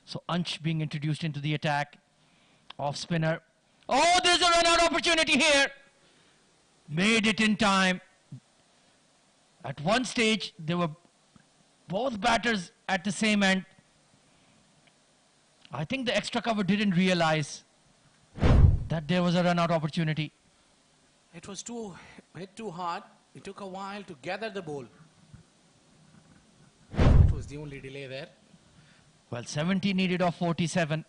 S2: So Ansh being introduced into the attack. Off spinner. Oh, there's a run out opportunity here. Made it in time. At one stage, there were both batters at the same end. I think the extra cover didn't realize that there was a run out opportunity.
S1: It was hit too hard. It took a while to gather the ball. That was the only delay there.
S2: Well, 70 needed of 47.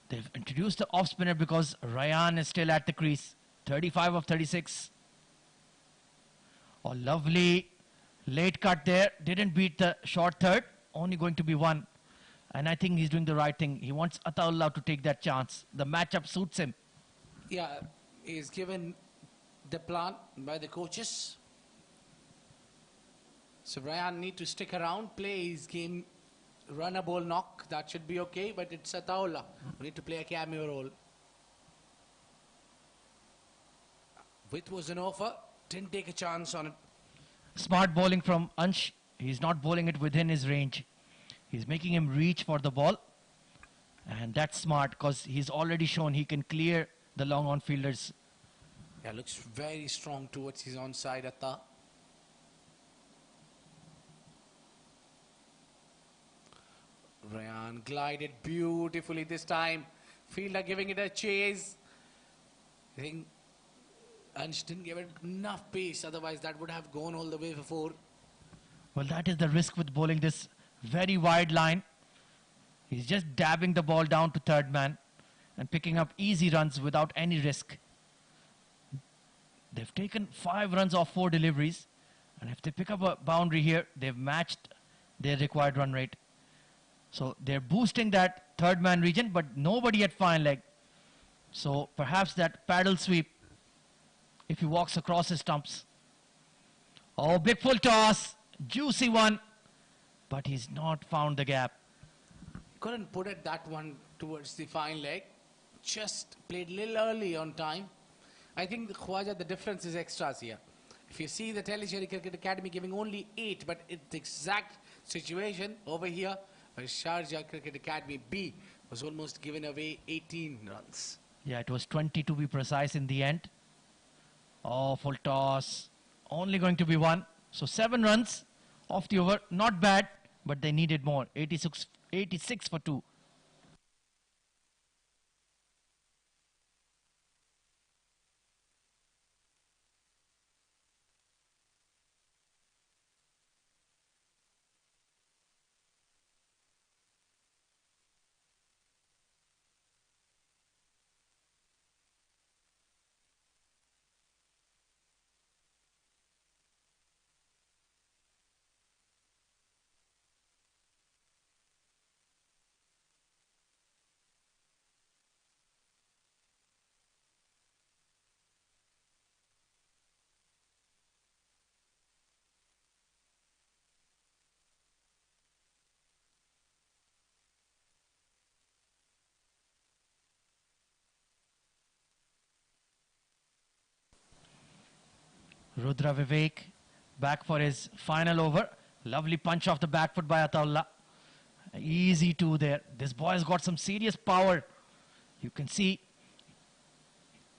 S2: They've introduced the off spinner because Ryan is still at the crease. 35 of 36. Oh, lovely late cut there. Didn't beat the short third. Only going to be 1. And I think he's doing the right thing. He wants Ataullah to take that chance. The matchup suits him.
S1: Yeah, he's given the plan by the coaches. So Ryan need to stick around, play his game, run a ball knock. That should be okay, but it's Ataullah who need to play a cameo role. With was an offer, didn't take a chance on it.
S2: Smart bowling from Ansh. he's not bowling it within his range. He's making him reach for the ball. And that's smart because he's already shown he can clear the long on fielders.
S1: Yeah, looks very strong towards his onside Atta. Ryan glided beautifully this time. Fielder giving it a chase. I think Ansh didn't give it enough pace, otherwise that would have gone all the way for 4.
S2: Well, that is the risk with bowling this very wide line. He's just dabbing the ball down to third man and picking up easy runs without any risk. They've taken 5 runs off 4 deliveries. And if they pick up a boundary here, they've matched their required run rate. So they're boosting that third man region, but nobody at fine leg. So perhaps that paddle sweep, if he walks across his stumps. Oh, big full toss. Juicy one. But he's not found the gap.
S1: Couldn't put it that one towards the fine leg. Just played a little early on time. I think the Khwaja, the difference is extras here. If you see the Tellicherry Cricket Academy giving only 8, but it's the exact situation over here where Sharjah Cricket Academy B was almost given away 18 runs.
S2: Yeah, it was 20 to be precise in the end. Oh, full toss. Only going to be 1. So 7 runs off the over. Not bad, but they needed more. 86 for 2. Rudra Vivek back for his final over. Lovely punch off the back foot by Ataullah. Easy 2 there. This boy has got some serious power. You can see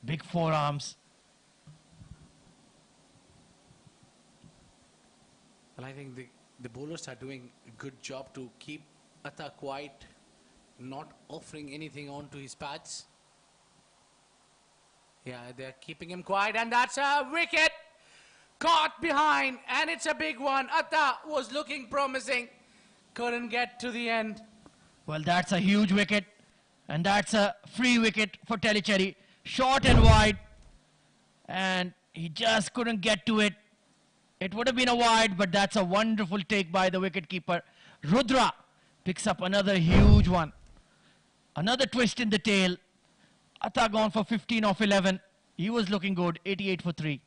S2: big forearms.
S1: Well, I think the bowlers are doing a good job to keep Atta quiet, not offering anything onto his pads. Yeah, they're keeping him quiet, and that's a wicket. Caught behind, and it's a big one. Atta was looking promising. Couldn't get to the end.
S2: Well, that's a huge wicket. And that's a free wicket for Tellicherry. Short and wide. And he just couldn't get to it. It would have been a wide, but that's a wonderful take by the wicketkeeper. Rudra picks up another huge one. Another twist in the tail. Atta gone for 15 off 11. He was looking good. 88 for 3.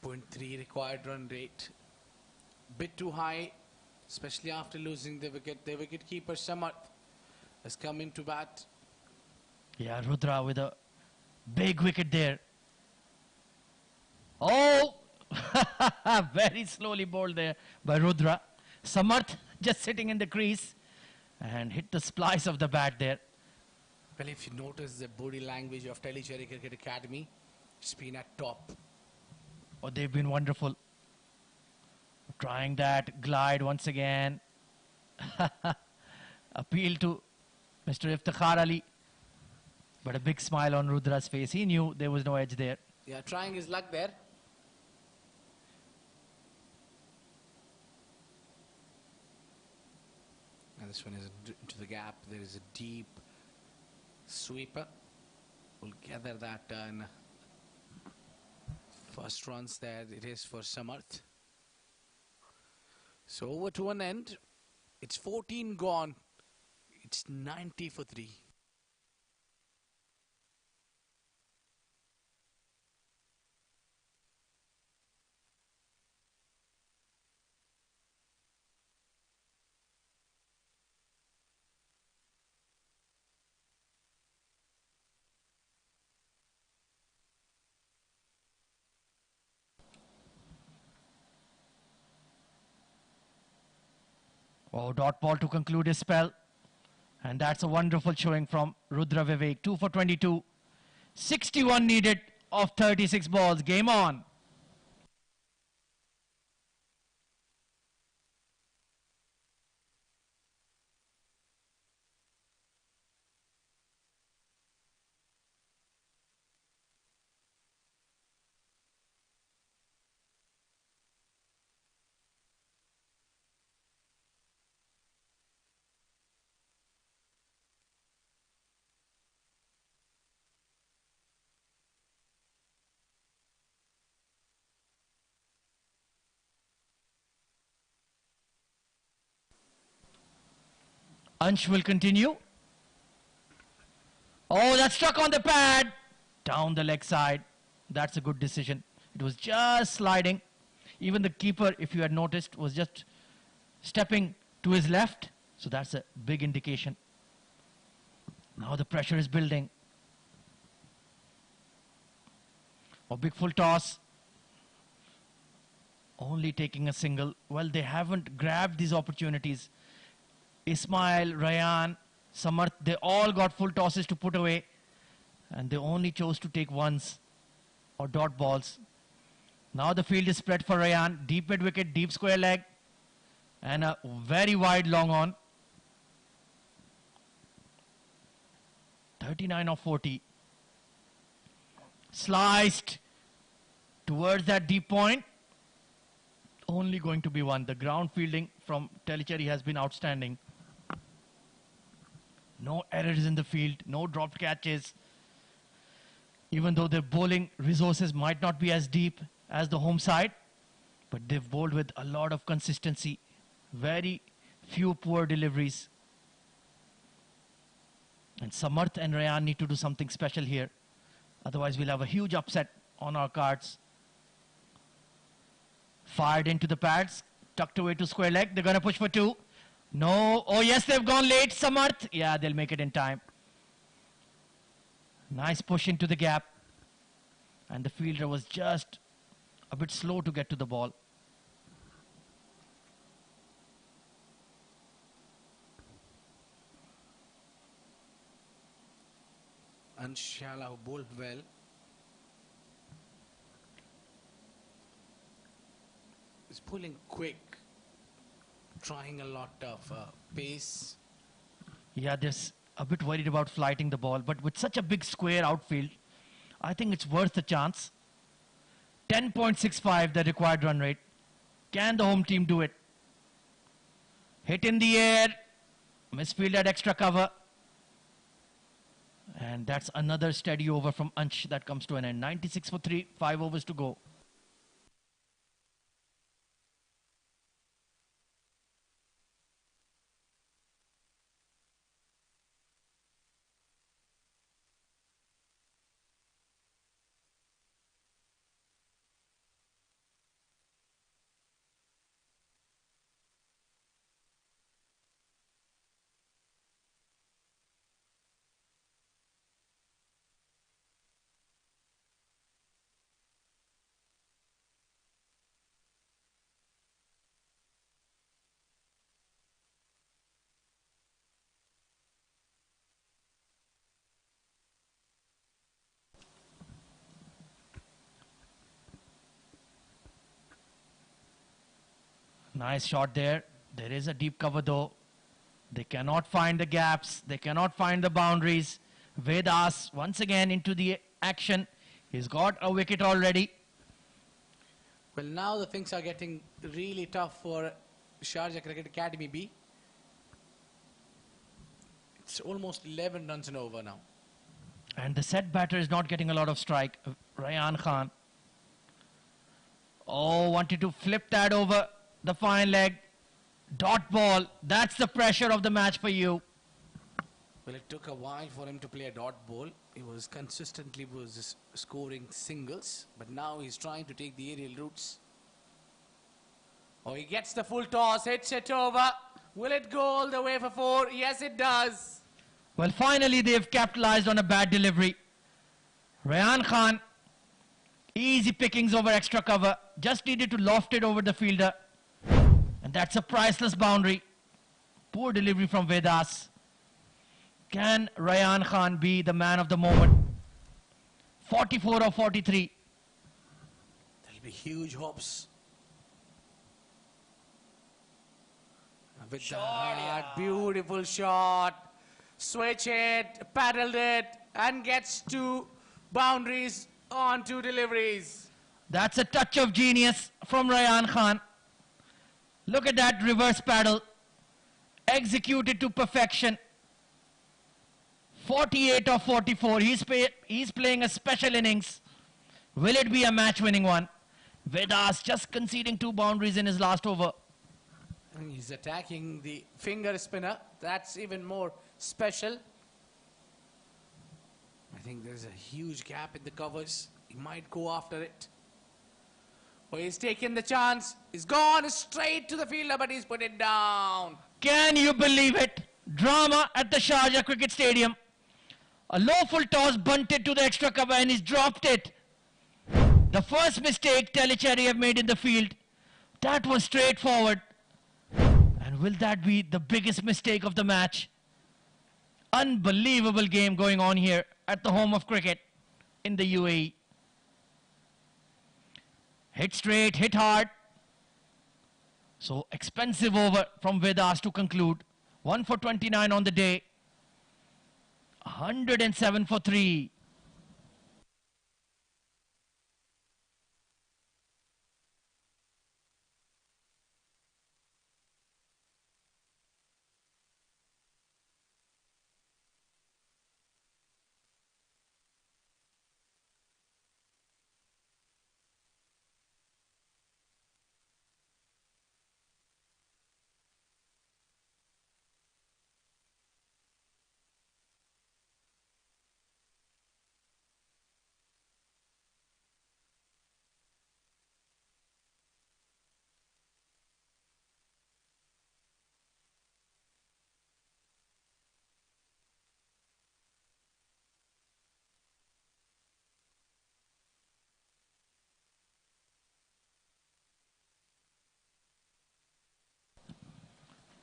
S1: .3 required run rate. Bit too high, especially after losing the wicket. The wicketkeeper Samarth has come into bat.
S2: Yeah, Rudra with a big wicket there. Oh, very slowly bowled there by Rudra. Samarth just sitting in the crease and hit the splice of the bat there.
S1: Well, if you notice the body language of Tellicherry Cricket Academy, it's been at top.
S2: Oh, they've been wonderful. Trying that glide once again. Appeal to Mr. Iftikhar Ali. But a big smile on Rudra's face. He knew there was no edge there.
S1: Yeah, trying his luck there. This one is into the gap. There is a deep sweeper. Will gather that in first runs there. It is for Samarth. So over to an end. It's 14 gone. It's 90 for 3.
S2: Oh, dot ball to conclude his spell. And that's a wonderful showing from Rudra Vivek. 2 for 22. 61 needed of 36 balls. Game on. Ansh will continue. Oh, that struck on the pad. Down the leg side. That's a good decision. It was just sliding. Even the keeper, if you had noticed, was just stepping to his left. So that's a big indication. Now the pressure is building. A big full toss. Only taking a single. Well, they haven't grabbed these opportunities. Ismail, Ryan, Samarth, they all got full tosses to put away. And they only chose to take ones or dot balls. Now the field is spread for Ryan. Deep mid wicket, deep square leg. And a very wide long on. 39 of 40. Sliced towards that deep point. Only going to be one. The ground fielding from Tellicherry has been outstanding. No errors in the field, no dropped catches. Even though their bowling resources might not be as deep as the home side, but they've bowled with a lot of consistency. Very few poor deliveries. And Samarth and Ryan need to do something special here. Otherwise, we'll have a huge upset on our cards. Fired into the pads, tucked away to square leg. They're going to push for 2. No. Oh, yes, they've gone late, Samarth. Yeah, they'll make it in time. Nice push into the gap. And the fielder was just a bit slow to get to the ball.
S1: Anshala, who bowled well. Is pulling quick. Trying a lot of pace.
S2: Yeah, they're a bit worried about flighting the ball. But with such a big square outfield, I think it's worth a chance. 10.65 the required run rate. Can the home team do it? Hit in the air. Misfield at extra cover. And that's another steady over from Ansh that comes to an end. 96 for 3, 5 overs to go. Nice shot there. There is a deep cover though. They cannot find the gaps. They cannot find the boundaries. Vedas once again into the action. He's got a wicket already.
S1: Well, now the things are getting really tough for Sharjah Cricket Academy B. It's almost 11 runs and over now.
S2: And the set batter is not getting a lot of strike. Rayan Khan. Oh, wanted to flip that over the fine leg. Dot ball. That's the pressure of the match for you.
S1: Well, it took a while for him to play a dot ball. He was consistently scoring singles, but now he's trying to take the aerial routes. Oh, he gets the full toss, hits it over. Will it go all the way for 4? Yes, it does.
S2: Well, finally they've capitalized on a bad delivery. Rayan Khan, easy pickings over extra cover. Just needed to loft it over the fielder. And that's a priceless boundary. Poor delivery from Vedas. Can Rayan Khan be the man of the moment? 44 or 43.
S1: There'll be huge hopes. With that beautiful shot. Switch it, paddled it, and gets 2 boundaries on 2 deliveries.
S2: That's a touch of genius from Rayan Khan. Look at that reverse paddle. Executed to perfection. 48 of 44. He's playing a special innings. Will it be a match-winning one? Vedas just conceding 2 boundaries in his last over.
S1: And he's attacking the finger spinner. That's even more special. I think there's a huge gap in the covers. He might go after it. Oh, he's taken the chance. He's gone straight to the fielder, but he's put it down.
S2: Can you believe it? Drama at the Sharjah Cricket Stadium. A low full toss bunted to the extra cover and he's dropped it. The first mistake Tellicherry have made in the field. That was straightforward. And will that be the biggest mistake of the match? Unbelievable game going on here at the home of cricket in the UAE. Hit straight, hit hard. So expensive over from Vedas to conclude. 1 for 29 on the day. 107 for 3.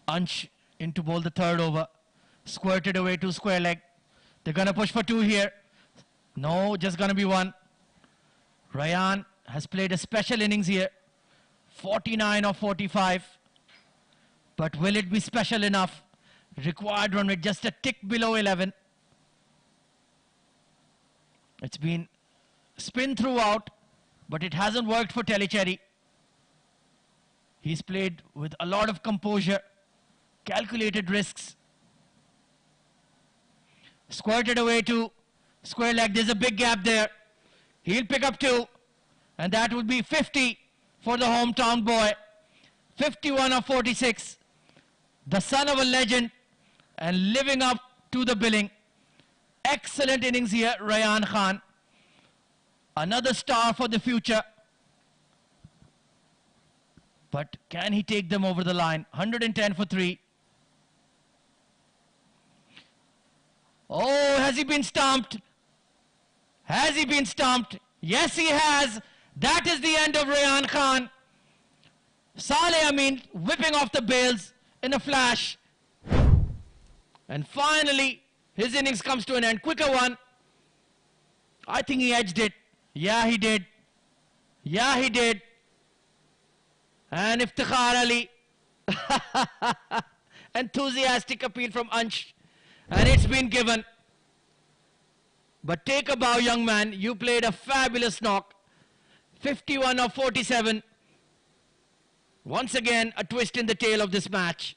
S2: Ansh in to bowl the third over. Squirted away to square leg. They're going to push for 2 here. No, just going to be 1. Rayan has played a special innings here. 49 of 45. But will it be special enough? Required run rate just a tick below 11. It's been spin throughout, but it hasn't worked for Tellicherry. He's played with a lot of composure, calculated risks. Squirted away to square leg. There's a big gap there. He'll pick up 2, and that would be 50 for the hometown boy. 51 of 46. The son of a legend and living up to the billing. Excellent innings here, Rayan Khan. Another star for the future. But can he take them over the line? 110 for 3. Oh, has he been stumped? Has he been stumped? Yes, he has. That is the end of Rayan Khan. Saleh Amin whipping off the bails in a flash. And finally, his innings comes to an end. Quicker one. I think he edged it. Yeah, he did. Yeah, he did. And Iftikhar Ali. Enthusiastic appeal from Ansh. And it's been given. But take a bow, young man. You played a fabulous knock. 51 of 47. Once again, a twist in the tail of this match.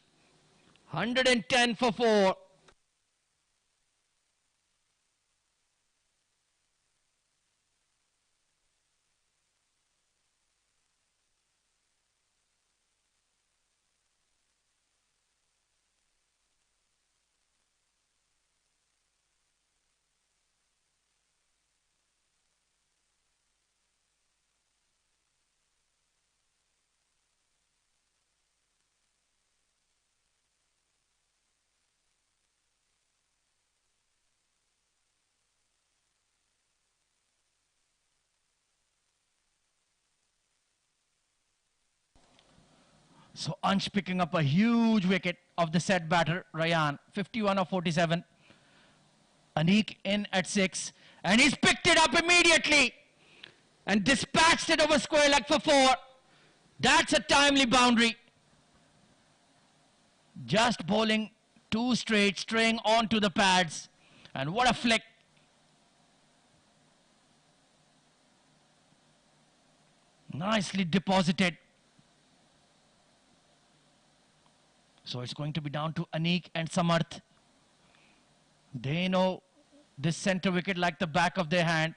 S2: 110 for 4. So Ansh picking up a huge wicket of the set batter, Ryan, 51 of 47. Anik in at 6, and he's picked it up immediately and dispatched it over square leg for 4. That's a timely boundary. Just bowling 2 straight, straying onto the pads, and what a flick. Nicely deposited. So it's going to be down to Anik and Samarth. They know this center wicket like the back of their hand.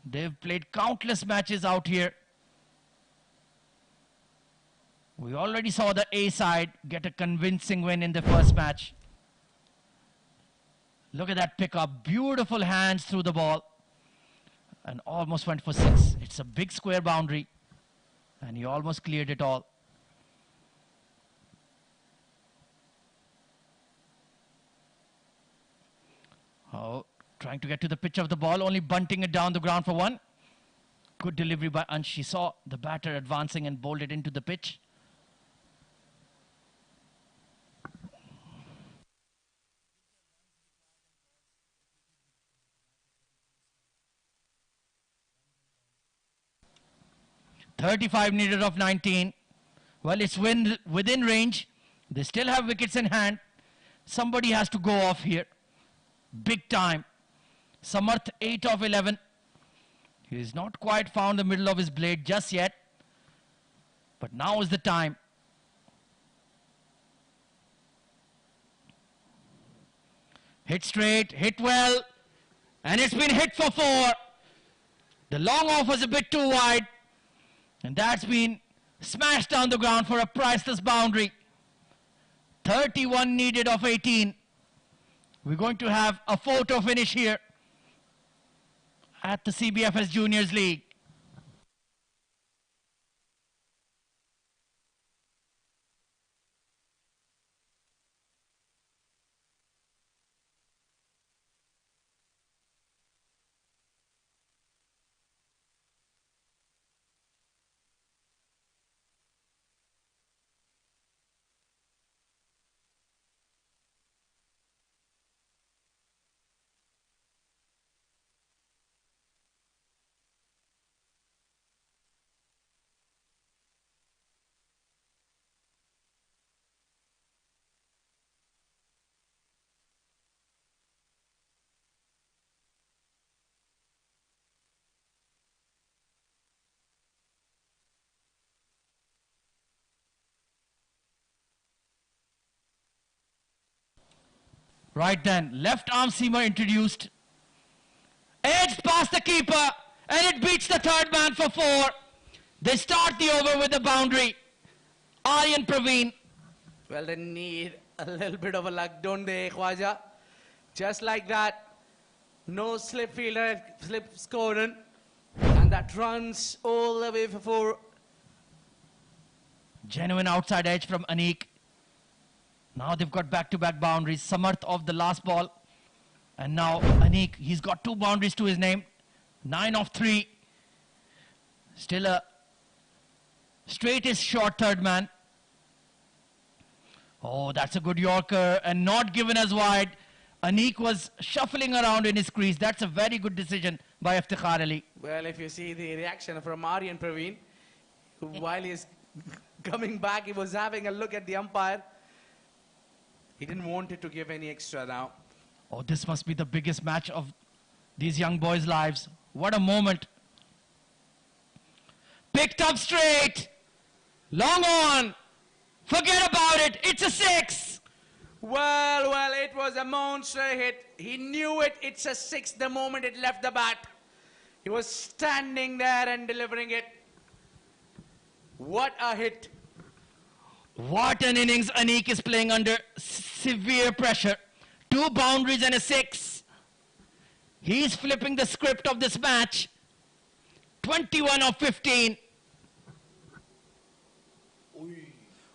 S2: They've played countless matches out here. We already saw the A side get a convincing win in the first match. Look at that pickup. Beautiful hands through the ball. And almost went for 6. It's a big square boundary. And he almost cleared it all. Oh, trying to get to the pitch of the ball, only bunting it down the ground for 1. Good delivery by Ansh. He saw the batter advancing and bowled it into the pitch. .35 needed of 19. Well, it's within range. They still have wickets in hand. Somebody has to go off here. Big time. Samarth 8 of 11. He's not quite found the middle of his blade just yet. But now is the time. Hit straight, hit well. And it's been hit for 4. The long off was a bit too wide. And that's been smashed down the ground for a priceless boundary. 31 needed of 18. We're going to have a photo finish here at the CBFS Juniors League. Right then, left arm seamer introduced. Edged past the keeper, and it beats the third man for 4. They start the over with a boundary. Aryan Praveen.
S1: Well, they need a little bit of a luck, don't they, Khwaja? Just like that. No slip fielder, slip scoring. And that runs all the way for 4.
S2: Genuine outside edge from Anik. Now they've got back-to-back boundaries. Samarth off the last ball. And now Anik, he's got 2 boundaries to his name. 9 of 3. Still a straightest short third man. Oh, that's a good Yorker and not given as wide. Anik was shuffling around in his crease. That's a very good decision by Iftikhar Ali.
S1: Well, if you see the reaction from Aryan Praveen, while he's coming back, he was having a look at the umpire. He didn't want it to give any extra now.
S2: Oh, this must be the biggest match of these young boys' lives. What a moment. Picked up straight. Long on. Forget about it. It's a 6.
S1: Well, it was a monster hit. He knew it. It's a 6 the moment it left the bat. He was standing there and delivering it. What a hit.
S2: What an innings Anik is playing under severe pressure. 2 boundaries and a 6. He's flipping the script of this match. 21 of 15.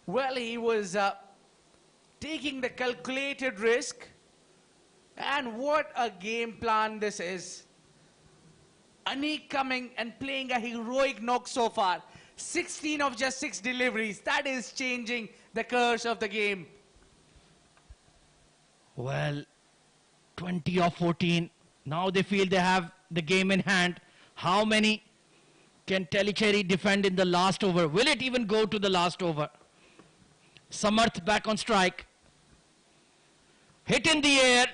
S1: Well, he was taking the calculated risk. And what a game plan this is. Anik coming and playing a heroic knock so far. 16 of just 6 deliveries. That is changing the curse of the game.
S2: Well, 20 of 14. Now they feel they have the game in hand. How many can Tellicherry defend in the last over? Will it even go to the last over? Samarth back on strike. Hit in the air,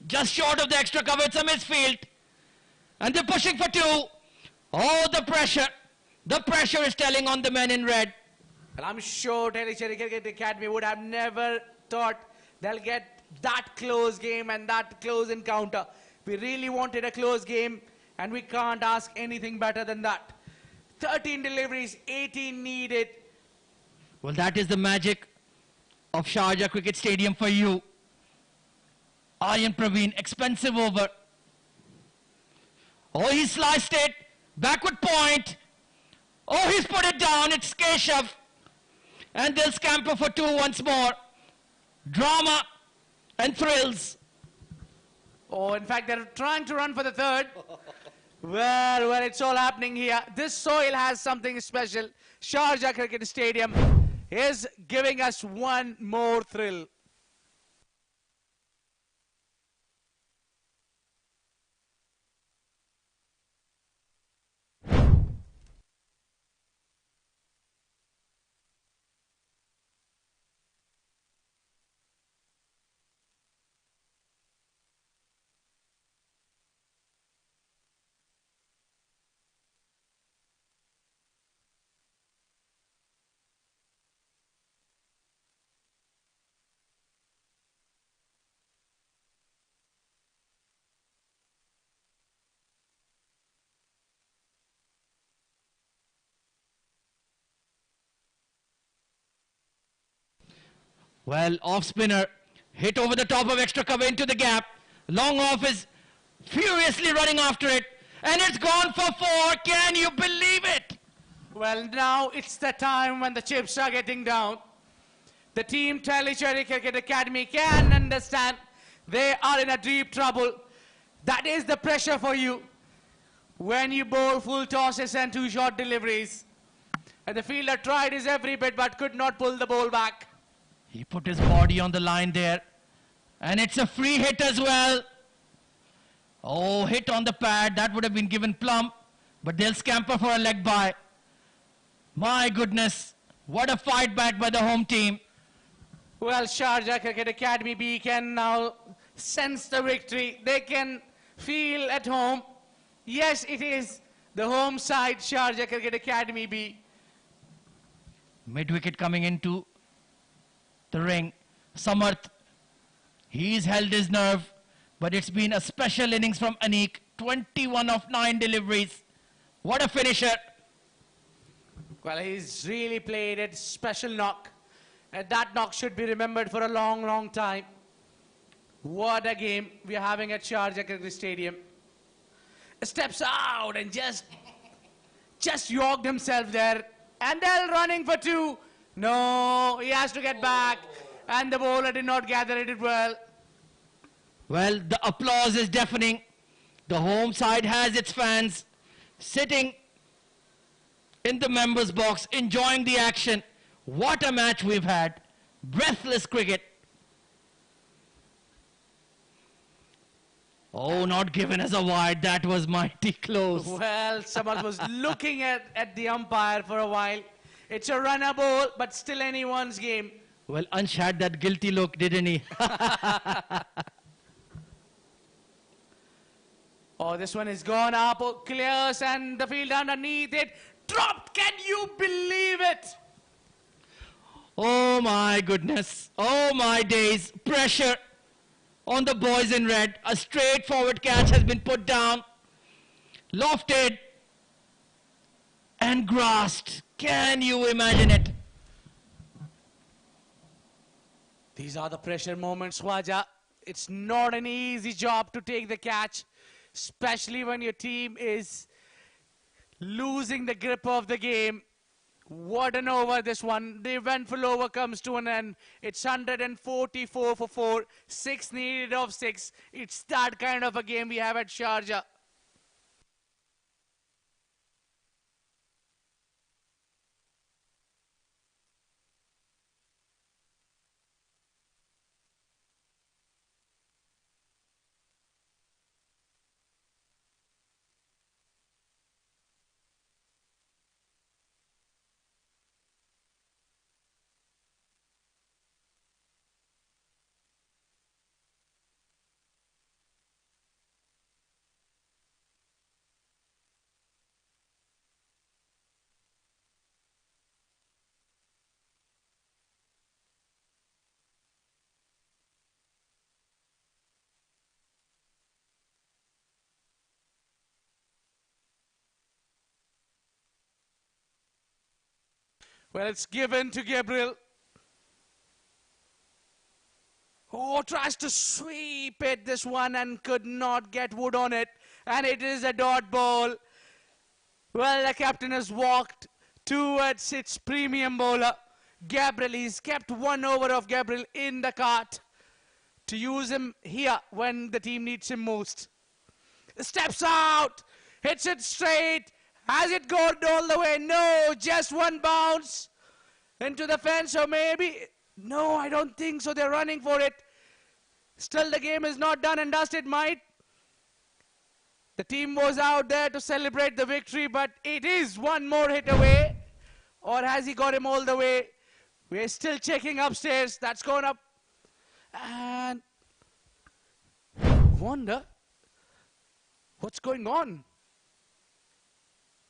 S2: just short of the extra cover. It's a misfield. And they're pushing for 2. Oh, the pressure. The pressure is telling on the men in red.
S1: And I'm sure Tellicherry Cricket Academy would have never thought they'll get that close game and that close encounter. We really wanted a close game, and we can't ask anything better than that. 13 deliveries, 18 needed.
S2: Well, that is the magic of Sharjah Cricket Stadium for you. Aryan Praveen, expensive over. Oh, he sliced it. Backward point. Oh, he's put it down. It's Keshav. And they'll scamper for 2 once more. Drama and thrills.
S1: Oh, in fact, they're trying to run for the 3rd. Well, it's all happening here. This soil has something special. Sharjah Cricket Stadium is giving us one more thrill.
S2: Well, off spinner, hit over the top of extra cover into the gap. Long off is furiously running after it. And it's gone for 4. Can you believe it?
S1: Well, now it's the time when the chips are getting down. The team Tellicherry Cricket Academy can understand they are in a deep trouble. That is the pressure for you when you bowl full tosses and 2 short deliveries. And the fielder tried his every bit but could not pull the ball back.
S2: He put his body on the line there. And it's a free hit as well. Oh, hit on the pad. That would have been given plump. But they'll scamper for a leg bye. My goodness. What a fight back by the home team.
S1: Well, Sharjah Cricket Academy B can now sense the victory. They can feel at home. Yes, it is the home side, Sharjah Cricket Academy B.
S2: Mid-wicket coming into the ring. Samarth, he's held his nerve, but it's been a special innings from Anik. 21 of 9 deliveries. What a finisher.
S1: Well, he's really played a special knock. And that knock should be remembered for a long, long time. What a game we are having at Sharjah Cricket Stadium. Steps out and just yorked himself there. And they're running for 2. No, he has to get back. And the bowler did not gather it well.
S2: Well, the applause is deafening. The home side has its fans sitting in the members' box, enjoying the action. What a match we've had. Breathless cricket. Oh, not given as a wide. That was mighty close.
S1: Well, someone was looking at the umpire for a while. It's a runner ball, but still anyone's game.
S2: Well, Ansh had that guilty look, didn't he?
S1: Oh, this one is gone up, oh, clears, and the field underneath it dropped. Can you believe it?
S2: Oh my goodness. Oh my days. Pressure on the boys in red. A straightforward catch has been put down, lofted, and grasped. Can you imagine it?
S1: These are the pressure moments, Swaja. It's not an easy job to take the catch, especially when your team is losing the grip of the game. What an over this one. The eventful over comes to an end. It's 144 for 4. 6 needed of 6. It's that kind of a game we have at Sharjah. Well, it's given to Gabriel. Oh, tries to sweep it, this one, and could not get wood on it. And it is a dot ball. Well, the captain has walked towards its premium bowler. Gabriel, he's kept 1 over of Gabriel in the cart to use him here when the team needs him most. Steps out, hits it straight. Has it gone all the way? No, just one bounce into the fence, or maybe... No, I don't think so. They're running for it. Still, the game is not done and dusted, might. The team was out there to celebrate the victory, but it is one more hit away. Or has he got him all the way? We're still checking upstairs. That's gone up. And wonder what's going on.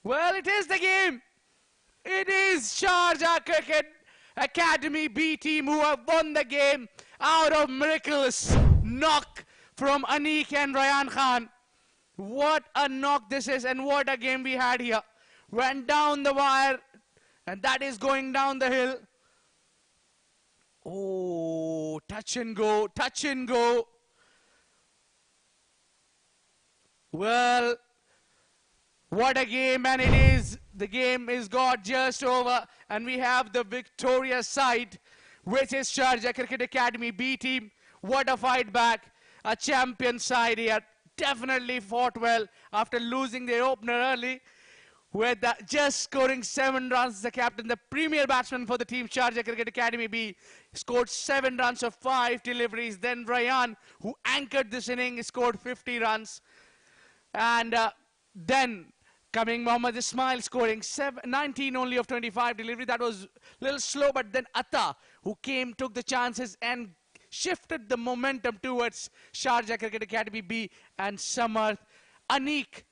S1: Well, it is the game. It is Sharjah Cricket Academy B team who have won the game out of miraculous knock from Anik and Ryan Khan. What a knock this is, and what a game we had here. Went down the wire, and that is going down the hill. Oh, touch and go, touch and go. Well, what a game, and it is. The game is got just over, and we have the victorious side, which is Sharjah Cricket Academy B team. What a fight back. A champion side here. Definitely fought well after losing their opener early, with just scoring 7 runs. The captain, the premier batsman for the team, Sharjah Cricket Academy B, scored 7 runs of 5 deliveries. Then Ryan, who anchored this inning, scored 50 runs. And then coming Mohammad Ismail, scoring 19 only of 25 delivery. That was a little slow, but then Atta, who came, took the chances and shifted the momentum towards Sharjah Cricket Academy B and Samarth. Anik,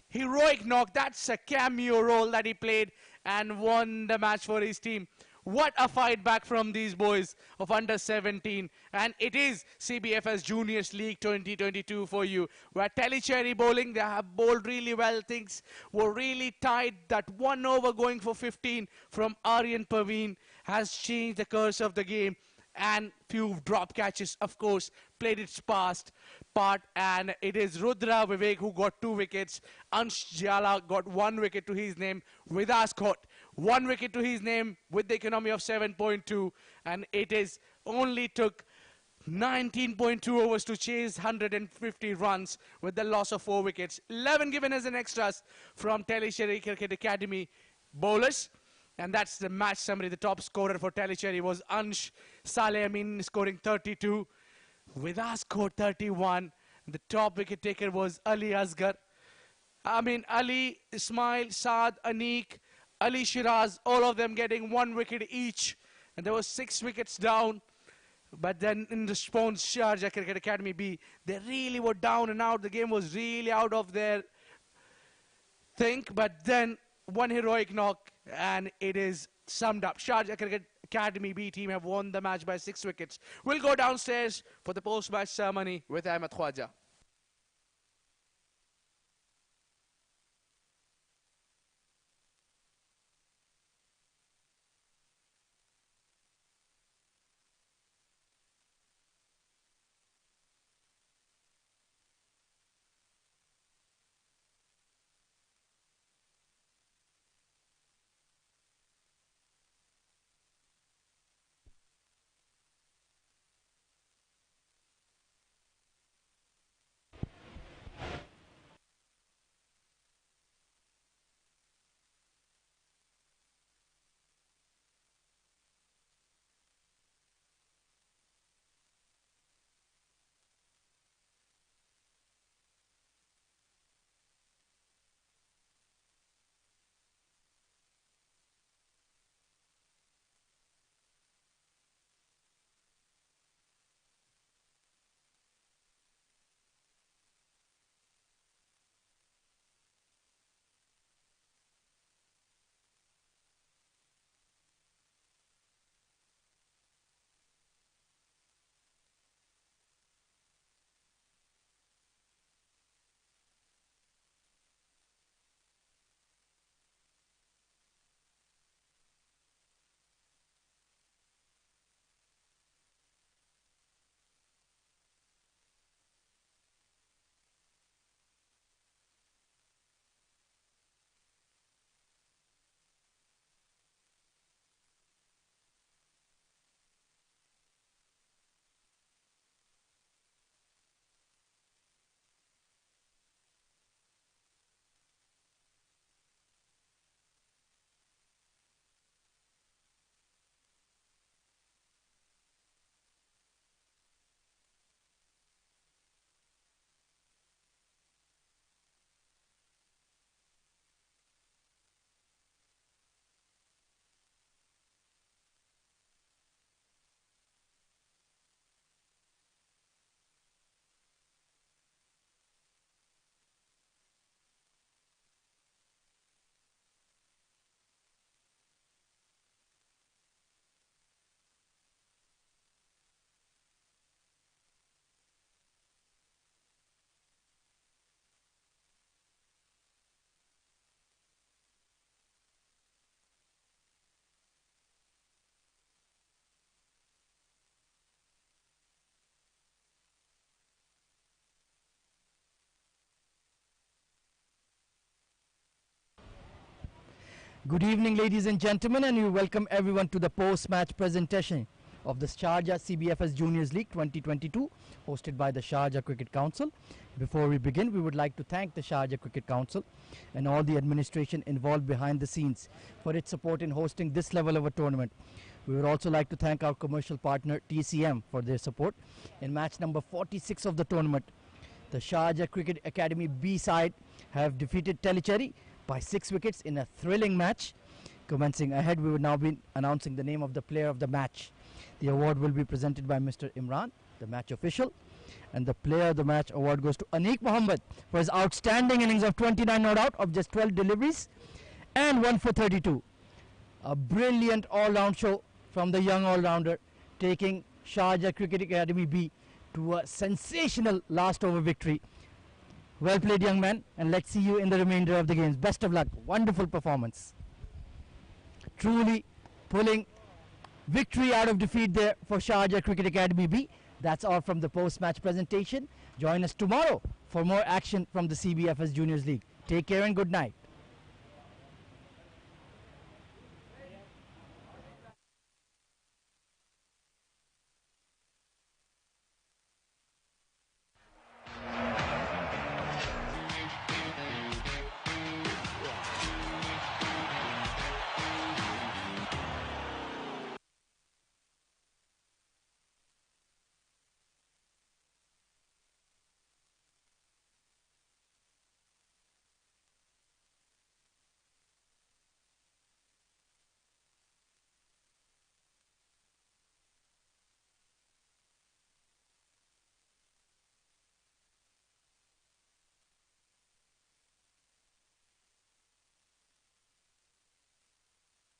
S1: heroic knock. That's a cameo role that he played and won the match for his team. What a fight back from these boys of under 17. And it is CBFS Juniors League 2022 for you. Where Tellicherry bowling, they have bowled really well. Things were really tight. That 1 over going for 15 from Aryan Parveen has changed the course of the game. And few drop catches, of course, played its part. And it is Rudra Vivek who got 2 wickets. Ansh Jala got 1 wicket to his name. Vidas got 1 wicket to his name with the economy of 7.2. And it is only took 19.2 overs to chase 150 runs with the loss of 4 wickets. 11 given as an extras from Tellicherry Cricket Academy bowlers. And that's the match summary. The top scorer for Tellicherry was Ansh Saleh Amin, scoring 32. Vidas scored 31. The top wicket taker was Ali Asghar. Ali, Ismail, Saad, Anik, Ali Shiraz, all of them getting 1 wicket each. And there was 6 wickets down. But then in response, Sharjah Cricket Academy B, they really were down and out. The game was really out of their think. But then 1 heroic knock, and it is summed up. Sharjah Cricket Academy B team have won the match by 6 wickets. We'll go downstairs for the post-match ceremony with Ahmed Khwaja.
S2: Good evening, ladies and gentlemen, and we welcome everyone to the post-match presentation of the Sharjah CBFS Juniors League 2022, hosted by the Sharjah Cricket Council. Before we begin, we would like to thank the Sharjah Cricket Council and all the administration involved behind the scenes for its support in hosting this level of a tournament. We would also like to thank our commercial partner TCM for their support. In match number 46 of the tournament, the Sharjah Cricket Academy B side have defeated Tellicherry by 6 wickets in a thrilling match. Commencing ahead, we will now be announcing the name of the player of the match. The award will be presented by Mr. Imran, the match official. And the player of the match award goes to Aneek Mohammed for his outstanding innings of 29 not out of just 12 deliveries and 1 for 32. A brilliant all-round show from the young all-rounder, taking Sharjah Cricket Academy B to a sensational last over victory. Well played, young man, and let's see you in the remainder of the games. Best of luck. Wonderful performance. Truly pulling victory out of defeat there for Sharjah Cricket Academy B. That's all from the post-match presentation. Join us tomorrow for more action from the CBFS Juniors League. Take care and good night.